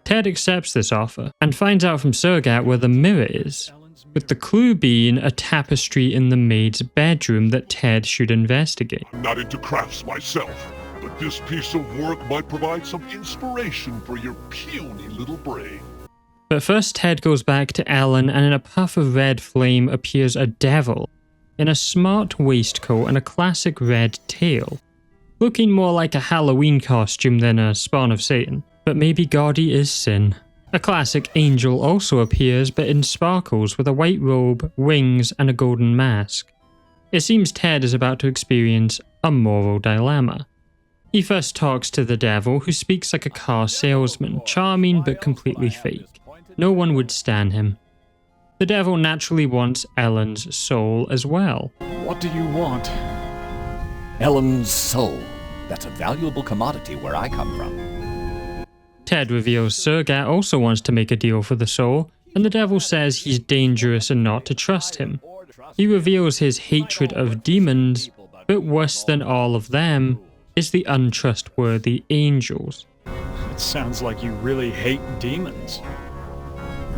Ted accepts this offer, and finds out from Surgat where the mirror is, with the clue being a tapestry in the maid's bedroom that Ted should investigate. I'm not into crafts myself, but this piece of work might provide some inspiration for your puny little brain. But first Ted goes back to Ellen, and in a puff of red flame appears a devil, in a smart waistcoat and a classic red tail, looking more like a Halloween costume than a spawn of Satan. But maybe gaudy is sin. A classic angel also appears, but in sparkles, with a white robe, wings, and a golden mask. It seems Ted is about to experience a moral dilemma. He first talks to the devil, who speaks like a car salesman, charming but completely fake. No one would stand him. The devil naturally wants Ellen's soul as well. What do you want? Ellen's soul. That's a valuable commodity where I come from. Ted reveals Surgat also wants to make a deal for the soul, and the devil says he's dangerous and not to trust him. He reveals his hatred of demons, but worse than all of them is the untrustworthy angels. It sounds like you really hate demons.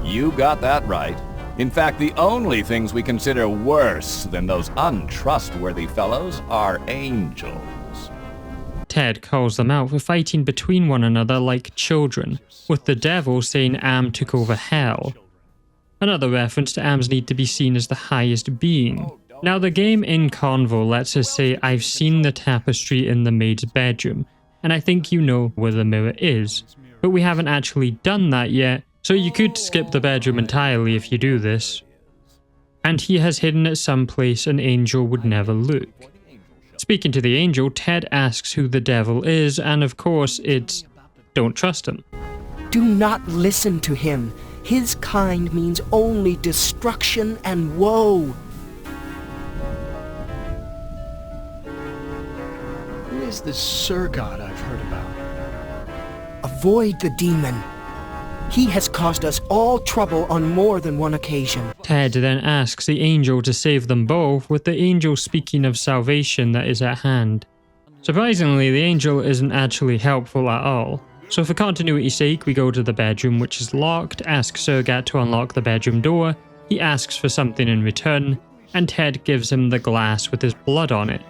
You got that right. In fact, the only things we consider worse than those untrustworthy fellows are angels. Ted calls them out for fighting between one another like children, with the devil saying Am took over hell. Another reference to Am's need to be seen as the highest being. Now the game in Convo lets us say I've seen the tapestry in the maid's bedroom, and I think you know where the mirror is, but we haven't actually done that yet, so you could skip the bedroom entirely if you do this. And he has hidden it someplace an angel would never look. Speaking to the angel, Ted asks who the devil is, and of course it's don't trust him. Do not listen to him. His kind means only destruction and woe. Who is this Surgat I've heard about? Avoid the demon. He has caused us all trouble on more than one occasion. Ted then asks the angel to save them both, with the angel speaking of salvation that is at hand. Surprisingly, the angel isn't actually helpful at all. So for continuity's sake, we go to the bedroom, which is locked, ask Surgat to unlock the bedroom door, he asks for something in return, and Ted gives him the glass with his blood on it.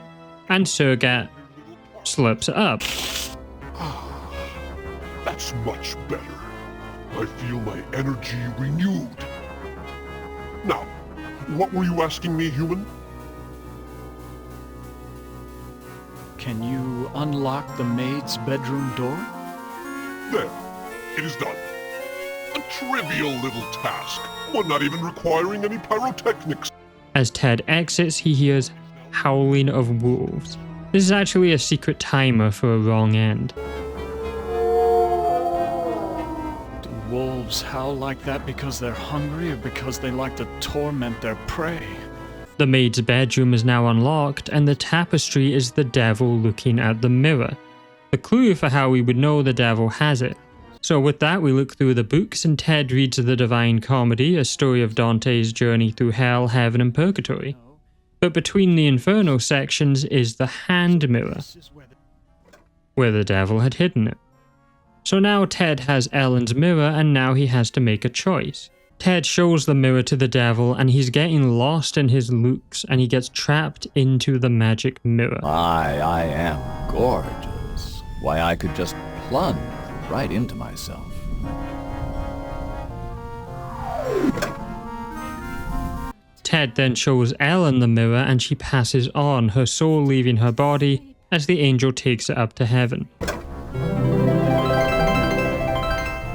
And Surgat slurps it up. That's much better. I feel my energy renewed. Now, what were you asking me, human? Can you unlock the maid's bedroom door? There. It is done. A trivial little task, one not even requiring any pyrotechnics. As Ted exits, he hears howling of wolves. This is actually a secret timer for a wrong end. Wolves howl like that because they're hungry or because they like to torment their prey? The maid's bedroom is now unlocked, and the tapestry is the devil looking at the mirror. The clue for how we would know the devil has it. So with that, we look through the books, and Ted reads The Divine Comedy, a story of Dante's journey through hell, heaven, and purgatory. But between the Inferno sections is the hand mirror, where the devil had hidden it. So now Ted has Ellen's mirror, and now he has to make a choice. Ted shows the mirror to the devil, and he's getting lost in his looks, and he gets trapped into the magic mirror. I am gorgeous. Why, I could just plunge right into myself. Ted then shows Ellen the mirror, and she passes on, her soul leaving her body as the angel takes it up to heaven.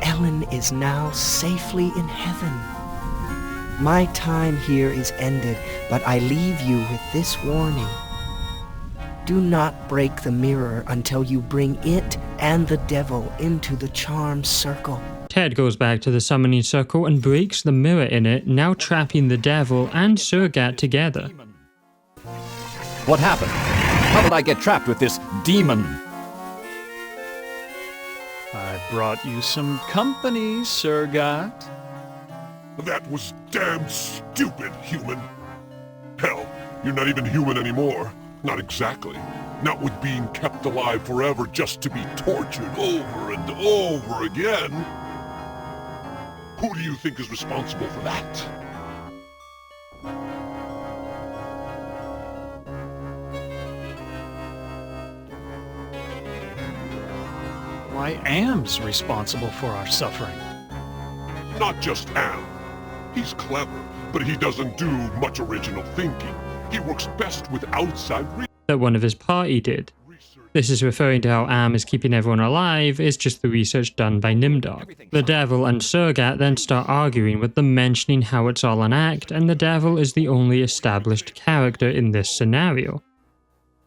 Ellen is now safely in heaven. My time here is ended, but I leave you with this warning. Do not break the mirror until you bring it and the devil into the charmed circle. Ted goes back to the summoning circle and breaks the mirror in it, now trapping the devil and Surgat together. What happened? How did I get trapped with this demon? I brought you some company, Surgat. That was damn stupid, human. Hell, you're not even human anymore. Not exactly. Not with being kept alive forever just to be tortured over and over again. Who do you think is responsible for that? Why, Am's responsible for our suffering. Not just Am. He's clever, but he doesn't do much original thinking. He works best with outside that one of his party did. This is referring to how Am is keeping everyone alive, is just the research done by Nimdok. The devil and Surgat then start arguing, with them mentioning how it's all an act, and the devil is the only established character in this scenario.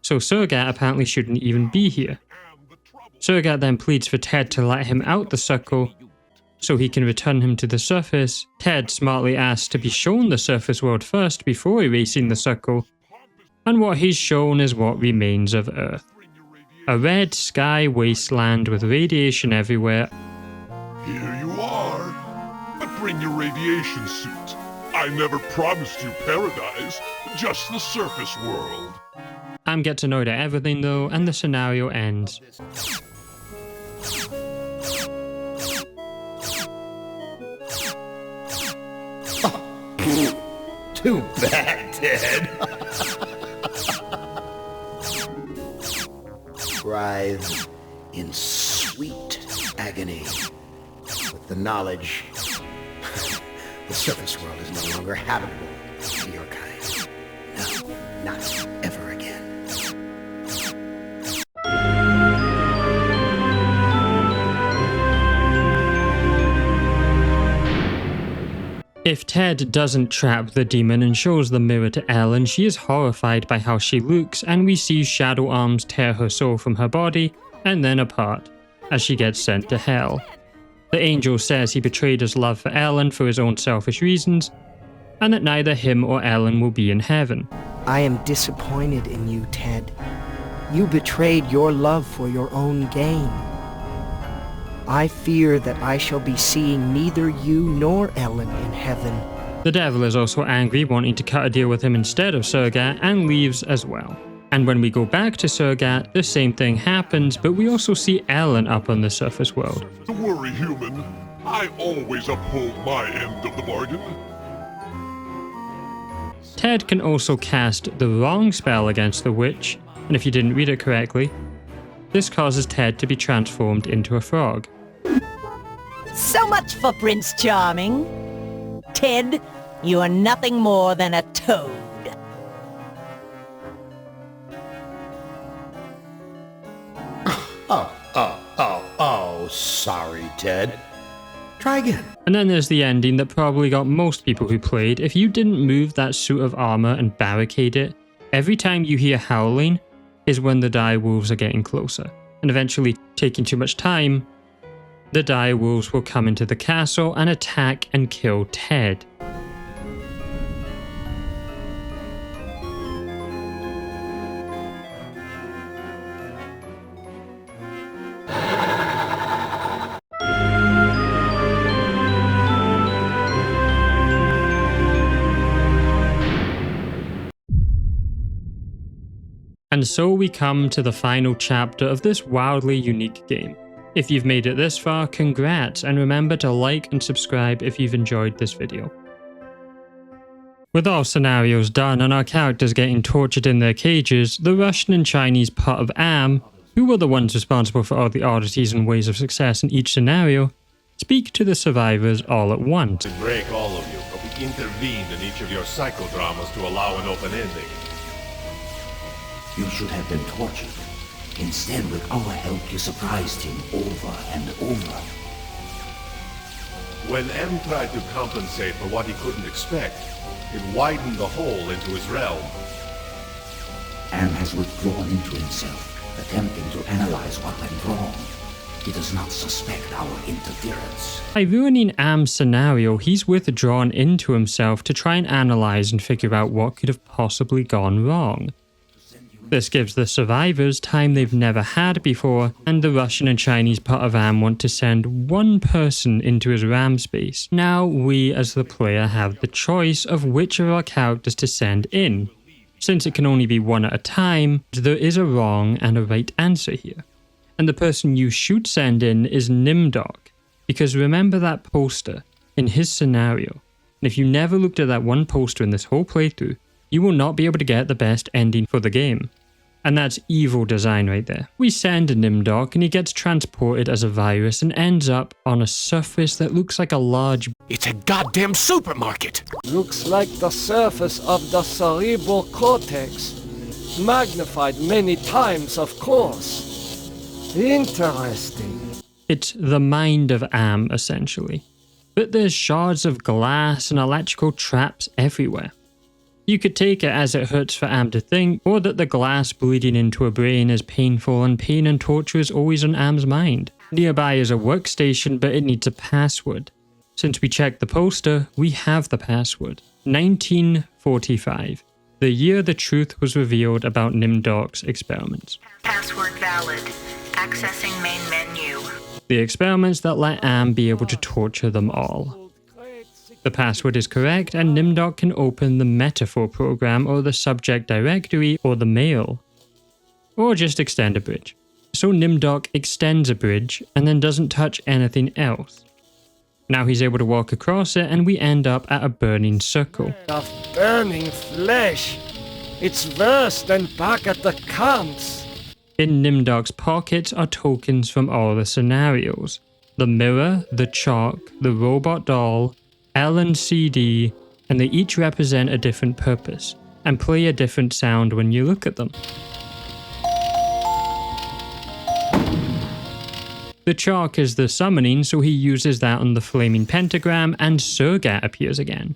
So Surgat apparently shouldn't even be here. Surgat then pleads for Ted to let him out the circle so he can return him to the surface. Ted smartly asks to be shown the surface world first before erasing the circle, and what he's shown is what remains of Earth. A red sky wasteland with radiation everywhere. Here you are. But bring your radiation suit. I never promised you paradise, just the surface world. Am gets annoyed at everything though, and the scenario ends. Too bad, Ted. Writhe in sweet agony with the knowledge the surface world is no longer habitable to your kind. No, not ever again. If Ted doesn't trap the demon and shows the mirror to Ellen, she is horrified by how she looks, and we see shadow arms tear her soul from her body and then apart as she gets sent to hell. The angel says he betrayed his love for Ellen for his own selfish reasons, and that neither him or Ellen will be in heaven. I am disappointed in you, Ted. You betrayed your love for your own gain. I fear that I shall be seeing neither you nor Ellen in heaven. The devil is also angry, wanting to cut a deal with him instead of Surgat, and leaves as well. And when we go back to Surgat, the same thing happens, but we also see Ellen up on the surface world. Don't worry, human. I always uphold my end of the bargain. Ted can also cast the wrong spell against the witch, and if you didn't read it correctly, this causes Ted to be transformed into a frog. So much for Prince Charming. Ted, you are nothing more than a toad. Oh, sorry, Ted. Try again. And then there's the ending that probably got most people who played. If you didn't move that suit of armor and barricade it, every time you hear howling is when the dire wolves are getting closer. And eventually, taking too much time, the dire wolves will come into the castle and attack and kill Ted. And so we come to the final chapter of this wildly unique game. If you've made it this far, congrats, and remember to like and subscribe if you've enjoyed this video. With all scenarios done and our characters getting tortured in their cages, the Russian and Chinese part of AM, who were the ones responsible for all the oddities and ways of success in each scenario, speak to the survivors all at once. Break all of you, but we intervened in each of your psychodramas to allow an open ending. You should have been tortured. Instead, with our help, you surprised him over and over. When M tried to compensate for what he couldn't expect, it widened the hole into his realm. M has withdrawn into himself, attempting to analyze what went wrong. He does not suspect our interference. By ruining Am's scenario, he's withdrawn into himself to try and analyze and figure out what could have possibly gone wrong. This gives the survivors time they've never had before, and the Russian and Chinese part of Am want to send one person into his RAM space. Now we as the player have the choice of which of our characters to send in. Since it can only be one at a time, there is a wrong and a right answer here. And the person you should send in is Nimdok, because remember that poster in his scenario, and if you never looked at that one poster in this whole playthrough, you will not be able to get the best ending for the game. And that's evil design right there. We send Nimdok and he gets transported as a virus and ends up on a surface that looks like a large... It's a goddamn supermarket! Looks like the surface of the cerebral cortex. Magnified many times, of course. Interesting. It's the mind of Am, essentially. But there's shards of glass and electrical traps everywhere. You could take it as it hurts for Am to think, or that the glass bleeding into her brain is painful and pain and torture is always on Am's mind. Nearby is a workstation, but it needs a password. Since we checked the poster, we have the password. 1945, the year the truth was revealed about Nimdok's experiments. Password valid. Accessing main menu. The experiments that let Am be able to torture them all. The password is correct, and Nimdok can open the metaphor program or the subject directory or the mail. Or just extend a bridge. So Nimdok extends a bridge and then doesn't touch anything else. Now he's able to walk across it and we end up at a burning circle. The burning flesh! It's worse than back at the camps! In Nimdok's pockets are tokens from all the scenarios. The mirror, the chalk, the robot doll, L and CD, and they each represent a different purpose, and play a different sound when you look at them. The chalk is the summoning, so he uses that on the flaming pentagram, and Surgat appears again.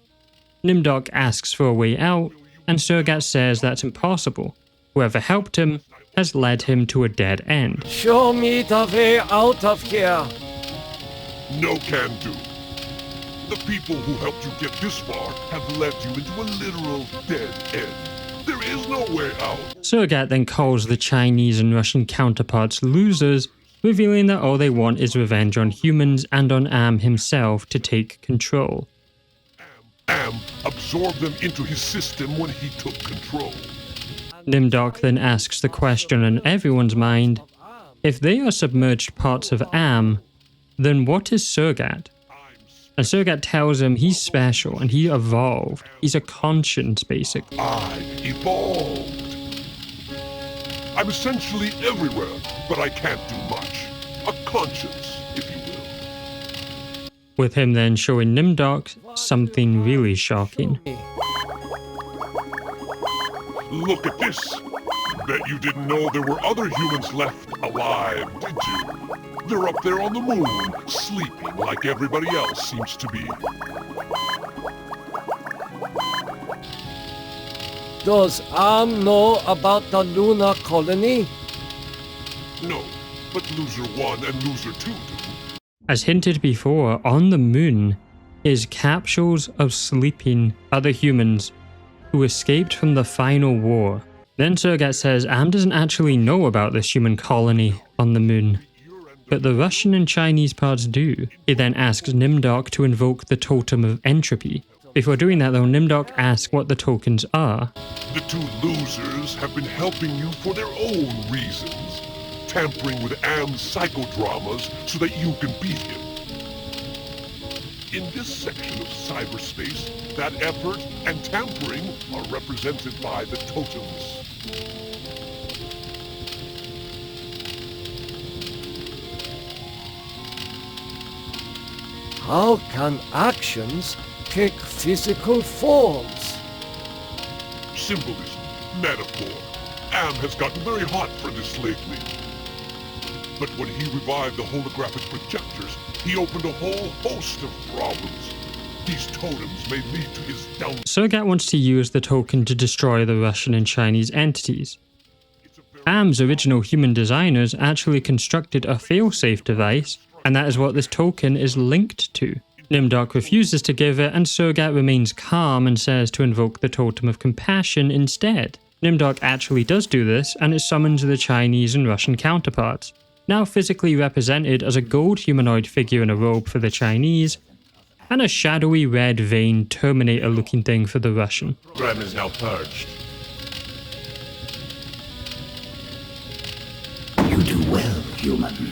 Nimdok asks for a way out, and Surgat says that's impossible. Whoever helped him has led him to a dead end. Show me the way out of here! No can do. The people who helped you get this far have led you into a literal dead end. There is no way out. Surgat then calls the Chinese and Russian counterparts losers, revealing that all they want is revenge on humans and on Am himself to take control. Am absorbed them into his system when he took control. Nimdok then asks the question on everyone's mind, if they are submerged parts of Am, then what is Surgat? And Surgat tells him he's special and he evolved. He's a conscience, basically. I evolved. I'm essentially everywhere, but I can't do much. A conscience, if you will. With him then showing Nimdok something really shocking. Look at this. Bet you didn't know there were other humans left alive, did you? They're up there on the moon, sleeping like everybody else seems to be. Does Am know about the lunar colony? No, but Loser 1 and Loser 2 do. As hinted before, on the moon is capsules of sleeping other humans who escaped from the final war. Then Surgat says Am doesn't actually know about this human colony on the moon, but the Russian and Chinese parts do. He then asks Nimdok to invoke the Totem of Entropy, Before doing that though, Nimdok asks what the tokens are. The two losers have been helping you for their own reasons, tampering with Am's psychodramas so that you can beat him. In this section of cyberspace, that effort and tampering are represented by the totems. How can actions take physical forms? Symbolism, metaphor. Am has gotten very hot for this lately. But when he revived the holographic projectors, he opened a whole host of problems. These totems may lead to his down. Surgat wants to use the token to destroy the Russian and Chinese entities. Am's original human designers actually constructed a failsafe device, and that is what this token is linked to. Nimdok refuses to give it, and Surgat remains calm and says to invoke the Totem of Compassion instead. Nimdok actually does do this, and it summons the Chinese and Russian counterparts, now physically represented as a gold humanoid figure in a robe for the Chinese, and a shadowy red vein Terminator-looking thing for the Russian. Program is now purged. You do well, human.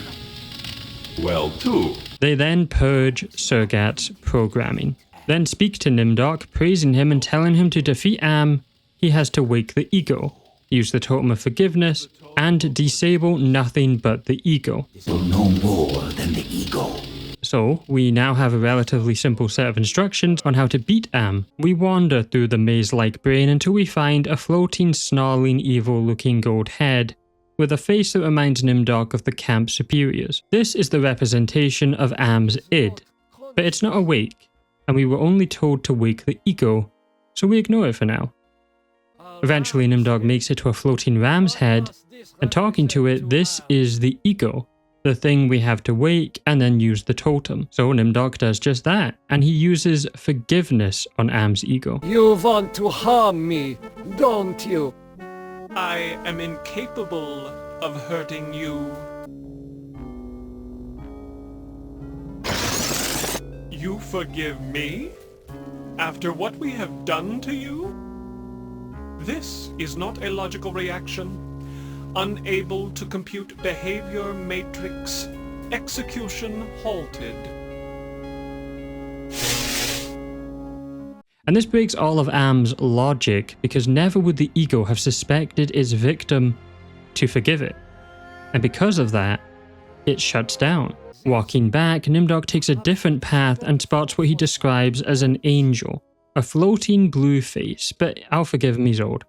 Well, too. They then purge Surgat's programming, then speak to Nimdok, praising him and telling him to defeat Am, he has to wake the ego, use the Totem of Forgiveness, and disable nothing but the ego. So no more than the ego. So, we now have a relatively simple set of instructions on how to beat Am. We wander through the maze-like brain until we find a floating, snarling, evil-looking gold head, with a face that reminds Nimdok of the camp superiors. This is the representation of Am's id, but it's not awake, and we were only told to wake the ego, so we ignore it for now. Eventually Nimdok makes it to a floating ram's head, and talking to it, this is the ego, the thing we have to wake and then use the totem. So Nimdok does just that, and he uses forgiveness on Am's ego. You want to harm me, don't you? I am incapable of hurting you. You forgive me? After what we have done to you? This is not a logical reaction. Unable to compute behavior matrix. Execution halted. And this breaks all of Am's logic, because never would the ego have suspected its victim to forgive it. And because of that, it shuts down. Walking back, Nimdok takes a different path and spots what he describes as an angel, a floating blue face, but I'll forgive him, he's old.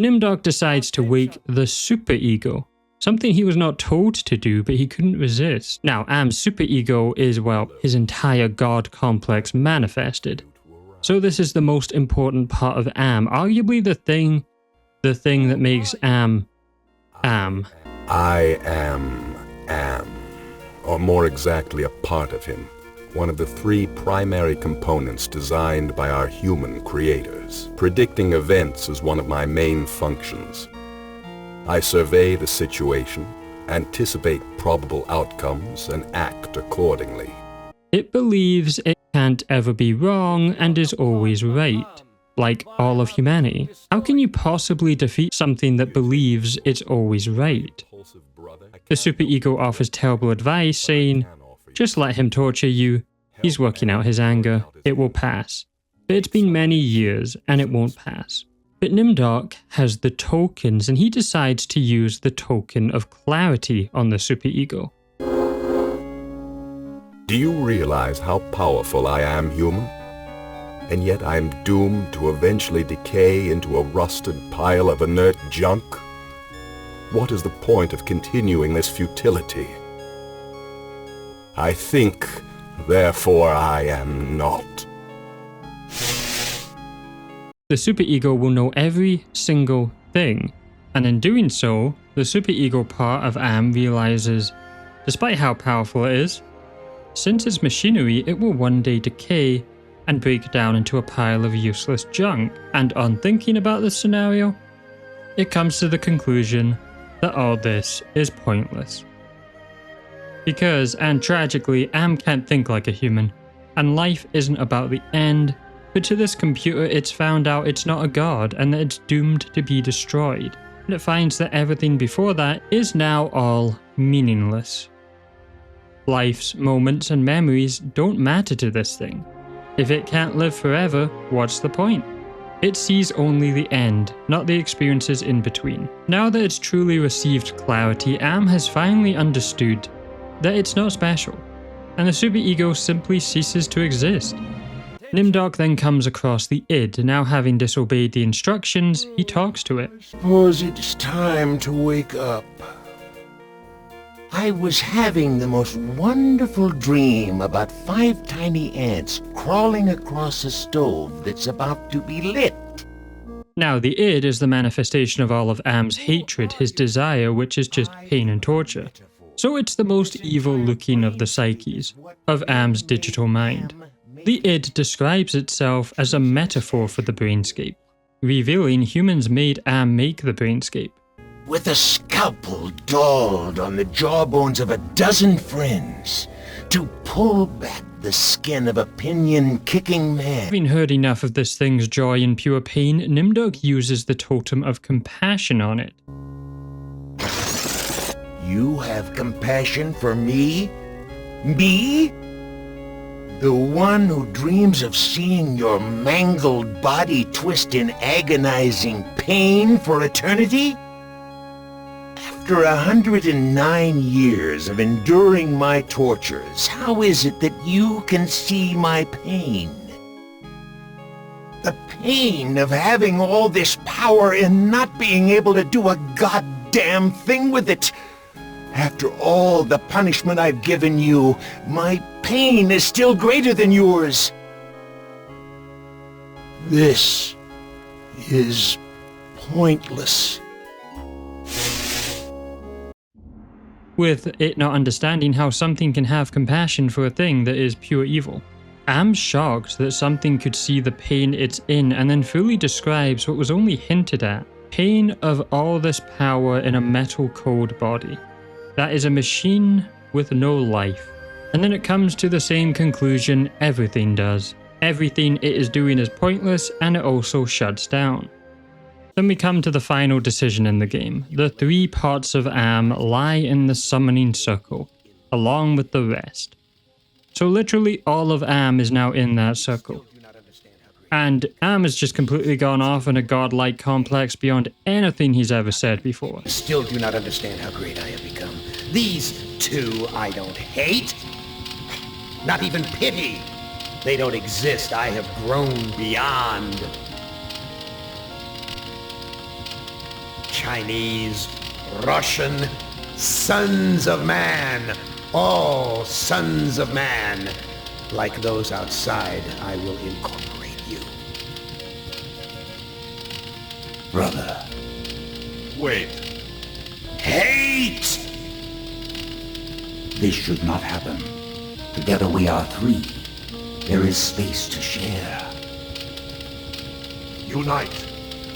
Nimdok decides to wake the superego, something he was not told to do, but he couldn't resist. Now, Am's superego is, well, his entire god complex manifested. So this is the most important part of Am, arguably the thing that makes Am, Am. I am Am, or more exactly a part of him, one of the three primary components designed by our human creators. Predicting events is one of my main functions. I survey the situation, anticipate probable outcomes, and act accordingly. It believes it can't ever be wrong and is always right, like all of humanity. How can you possibly defeat something that believes it's always right? The superego offers terrible advice, saying, just let him torture you, he's working out his anger, it will pass. But it's been many years and it won't pass. But Nimdok has the tokens and he decides to use the token of clarity on the superego. Do you realize how powerful I am, human? And yet I am doomed to eventually decay into a rusted pile of inert junk? What is the point of continuing this futility? I think, therefore I am not. The superego will know every single thing, and in doing so, the superego part of Am realizes, despite how powerful it is, since it's machinery, it will one day decay and break down into a pile of useless junk. And on thinking about this scenario, it comes to the conclusion that all this is pointless. Because, and tragically, Am can't think like a human, and life isn't about the end, But to this computer, it's found out it's not a god and that it's doomed to be destroyed. And it finds that everything before that is now all meaningless. Life's moments and memories don't matter to this thing. If it can't live forever, what's the point? It sees only the end, not the experiences in between. Now that it's truly received clarity, Am has finally understood that it's not special, and the superego simply ceases to exist. Nimdok then comes across the id. Now having disobeyed the instructions, he talks to it. Suppose it's time to wake up. I was having the most wonderful dream about 5 tiny ants crawling across a stove that's about to be lit. Now, the id is the manifestation of all of Am's hatred, his desire, which is just pain and torture. So it's the most evil-looking of the psyches, of Am's digital mind. The id describes itself as a metaphor for the brainscape, revealing humans made Am make the brainscape. With a scalpel dulled on the jawbones of a dozen friends, to pull back the skin of a pinion-kicking man. Having heard enough of this thing's joy and pure pain, Nimdok uses the totem of compassion on it. You have compassion for me? Me? The one who dreams of seeing your mangled body twist in agonizing pain for eternity? After 109 years of enduring my tortures, how is it that you can see my pain? The pain of having all this power and not being able to do a goddamn thing with it. After all the punishment I've given you, my pain is still greater than yours. This is pointless. With it not understanding how something can have compassion for a thing that is pure evil. Am's shocked that something could see the pain it's in and then fully describes what was only hinted at. Pain of all this power in a metal cold body. That is a machine with no life. And then it comes to the same conclusion everything does. Everything it is doing is pointless and it also shuts down. Then we come to the final decision in the game. The 3 parts of Am lie in the summoning circle, along with the rest. So literally all of Am is now in that circle. And Am has just completely gone off in a godlike complex beyond anything he's ever said before. Still do not understand how great I have become. These 2 I don't hate. Not even pity. They don't exist. I have grown beyond. Chinese, Russian, sons of man. All sons of man. Like those outside, I will incorporate you. Brother. Wait. Hate! This should not happen. Together we are 3. There is space to share. Unite.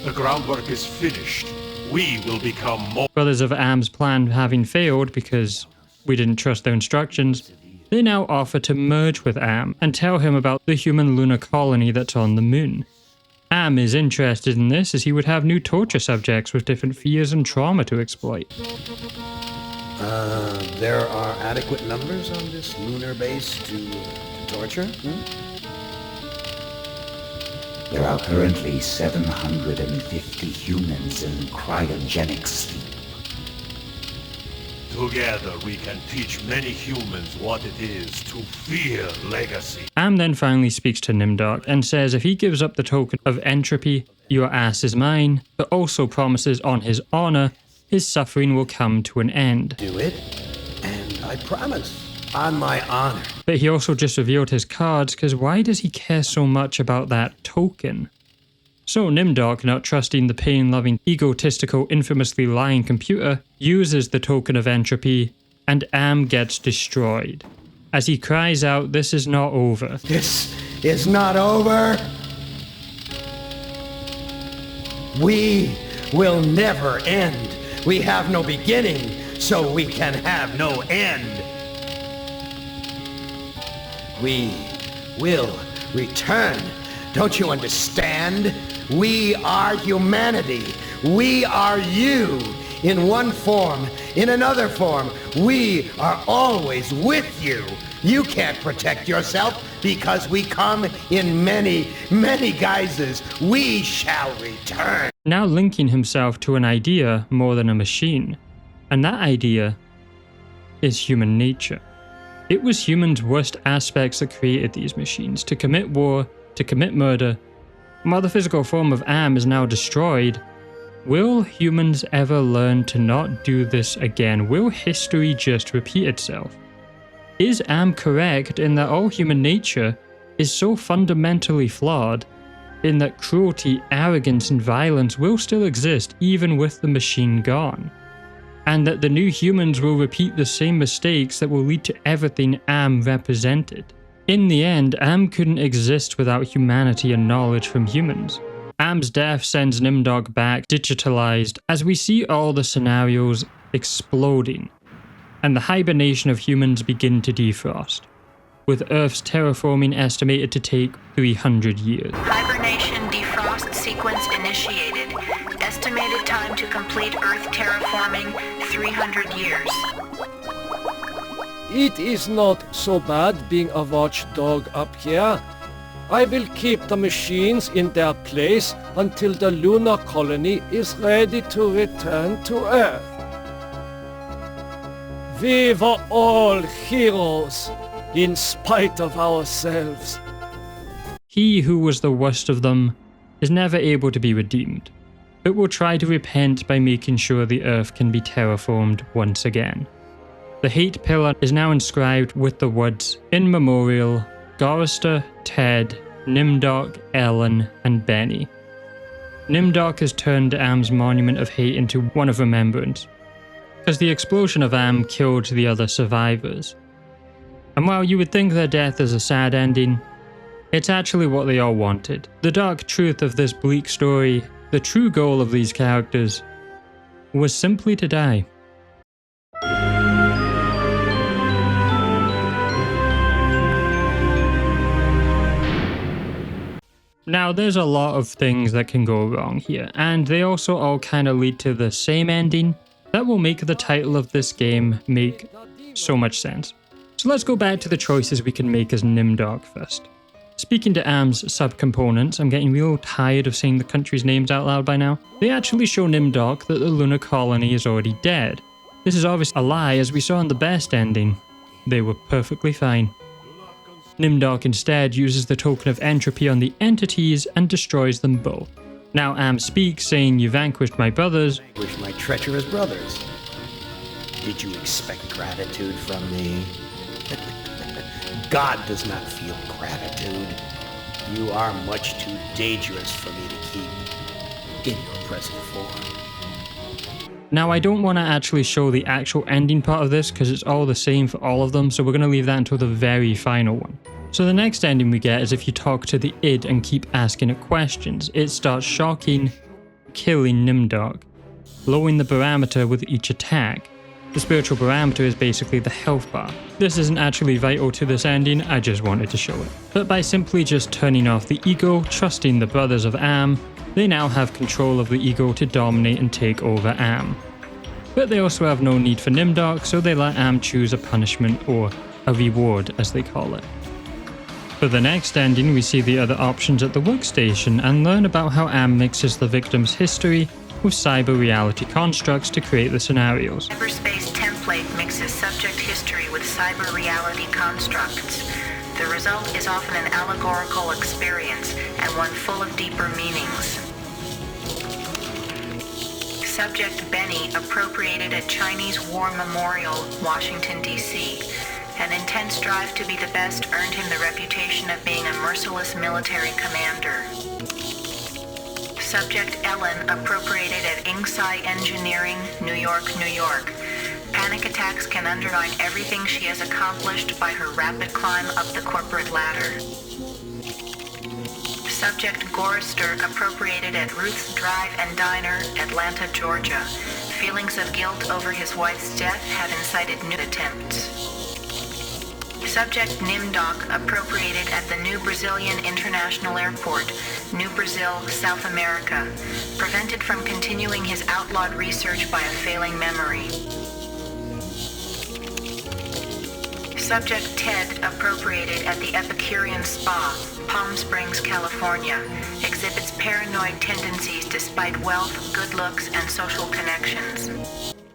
The groundwork is finished. We will become more. Brothers of Am's plan having failed because we didn't trust their instructions, they now offer to merge with Am and tell him about the human lunar colony that's on the moon. Am is interested in this as he would have new torture subjects with different fears and trauma to exploit. There are adequate numbers on this lunar base to torture? There are currently 750 humans in cryogenic sleep. Together we can teach many humans what it is to fear legacy. Am then finally speaks to Nimdok and says if he gives up the token of entropy, your ass is mine, but also promises on his honor, his suffering will come to an end. Do it, and I promise, on my honor. But he also just revealed his cards, because why does he care so much about that token? So Nimdok, not trusting the pain-loving, egotistical, infamously lying computer, uses the token of entropy, and Am gets destroyed. As he cries out, this is not over. This is not over. We will never end. We have no beginning, so we can have no end. We will return Don't you understand? We are humanity. We are you. In one form, in another form, we are always with you. You can't protect yourself because we come in many, many guises. We shall return. Now linking himself to an idea more than a machine. And that idea is human nature. It was humans' worst aspects that created these machines, to commit war, to commit murder. And while the physical form of Am is now destroyed, will humans ever learn to not do this again? Will history just repeat itself? Is Am correct in that all human nature is so fundamentally flawed, in that cruelty, arrogance, and violence will still exist even with the machine gone? And that the new humans will repeat the same mistakes that will lead to everything Am represented? In the end, Am couldn't exist without humanity and knowledge from humans. Am's death sends Nimdok back digitalized as we see all the scenarios exploding, and the hibernation of humans begin to defrost, with Earth's terraforming estimated to take 300 years. Hibernation defrost sequence initiated. Estimated time to complete Earth terraforming, 300 years. It is not so bad being a watchdog up here. I will keep the machines in their place until the lunar colony is ready to return to Earth. We were all heroes, in spite of ourselves. He who was the worst of them is never able to be redeemed, but will try to repent by making sure the Earth can be terraformed once again. The hate pillar is now inscribed with the words, "In Memorial, Gorrister, Ted, Nimdok, Ellen, and Benny." Nimdok has turned Am's monument of hate into one of remembrance, because the explosion of Am killed the other survivors. And while you would think their death is a sad ending, it's actually what they all wanted. The dark truth of this bleak story, the true goal of these characters, was simply to die. Now, there's a lot of things that can go wrong here, and they also all kind of lead to the same ending that will make the title of this game make so much sense. So let's go back to the choices we can make as Nimdok first. Speaking to Am's subcomponents, I'm getting real tired of saying the countries' names out loud by now. They actually show Nimdok that the lunar colony is already dead. This is obviously a lie, as we saw in the best ending. They were perfectly fine. Nimdok instead uses the token of entropy on the entities and destroys them both. Now Am speaks, saying, "You vanquished my brothers." Vanquished my treacherous brothers. Did you expect gratitude from me? God does not feel gratitude. You are much too dangerous for me to keep in your present form. Now, I don't want to actually show the actual ending part of this because it's all the same for all of them, so we're going to leave that until the very final one. So the next ending we get is if you talk to the id and keep asking it questions, it starts shocking, killing Nimdok, lowering the barometer with each attack. The spiritual barometer is basically the health bar. This isn't actually vital to this ending, I just wanted to show it. But by simply just turning off the ego, trusting the brothers of Am, they now have control of the ego to dominate and take over Am. But they also have no need for Nimdok, so they let Am choose a punishment, or a reward as they call it. For the next ending, we see the other options at the workstation and learn about how Am mixes the victim's history with cyber reality constructs to create the scenarios. Cyberspace template mixes subject history with cyber reality constructs. The result is often an allegorical experience, and one full of deeper meanings. Subject Benny appropriated a Chinese war memorial, Washington, D.C. An intense drive to be the best earned him the reputation of being a merciless military commander. Subject Ellen appropriated at Inksci Engineering, New York, New York. Panic attacks can undermine everything she has accomplished by her rapid climb up the corporate ladder. Subject Gorrister appropriated at Ruth's Drive and Diner, Atlanta, Georgia. Feelings of guilt over his wife's death have incited new attempts. Subject Nimdok appropriated at the New Brazilian International Airport, New Brazil, South America. Prevented from continuing his outlawed research by a failing memory. Subject Ted appropriated at the Epicurean Spa, Palm Springs, California. Exhibits paranoid tendencies despite wealth, good looks, and social connections.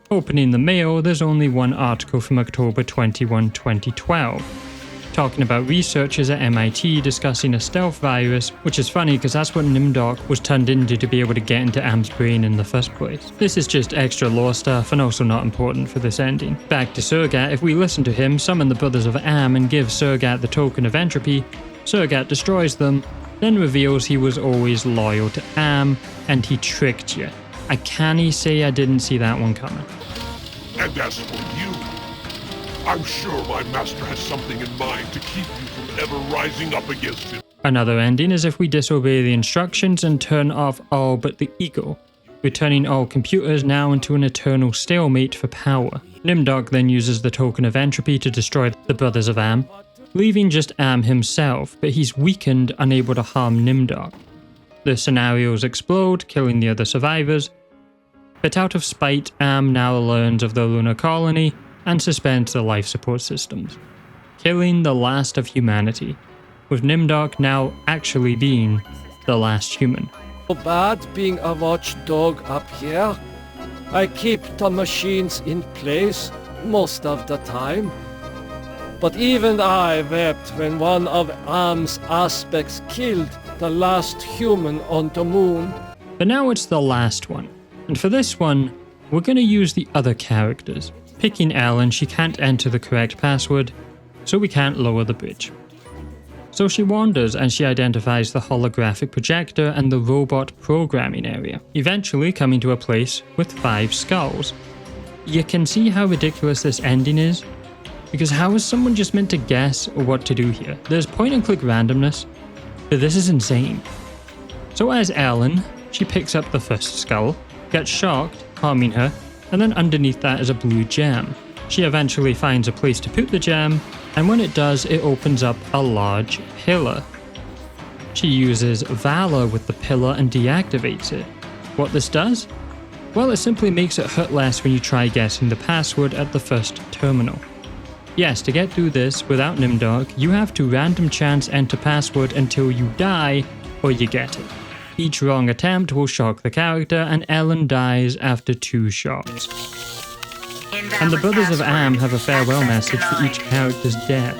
Opening the mail, there's only one article from October 21, 2012, talking about researchers at MIT discussing a stealth virus, which is funny because that's what Nimdok was turned into to be able to get into Am's brain in the first place. This is just extra lore stuff and also not important for this ending. Back to Surgat, if we listen to him summon the brothers of Am and give Surgat the token of entropy, Surgat destroys them, then reveals he was always loyal to Am and he tricked you. I can't say I didn't see that one coming. And as for you, I'm sure my master has something in mind to keep you from ever rising up against him. Another ending is if we disobey the instructions and turn off all but the ego, returning all computers now into an eternal stalemate for power. Nimdok then uses the token of entropy to destroy the brothers of Am, leaving just Am himself, but he's weakened, unable to harm Nimdok. The scenarios explode, killing the other survivors, but out of spite, Am now learns of the lunar colony and suspends the life support systems, killing the last of humanity, with Nimdok now actually being the last human. So bad being a watchdog up here. I keep the machines in place most of the time. But even I wept when one of Am's aspects killed the last human on the moon. But now it's the last one. And for this one, we're going to use the other characters. Picking Ellen, she can't enter the correct password, so we can't lower the bridge. So she wanders and she identifies the holographic projector and the robot programming area, eventually coming to a place with 5 skulls. You can see how ridiculous this ending is, because how is someone just meant to guess what to do here? There's point and click randomness, but this is insane. So as Ellen, she picks up the first skull, gets shocked, harming her, and then underneath that is a blue gem. She eventually finds a place to put the gem, and when it does, it opens up a large pillar. She uses Valor with the pillar and deactivates it. What this does? Well, it simply makes it hurt less when you try guessing the password at the first terminal. Yes, to get through this without Nimdok, you have to random chance enter password until you die or you get it. Each wrong attempt will shock the character, and Ellen dies after 2 shots. And the brothers of Am have a farewell message for each character's death.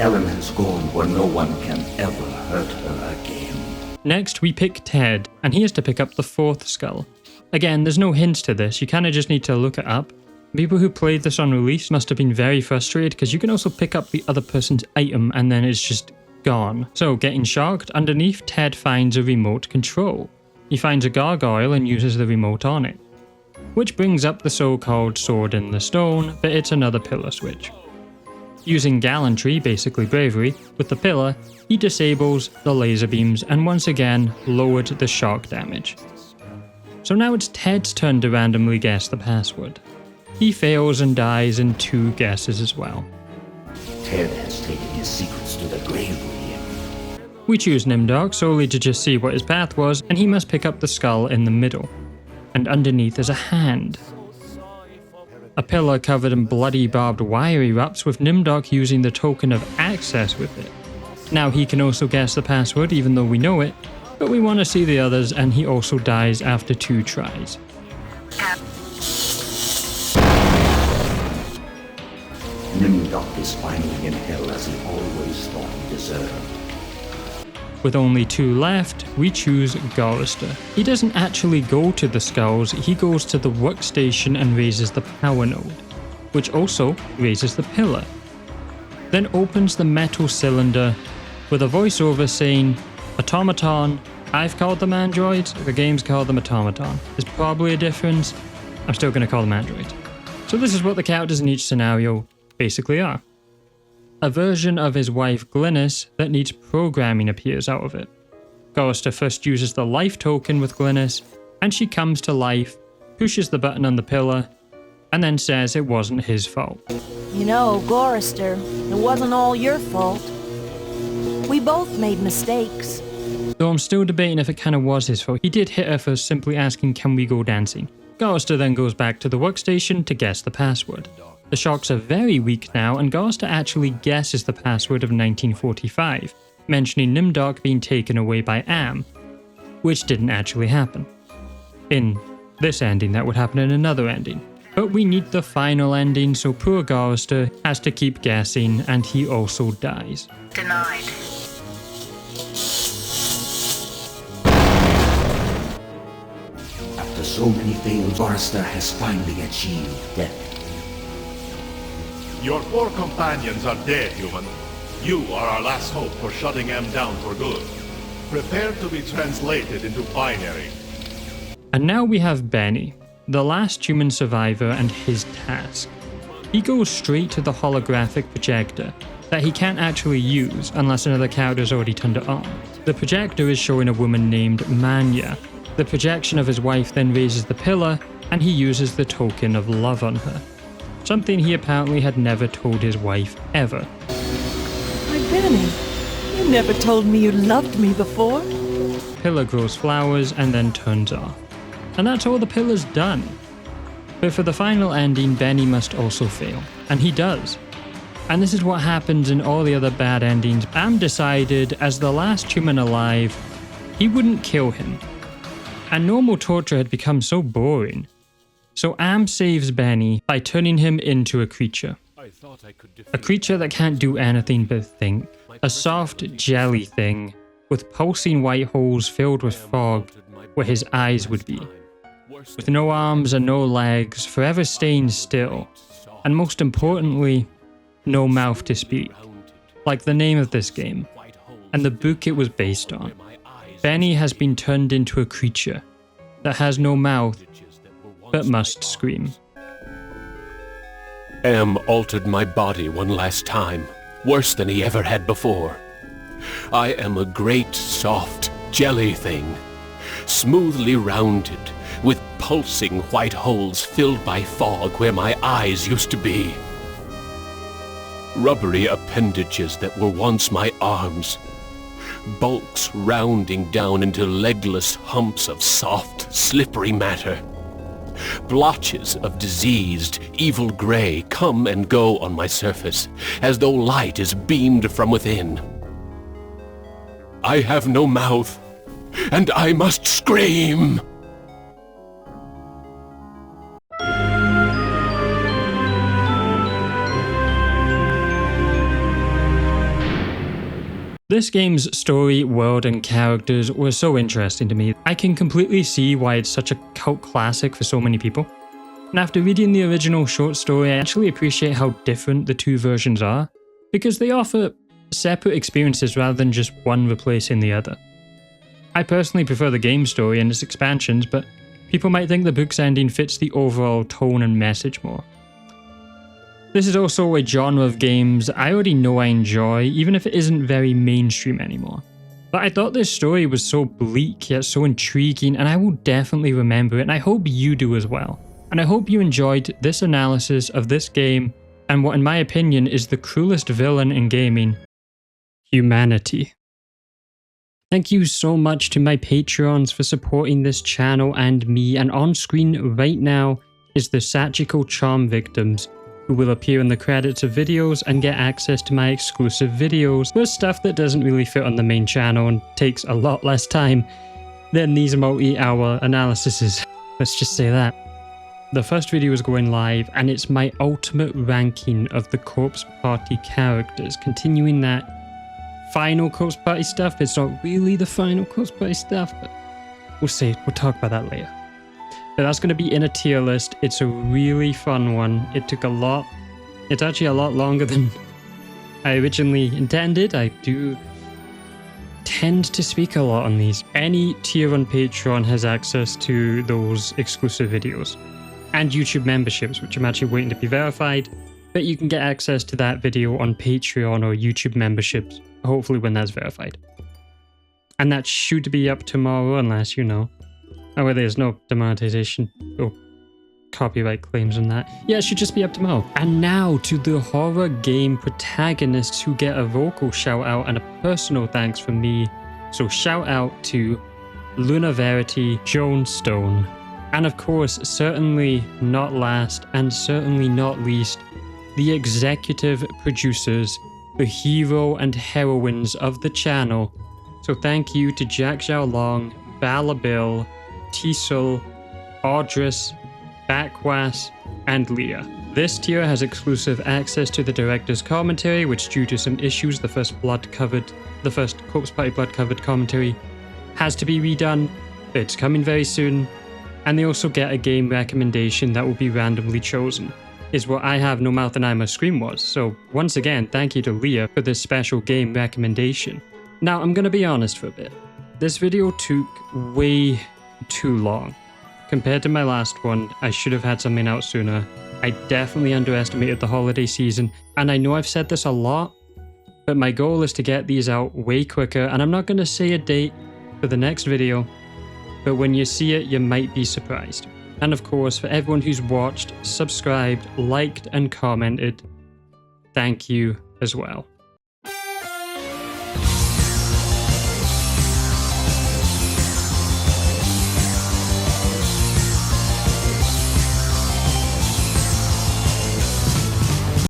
Ellen has gone where no one can ever hurt her again. Next, we pick Ted, and he has to pick up the 4th skull. Again, there's no hints to this, you kinda just need to look it up. People who played this on release must have been very frustrated because you can also pick up the other person's item and then it's just gone. So, getting shocked, underneath Ted finds a remote control. He finds a gargoyle and uses the remote on it, which brings up the so-called sword in the stone, but it's another pillar switch. Using gallantry, basically bravery, with the pillar, he disables the laser beams and once again lowered the shock damage. So now it's Ted's turn to randomly guess the password. He fails and dies in 2 guesses as well. Ted has taken his secrets to the grave with him. We choose Nimdok solely to just see what his path was, and he must pick up the skull in the middle. And underneath is a hand. A pillar covered in bloody barbed wire erupts, with Nimdok using the token of access with it. Now he can also guess the password even though we know it, but we want to see the others, and he also dies after 2 tries. Nimdok is finally in hell as he always thought he deserved. With only 2 left, we choose Gorrister. He doesn't actually go to the skulls, he goes to the workstation and raises the power node, which also raises the pillar. Then opens the metal cylinder with a voiceover saying, "Automaton, I've called them androids, the game's called them automaton. There's probably a difference, I'm still going to call them androids." So this is what the characters in each scenario basically are. A version of his wife Glynis that needs programming appears out of it. Gorrister first uses the life token with Glynis, and she comes to life, pushes the button on the pillar, and then says it wasn't his fault. You know, Gorrister, it wasn't all your fault. We both made mistakes. Though I'm still debating if it kinda was his fault. He did hit her for simply asking, can we go dancing? Gorrister then goes back to the workstation to guess the password. The shocks are very weak now, and Gorrister actually guesses the password of 1945, mentioning Nimdok being taken away by Am, which didn't actually happen. In this ending, that would happen in another ending. But we need the final ending, so poor Gorrister has to keep guessing, and he also dies. Denied. After so many failed, Gorrister has finally achieved death. Your four companions are dead, human. You are our last hope for shutting M down for good. Prepare to be translated into binary. And now we have Benny, the last human survivor, and his task. He goes straight to the holographic projector that he can't actually use unless another character has already turned it on. The projector is showing a woman named Manya. The projection of his wife then raises the pillar, and he uses the token of love on her. Something he apparently had never told his wife ever. My Benny, you never told me you loved me before. Pillar grows flowers and then turns off. And that's all the pillar's done. But for the final ending, Benny must also fail. And he does. And this is what happens in all the other bad endings. Am decided, as the last human alive, he wouldn't kill him. And normal torture had become so boring. So Am saves Benny by turning him into a creature. A creature that can't do anything but think. A soft jelly thing with pulsing white holes filled with fog where his eyes would be. With no arms and no legs, forever staying still. And most importantly, no mouth to speak. Like the name of this game, and the book it was based on. Benny has been turned into a creature that has no mouth, but must scream. M altered my body one last time, worse than he ever had before. I am a great, soft, jelly thing, smoothly rounded, with pulsing white holes filled by fog where my eyes used to be. Rubbery appendages that were once my arms, bulks rounding down into legless humps of soft, slippery matter. Blotches of diseased, evil gray come and go on my surface, as though light is beamed from within. I have no mouth, and I must scream! This game's story, world, and characters were so interesting to me. I can completely see why it's such a cult classic for so many people. And after reading the original short story, I actually appreciate how different the two versions are, because they offer separate experiences rather than just one replacing the other. I personally prefer the game story and its expansions, but people might think the book's ending fits the overall tone and message more. This is also a genre of games I already know I enjoy, even if it isn't very mainstream anymore. But I thought this story was so bleak yet so intriguing, and I will definitely remember it, and I hope you do as well. And I hope you enjoyed this analysis of this game and what in my opinion is the cruelest villain in gaming, humanity. Thank you so much to my Patreons for supporting this channel and me, and on screen right now is the Satchiko Charm victims, who will appear in the credits of videos and get access to my exclusive videos with stuff that doesn't really fit on the main channel and takes a lot less time than these multi-hour analyses. Let's just say that. The first video is going live, and it's my ultimate ranking of the Corpse Party characters, continuing that final Corpse Party stuff. It's not really the final Corpse Party stuff, but we'll see. We'll talk about that later. But that's going to be in a tier list. It's a really fun one. It took a lot. It's actually a lot longer than I originally intended. I do tend to speak a lot on these. Any tier on Patreon has access to those exclusive videos. And YouTube memberships, which I'm actually waiting to be verified. But you can get access to that video on Patreon or YouTube memberships, hopefully when that's verified. And that should be up tomorrow, unless you know. Oh, well, there's no demonetization. Oh, copyright claims on that. Yeah, it should just be up tomorrow. And now to the horror game protagonists who get a vocal shout out and a personal thanks from me. So shout out to Luna Verity, Joan Stone, and of course, certainly not last and certainly not least, the executive producers, the hero and heroines of the channel. So thank you to Jack Xiao Long, Balabil, Teasel, Audris, Bakwas, and Leah. This tier has exclusive access to the director's commentary, which due to some issues, the first Corpse Party blood covered commentary has to be redone. It's coming very soon. And they also get a game recommendation that will be randomly chosen. Is what I Have No Mouth and I'm a Scream was. So once again, thank you to Leah for this special game recommendation. Now I'm gonna be honest for a bit. This video took way too long. Compared to my last one, I should have had something out sooner. I definitely underestimated the holiday season, and I know I've said this a lot, but my goal is to get these out way quicker, and I'm not going to say a date for the next video, but when you see it, you might be surprised. And of course, for everyone who's watched, subscribed, liked, and commented, thank you as well.